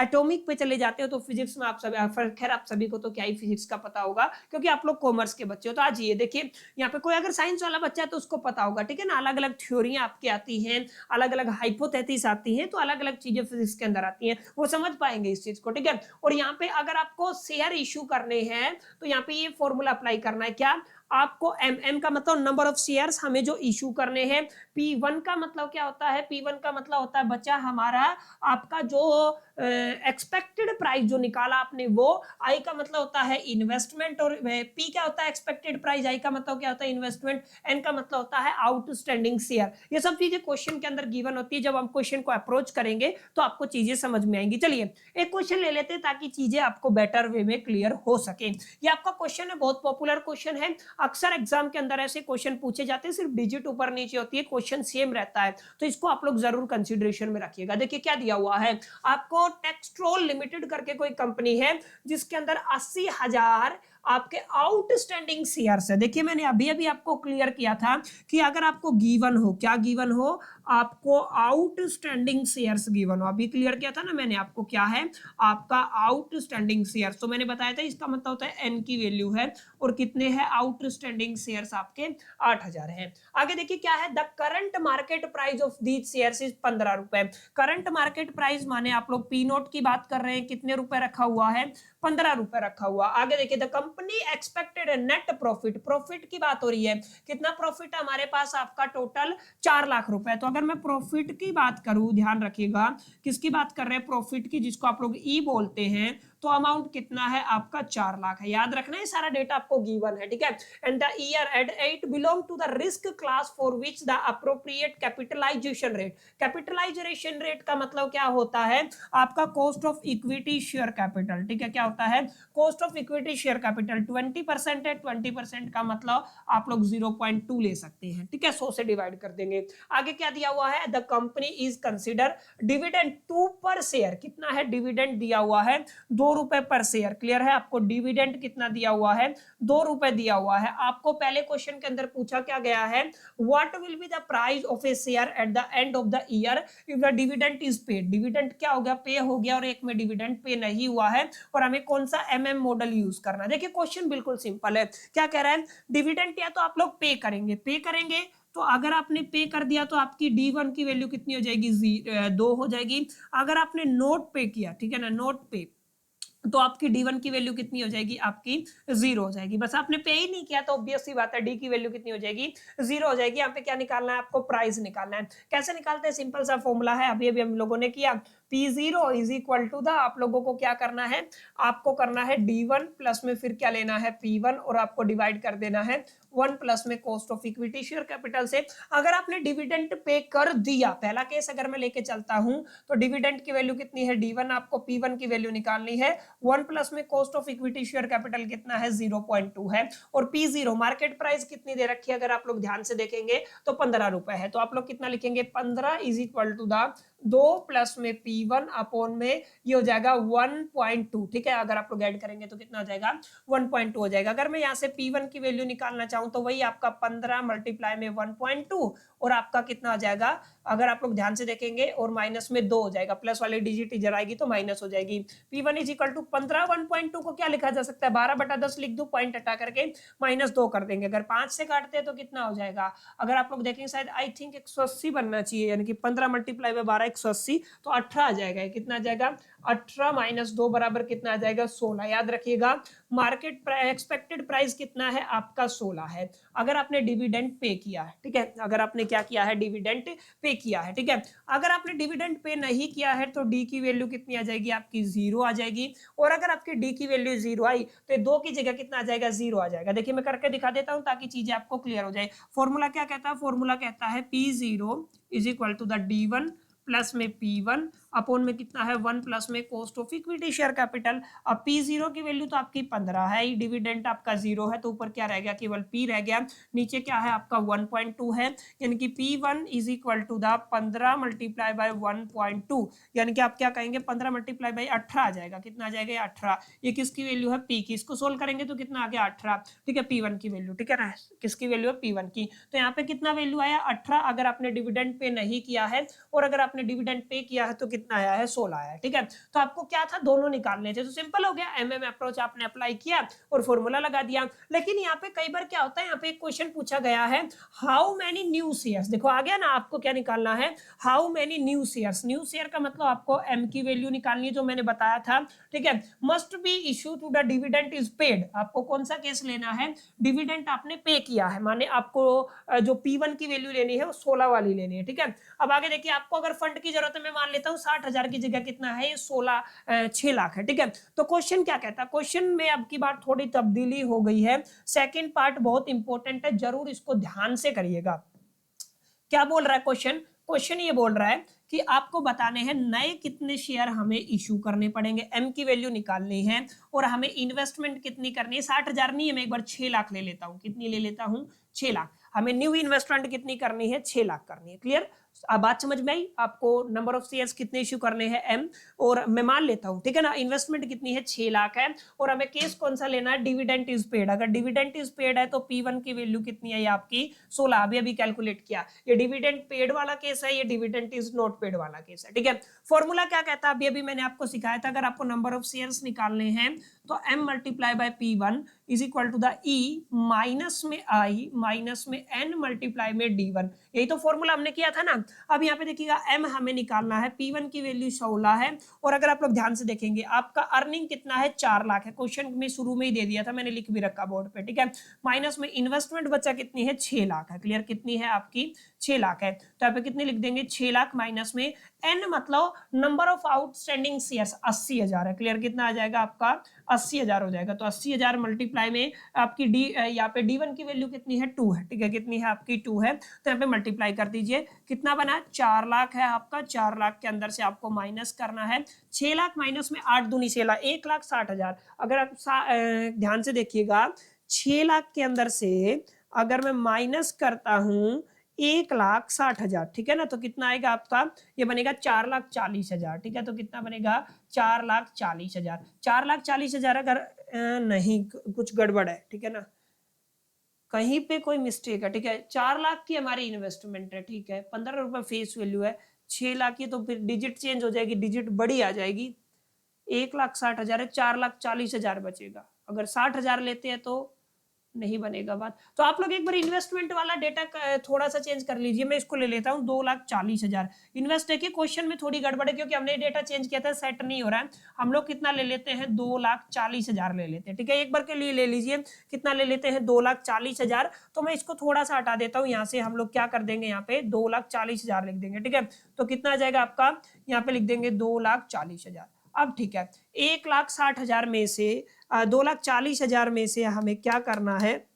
एटॉमिक पे चले जाते हो तो फिजिक्स में आप सभी, खैर आप सभी को तो क्या ही फिजिक्स का पता होगा क्योंकि आप लोग कॉमर्स के बच्चे हो। तो आज ये देखिए, यहाँ पे कोई अगर साइंस वाला बच्चा है तो उसको पता होगा। ठीक है ना, अलग अलग थ्योरियां आपकी आती हैं, अलग अलग हाइपोथेसिस आती हैं, तो अलग अलग चीजें फिजिक्स के अंदर आती हैं, वो समझ पाएंगे इस चीज को। ठीक है, और यहाँ पे अगर आपको शेयर इशू करने हैं तो यहाँ पे ये फॉर्मूला अप्लाई करना है। क्या, आपको एम का मतलब नंबर ऑफ शेयर्स हमें जो इशू करने हैं। P1 का मतलब क्या होता है, P1 का मतलब होता है बच्चा हमारा आपका जो एक्सपेक्टेड प्राइस जो निकाला आपने वो। आई का मतलब होता है इन्वेस्टमेंट, और P क्या होता है एक्सपेक्टेड प्राइस, आई का मतलब क्या होता है इन्वेस्टमेंट, एन का मतलब होता है आउटस्टैंडिंग शेयर। ये सब चीजें क्वेश्चन के अंदर गिवन होती है। जब हम क्वेश्चन को अप्रोच करेंगे तो आपको चीजें समझ में आएंगी। चलिए एक क्वेश्चन ले लेते हैं ताकि चीजें आपको बेटर वे में क्लियर हो सके। ये आपका क्वेश्चन है, बहुत पॉपुलर क्वेश्चन है, अक्सर एग्जाम के अंदर ऐसे क्वेश्चन पूछे जाते हैं, सिर्फ डिजिट ऊपर नीचे होती है, क्वेश्चन सेम रहता है, तो इसको आप लोग जरूर कंसीडरेशन में रखिएगा। देखिए क्या दिया हुआ है आपको, टेक्सट्रोल लिमिटेड करके कोई कंपनी है जिसके अंदर 80,000 आपके आउटस्टैंडिंग शेयर्स है। देखिए मैंने अभी अभी आपको क्लियर किया था कि अगर आपको गिवन हो, क्या गिवन हो, आपको आउटस्टैंडिंग शेयर्स गिवन हो, अभी क्लियर किया था ना मैंने आपको, क्या है आपका आउटस्टैंडिंग शेयर्स। तो मैंने बताया था इसका मतलब होता है एन की वैल्यू है और कितने हैं आउटस्टैंडिंग शेयर्स आपके 8000 हैं। आगे देखिए क्या है, the current market price of these shares is 15 रुपए। करंट मार्केट प्राइस माने आप लोग पी नोट की बात कर रहे हैं, कितने रुपए रखा हुआ है, 15 रुपए रखा हुआ। आगे देखिए the company expected net profit, profit की बात हो रही है, कितना प्रॉफिट है हमारे पास आपका टोटल 4 लाख रुपए। तो अगर मैं प्रॉफिट की बात करूं, ध्यान रखिएगा किसकी बात कर रहे हैं, प्रॉफिट की, जिसको आप लोग ई बोलते हैं, तो अमाउंट कितना है आपका 4 लाख है। याद रखना है सारा डेटा आपको गिवन है, ठीक है। And the year at it belong to the risk class for which the appropriate capitalization rate. Capitalization rate का मतलब क्या होता है, आपका cost of equity share capital, ठीक है। क्या होता है, cost of equity share capital 20% है, 20% का मतलब आप लोग 0.2 ले सकते हैं, ठीक है, 100 से डिवाइड कर देंगे। आगे क्या दिया हुआ है, the company is consider dividend 2 पर शेयर, कितना है डिविडेंड दिया हुआ है 2 रुपए पर शेयर। क्लियर है, आपको डिविडेंड कितना दिया हुआ है 2 रुपए दिया हुआ है। आपको पहले क्वेश्चन के अंदर पूछा क्या गया है, what will be the price of A share at the end of the year if the dividend is paid. Dividend क्या हो गया, पे हो गया, और एक में डिविडेंड पे नहीं हुआ है, और हमें कौन सा एमएम मॉडल यूज करना है। देखिए क्वेश्चन बिल्कुल सिंपल है, क्या कह रहा है, डिविडेंड या तो आप लोग पे करेंगे, तो अगर आपने पे कर दिया तो आपकी D1 की वैल्यू कितनी हो जाएगी, 2 हो जाएगी। अगर आपने नोट पे किया, ठीक है ना, नोट पे, तो आपकी D1 की वैल्यू कितनी हो जाएगी, आपकी 0 हो जाएगी। बस आपने पे ही नहीं किया तो ऑब्वियस सी बात है डी की वैल्यू कितनी हो जाएगी, 0 हो जाएगी। यहाँ पे क्या निकालना है आपको, प्राइस निकालना है। कैसे निकालते हैं, सिंपल सा फॉर्मूला है, अभी अभी हम लोगों ने किया, P0 is equal to the, आप लोगों को क्या करना है, आपको करना है D1 प्लस में फिर क्या लेना है P1, और आपको डिवाइड कर देना है 1 प्लस में cost of equity share capital से। अगर आपने डिविडेंड पे कर दिया, पहला केस अगर मैं लेके चलता हूं, तो डिविडेंड की वैल्यू कितनी है D1, आपको P1 की वैल्यू निकालनी है 1 प्लस में cost of equity share capital कितना है 0.2 है, और P0 मार्केट प्राइस कितनी दे रखी है, अगर आप लोग ध्यान से देखेंगे तो 15 रुपए है। तो आप लोग कितना लिखेंगे, 15 is equal to the 2 plus में P1 अपॉन में ये हो जाएगा 1.2, ठीक है। अगर आप लोग ऐड करेंगे तो कितना हो जाएगा, 1.2 हो जाएगा। अगर मैं यहाँ से P1 की वैल्यू निकालना चाहूँ तो वही आपका 15 मल्टीप्लाई में 1.2, और आपका कितना हो जाएगा, अगर आप लोग ध्यान से देखेंगे, और माइनस में 2 हो जाएगा, प्लस वाली डिजिट इधर आएगी तो माइनस हो जाएगी। P1 इज इक्वल टू 15, 1.2 को क्या लिखा जा सकता है, 12/10 लिख दो, पॉइंट हटा करके -2 कर देंगे। अगर 5 से काटते हैं तो कितना हो जाएगा, अगर आप लोग देखेंगे शायद आई थिंक 180 बनना चाहिए, यानी कि 15 मल्टीप्लाई में 12 180, तो 18 आ जाएगा। कितना आ जाएगा, 18 माइनस 2 बराबर कितना आ जाएगा, 16। याद रखिएगा मार्केट एक्सपेक्टेड प्राइस कितना है आपका 16 है, अगर आपने डिविडेंड पे किया है, ठीक है। अगर आपने क्या किया है, डिविडेंड पे किया है, ठीक है। अगर आपने डिविडेंड पे नहीं किया है तो डी की वैल्यू कितनी आ जाएगी, आपकी 0 आ जाएगी। और अगर आपकी डी की वैल्यू 0 आई तो 2 की जगह कितना आ जाएगा, 0 आ जाएगा। देखिए मैं करके दिखा देता हूं ताकि चीजें आपको क्लियर हो जाए। फॉर्मूला क्या कहता है, फॉर्मूला कहता है P0 is equal to the D1 plus में P1 अपॉन में कितना है 1 प्लस में cost of equity share capital. अब P0 की वैल्यू तो आपकी 15 है, डिविडेंड आपका 0 है, तो ऊपर क्या रह गया, केवल P रह गया, नीचे क्या है आपका 1.2 है, यानी कि P1 is equal to the 15 multiply by 1.2, यानी कि आप क्या कहेंगे 15 मल्टीप्लाई बाय 18 आ जाएगा। कितना आ जाएगा, 18। ये किसकी वैल्यू है, P की, इसको सोल्व करेंगे तो कितना आ गया 18, ठीक है, P1 की वैल्यू, ठीक है ना, किसकी वैल्यू है, P1 की। तो यहाँ पे कितना वैल्यू आया, 18, अगर आपने डिविडेंड पे नहीं किया है, और अगर आपने डिविडेंड पे किया है तो कितना आया है, 16 आया है, ठीक है। तो आपको क्या था, दोनों निकालने थे, तो सिंपल हो गया, एमएम अप्रोच आपने अप्लाई किया और फॉर्मूला लगा दिया। लेकिन यहाँ पे कई बार क्या होता है, यहाँ पे एक क्वेश्चन पूछा गया है, हाउ मेनी न्यू शेयर्स, देखो आ गया ना, आपको क्या निकालना है, how many new shares. New share का मतलब आपको एम की वैल्यू निकालनी है, जो मैंने बताया था, ठीक है। Must be issue to the dividend is paid, आपको कौन सा केस लेना है, डिविडेंड आपने पे किया है, माने आपको जो P1 की वैल्यू लेनी है वो 16 वाली लेनी है, ठीक है। अब आगे देखिए, आपको अगर फंड की जरूरत है, मैं मान लेता हूँ 60,000 की जगह कितना है, ये 6 लाख है, ठीक है। तो क्वेश्चन क्या कहता है, क्वेश्चन में अब की बार थोड़ी तब्दीली हो गई है, सेकंड पार्ट बहुत इंपॉर्टेंट है, जरूर इसको ध्यान से करिएगा। क्या बोल रहा है क्वेश्चन, क्वेश्चन ये बोल रहा है कि आपको बताने हैं नए कितने शेयर हमें इशू करने पड़ेंगे, एम की वैल्यू निकालनी है, और हमें इन्वेस्टमेंट कितनी करनी है, 60,000 नहीं है, मैं एक बार 6 लाख ले लेता हूं, कितनी ले लेता हूं, 6 लाख। हमें न्यू इन्वेस्टमेंट कितनी करनी है, 6 लाख करनी है, क्लियर। अब बात समझ में आई आपको? नंबर ऑफ शेयर्स कितने इश्यू करने हैं एम, और मैं मान लेता हूं, ठीक है ना, इन्वेस्टमेंट कितनी है 6 लाख है, और हमें केस कौन सा लेना है, डिविडेंड इज पेड। अगर डिविडेंड इज पेड है तो P1 की वैल्यू कितनी है, ये आपकी 16, अभी कैलकुलेट किया। ये डिविडेंड पेड वाला केस है, ये डिविडेंड इज नॉट पेड वाला केस है, ठीक है। फॉर्मूला क्या कहता है, अभी मैंने आपको सिखाया था, अगर आपको नंबर ऑफ शेयर्स निकालने हैं तो m multiply by P1 is equal to the E minus में I माइनस में N मल्टीप्लाई में D1। यही तो फॉर्मूला हमने किया था ना। अब यहाँ पे देखिएगा m हमें निकालना है, P1 की वैल्यू 16 है, और अगर आप लोग ध्यान से देखेंगे आपका अर्निंग कितना है 4 लाख है, क्वेश्चन में शुरू में ही दे दिया था, मैंने लिख भी रखा बोर्ड पे, ठीक है। माइनस में इन्वेस्टमेंट बचा कितनी है 6 लाख है, क्लियर, कितनी है आपकी 6 लाख है, तो यहाँ पे कितने लिख देंगे 6 लाख माइनस में n मतलब नंबर ऑफ आउटस्टैंडिंग शेयर्स 80,000 है, क्लियर, कितना आ जाएगा आपका 80,000 हो जाएगा। तो 80,000 मल्टीप्लाई में आपकी डी, यहाँ पे D1 की वैल्यू कितनी है 2 है, ठीक है, कितनी है आपकी 2 है, तो यहाँ पे मल्टीप्लाई कर दीजिए, कितना बना 4 लाख है आपका, 4 लाख के अंदर से आपको माइनस करना है 6 लाख माइनस में 8 दूनी 6 लाख, 1,60,000। अगर आप ध्यान से देखिएगा 6 लाख के अंदर से अगर मैं माइनस करता हूं 1,60,000, ठीक है ना, तो कितना आएगा आपका, ये बनेगा 4,40,000, ठीक है, तो कितना बनेगा 4,40,000। 4,40,000 अगर नहीं कुछ गड़बड़ है, ठीक है ना, कहीं पे कोई मिस्टेक है, ठीक है, 4 लाख की हमारी इन्वेस्टमेंट है, ठीक है, 15 रुपए फेस वैल्यू है, 6 लाख की, तो फिर डिजिट चेंज हो जाएगी, डिजिट बड़ी आ जाएगी, 1,60,000 है, 4,40,000 बचेगा। अगर 60,000 लेते हैं तो नहीं बनेगा बात। तो आप लोग एक बार इन्वेस्टमेंट वाला डेटा थोड़ा सा चेंज कर लीजिए, मैं इसको ले लेता हूँ 2,40,000 इन्वेस्ट। देखिए क्वेश्चन में थोड़ी गड़बड़ है क्योंकि हमने डेटा चेंज किया था, सेट नहीं हो रहा है। हम लोग कितना ले लेते हैं 2,40,000 ले लेते हैं, ठीक है, एक बार के लिए ले लीजिए, कितना ले लेते हैं 2,40,000। तो मैं इसको थोड़ा सा हटा देता हूँ यहाँ से, हम लोग क्या कर देंगे यहाँ पे 2,40,000 लिख देंगे, ठीक है, तो कितना आ जाएगा आपका, यहाँ पे लिख देंगे 2,40,000। अब ठीक है, 1,60,000 में से 2,40,000 में से हमें क्या करना है,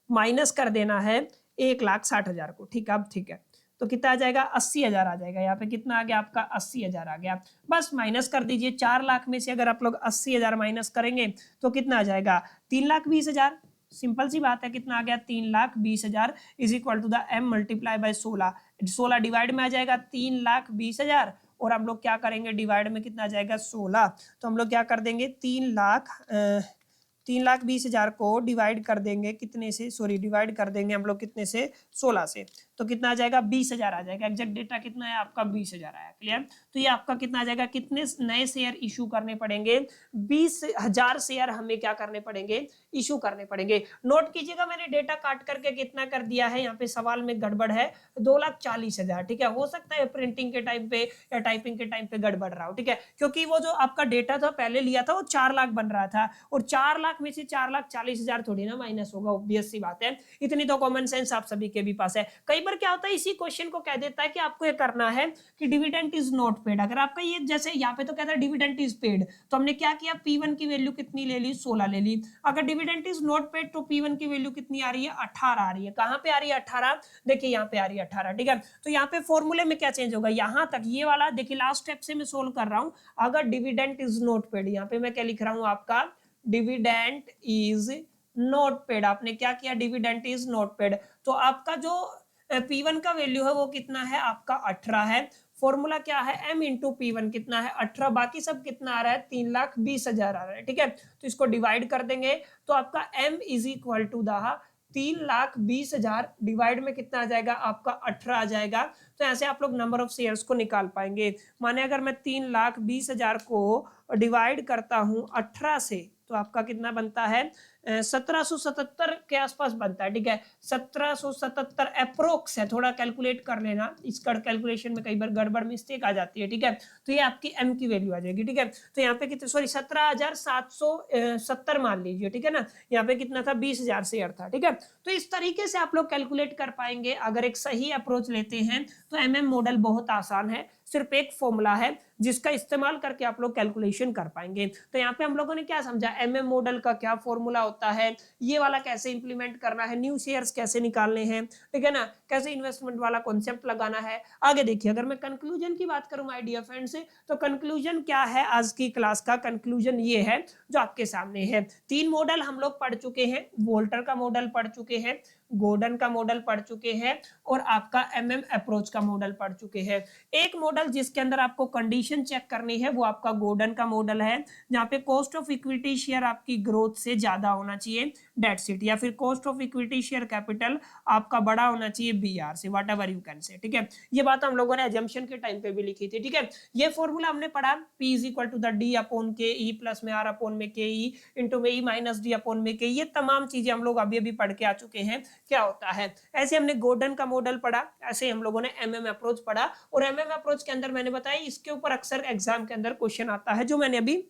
माइनस कर देना है 1,60,000 को, ठीक है। अब ठीक है, तो कितना आ जाएगा 80,000 आ जाएगा, यहाँ पे कितना आ गया आपका 80,000 आ गया, बस माइनस कर दीजिए। 4 लाख में से अगर आप लोग 80,000 माइनस करेंगे तो कितना आ जाएगा 3,20,000, सिंपल सी बात है, कितना आ गया 3,20,000 is equal to the m multiply by 16 divide में आ जाएगा 3,20,000, और हम लोग क्या करेंगे डिवाइड में कितना आ जाएगा 16, तो हम लोग क्या कर देंगे 3,20,000 को डिवाइड कर देंगे कितने से, सॉरी डिवाइड कर देंगे हम लोग कितने से 16 से, तो कितना आ जाएगा 20,000 आ जाएगा। एग्जैक्ट डेटा कितना है आपका 20,000 आया, क्लियर। तो ये आपका कितना आ जाएगा, कितने नए शेयर इशू करने पड़ेंगे, 20,000 शेयर हमें क्या करने पड़ेंगे, इशू करने पड़ेंगे। नोट कीजिएगा मैंने डेटा काट करके कितना कर दिया है, यहाँ पे सवाल में गड़बड़ है 2,40,000, ठीक है, हो सकता है प्रिंटिंग के टाइम पे या टाइपिंग के टाइम पे गड़बड़ रहा हो, ठीक है, क्योंकि वो जो आपका डेटा था पहले लिया था वो 4 लाख बन रहा था, और 4 लाख में से 4,40,000 थोड़ी ना माइनस होगा, ऑब्वियस सी बात है, इतनी तो कॉमन सेंस आप सभी के भी पास है। कई बार क्या होता है इसी क्वेश्चन को कह देता है कि आपको ये करना है कि डिविडेंड इज नॉट पेड। अगर आपका ये जैसे यहाँ पे तो कहता है डिविडेंड इज पेड, तो हमने क्या किया P1 की वैल्यू कितनी ले ली 16 ले ली। अगर डिविडेंड इज नॉट पेड तो P1 की वैल्यू कितनी आ रही है 18 आ रही है। कहां पे आ रही है 18, देखिए यहाँ पे आ रही है 18, ठीक है। तो यहाँ पे फॉर्मूले में क्या चेंज होगा, यहाँ तक ये वाला देखिए लास्ट स्टेप से मैं सोल्व कर रहा हूँ। अगर डिविडेंड इज नॉट पेड, यहाँ पे मैं क्या लिख रहा हूँ आपका डिविडेंड इज नॉट पेड, आपने क्या किया डिविडेंड इज नॉट पेड, तो आपका जो P1 का वैल्यू है वो कितना है आपका 18 है। फॉर्मूला क्या है m इंटू P1 कितना है 18, बाकी सब कितना आ रहा है 3,20,000 आ रहा है, ठीक है। तो इसको डिवाइड कर देंगे तो आपका m is equal to the 3,20,000 divide में कितना आ जाएगा आपका 18 आ जाएगा। तो ऐसे आप लोग नंबर ऑफ शेयर्स को निकाल पाएंगे। माने अगर मैं 3,20,000 को डिवाइड करता हूं 18 से तो आपका कितना बनता है 1777 के आसपास बनता है, ठीक है। 1777 अप्रोक्स है, थोड़ा कैलकुलेट कर लेना, इसका कैलकुलेशन में कई बार गड़बड़ मिस्टेक आ जाती है, ठीक है। तो ये आपकी m की वैल्यू आ जाएगी, ठीक है। तो यहाँ पे कितने सॉरी 17,770 मान लीजिए, ठीक है ना। यहाँ पे कितना था 20,000 शेयर था, ठीक है। तो इस तरीके से आप लोग कैलकुलेट कर पाएंगे। अगर एक सही अप्रोच लेते हैं तो MM मॉडल बहुत आसान है, सिर्फ एक फॉर्मूला है जिसका इस्तेमाल करके आप लोग कैलकुलेशन कर पाएंगे। तो यहाँ पे हम लोगों ने क्या समझा, एमएम मॉडल का क्या फॉर्मूला होता है, ये वाला कैसे इंप्लीमेंट करना है, न्यू शेयर्स कैसे निकालने हैं, ठीक है ना, कैसे इन्वेस्टमेंट वाला कॉन्सेप्ट लगाना है। आगे देखिए, अगर मैं कंक्लूजन की बात करूं माय डियर फ्रेंड्स, तो कंक्लूजन क्या है आज की क्लास का, कंक्लूजन ये है जो आपके सामने है। 3 मॉडल हम लोग पढ़ चुके हैं, वोल्टर का मॉडल पढ़ चुके हैं, गॉर्डन का मॉडल पढ़ चुके हैं और आपका एमएम अप्रोच का मॉडल पढ़ चुके हैं। एक मॉडल जिसके अंदर आपको कंडीशन चेक करनी है वो आपका गॉर्डन का मॉडल है, जहां पे कॉस्ट ऑफ इक्विटी शेयर आपकी ग्रोथ से ज्यादा होना चाहिए डेट सीट, या फिर cost of equity share capital आपका बड़ा होना चाहिए बीआर से, what ever you can say, ठीक है। ये बात हम लोगों ने एजम्पशन के टाइम पे भी लिखी थी, ठीक है। ये फॉर्मूला हमने पढ़ा, P is equal to the D upon K E plus में आर अपॉन में के ई इंटू में ई माइनस डी अपॉन में के, ये तमाम चीजें हम लोग अभी अभी पढ़ के आ चुके हैं क्या होता है। ऐसे हमने गॉर्डन का मॉडल पढ़ा, ऐसे हम लोगों ने एमएम अप्रोच पढ़ा, और एमएम अप्रोच के अंदर मैंने बताया इसके ऊपर अक्सर एग्जाम के अंदर क्वेश्चन आता है, जो मैंने अभी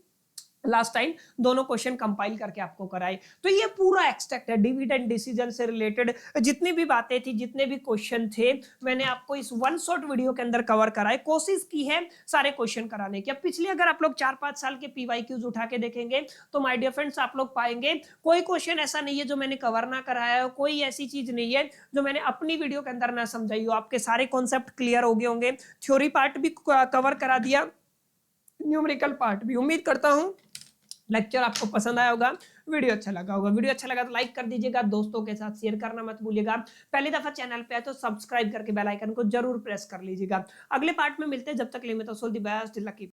लास्ट टाइम दोनों क्वेश्चन कंपाइल करके आपको कराए। तो ये पूरा एक्सट्रैक्ट है डिविडेंड डिसीजन से रिलेटेड, जितनी भी बातें थी, जितने भी क्वेश्चन थे, मैंने आपको इस वन शॉट वीडियो के अंदर कवर कराए, कोशिश की है सारे क्वेश्चन कराने की। अब पिछले अगर आप लोग 4-5 साल के पीवाईक्यूज उठा के देखेंगे तो माय डियर फ्रेंड्स आप लोग पाएंगे कोई क्वेश्चन ऐसा नहीं है जो मैंने कवर ना कराया हो, कोई ऐसी चीज नहीं है जो मैंने अपनी वीडियो के अंदर ना समझाई हो। आपके सारे कॉन्सेप्ट क्लियर हो गए होंगे, थ्योरी पार्ट भी कवर करा दिया, न्यूमेरिकल पार्ट भी। उम्मीद करता हूं लेक्चर आपको पसंद आया होगा, वीडियो अच्छा लगा होगा। वीडियो अच्छा लगा तो लाइक कर दीजिएगा, दोस्तों के साथ शेयर करना मत भूलिएगा। पहली दफा चैनल पे है तो सब्सक्राइब करके बेल आइकन को जरूर प्रेस कर लीजिएगा। अगले पार्ट में मिलते हैं, जब तक के लिए मैं तो सोल दी बेस्ट, लकी।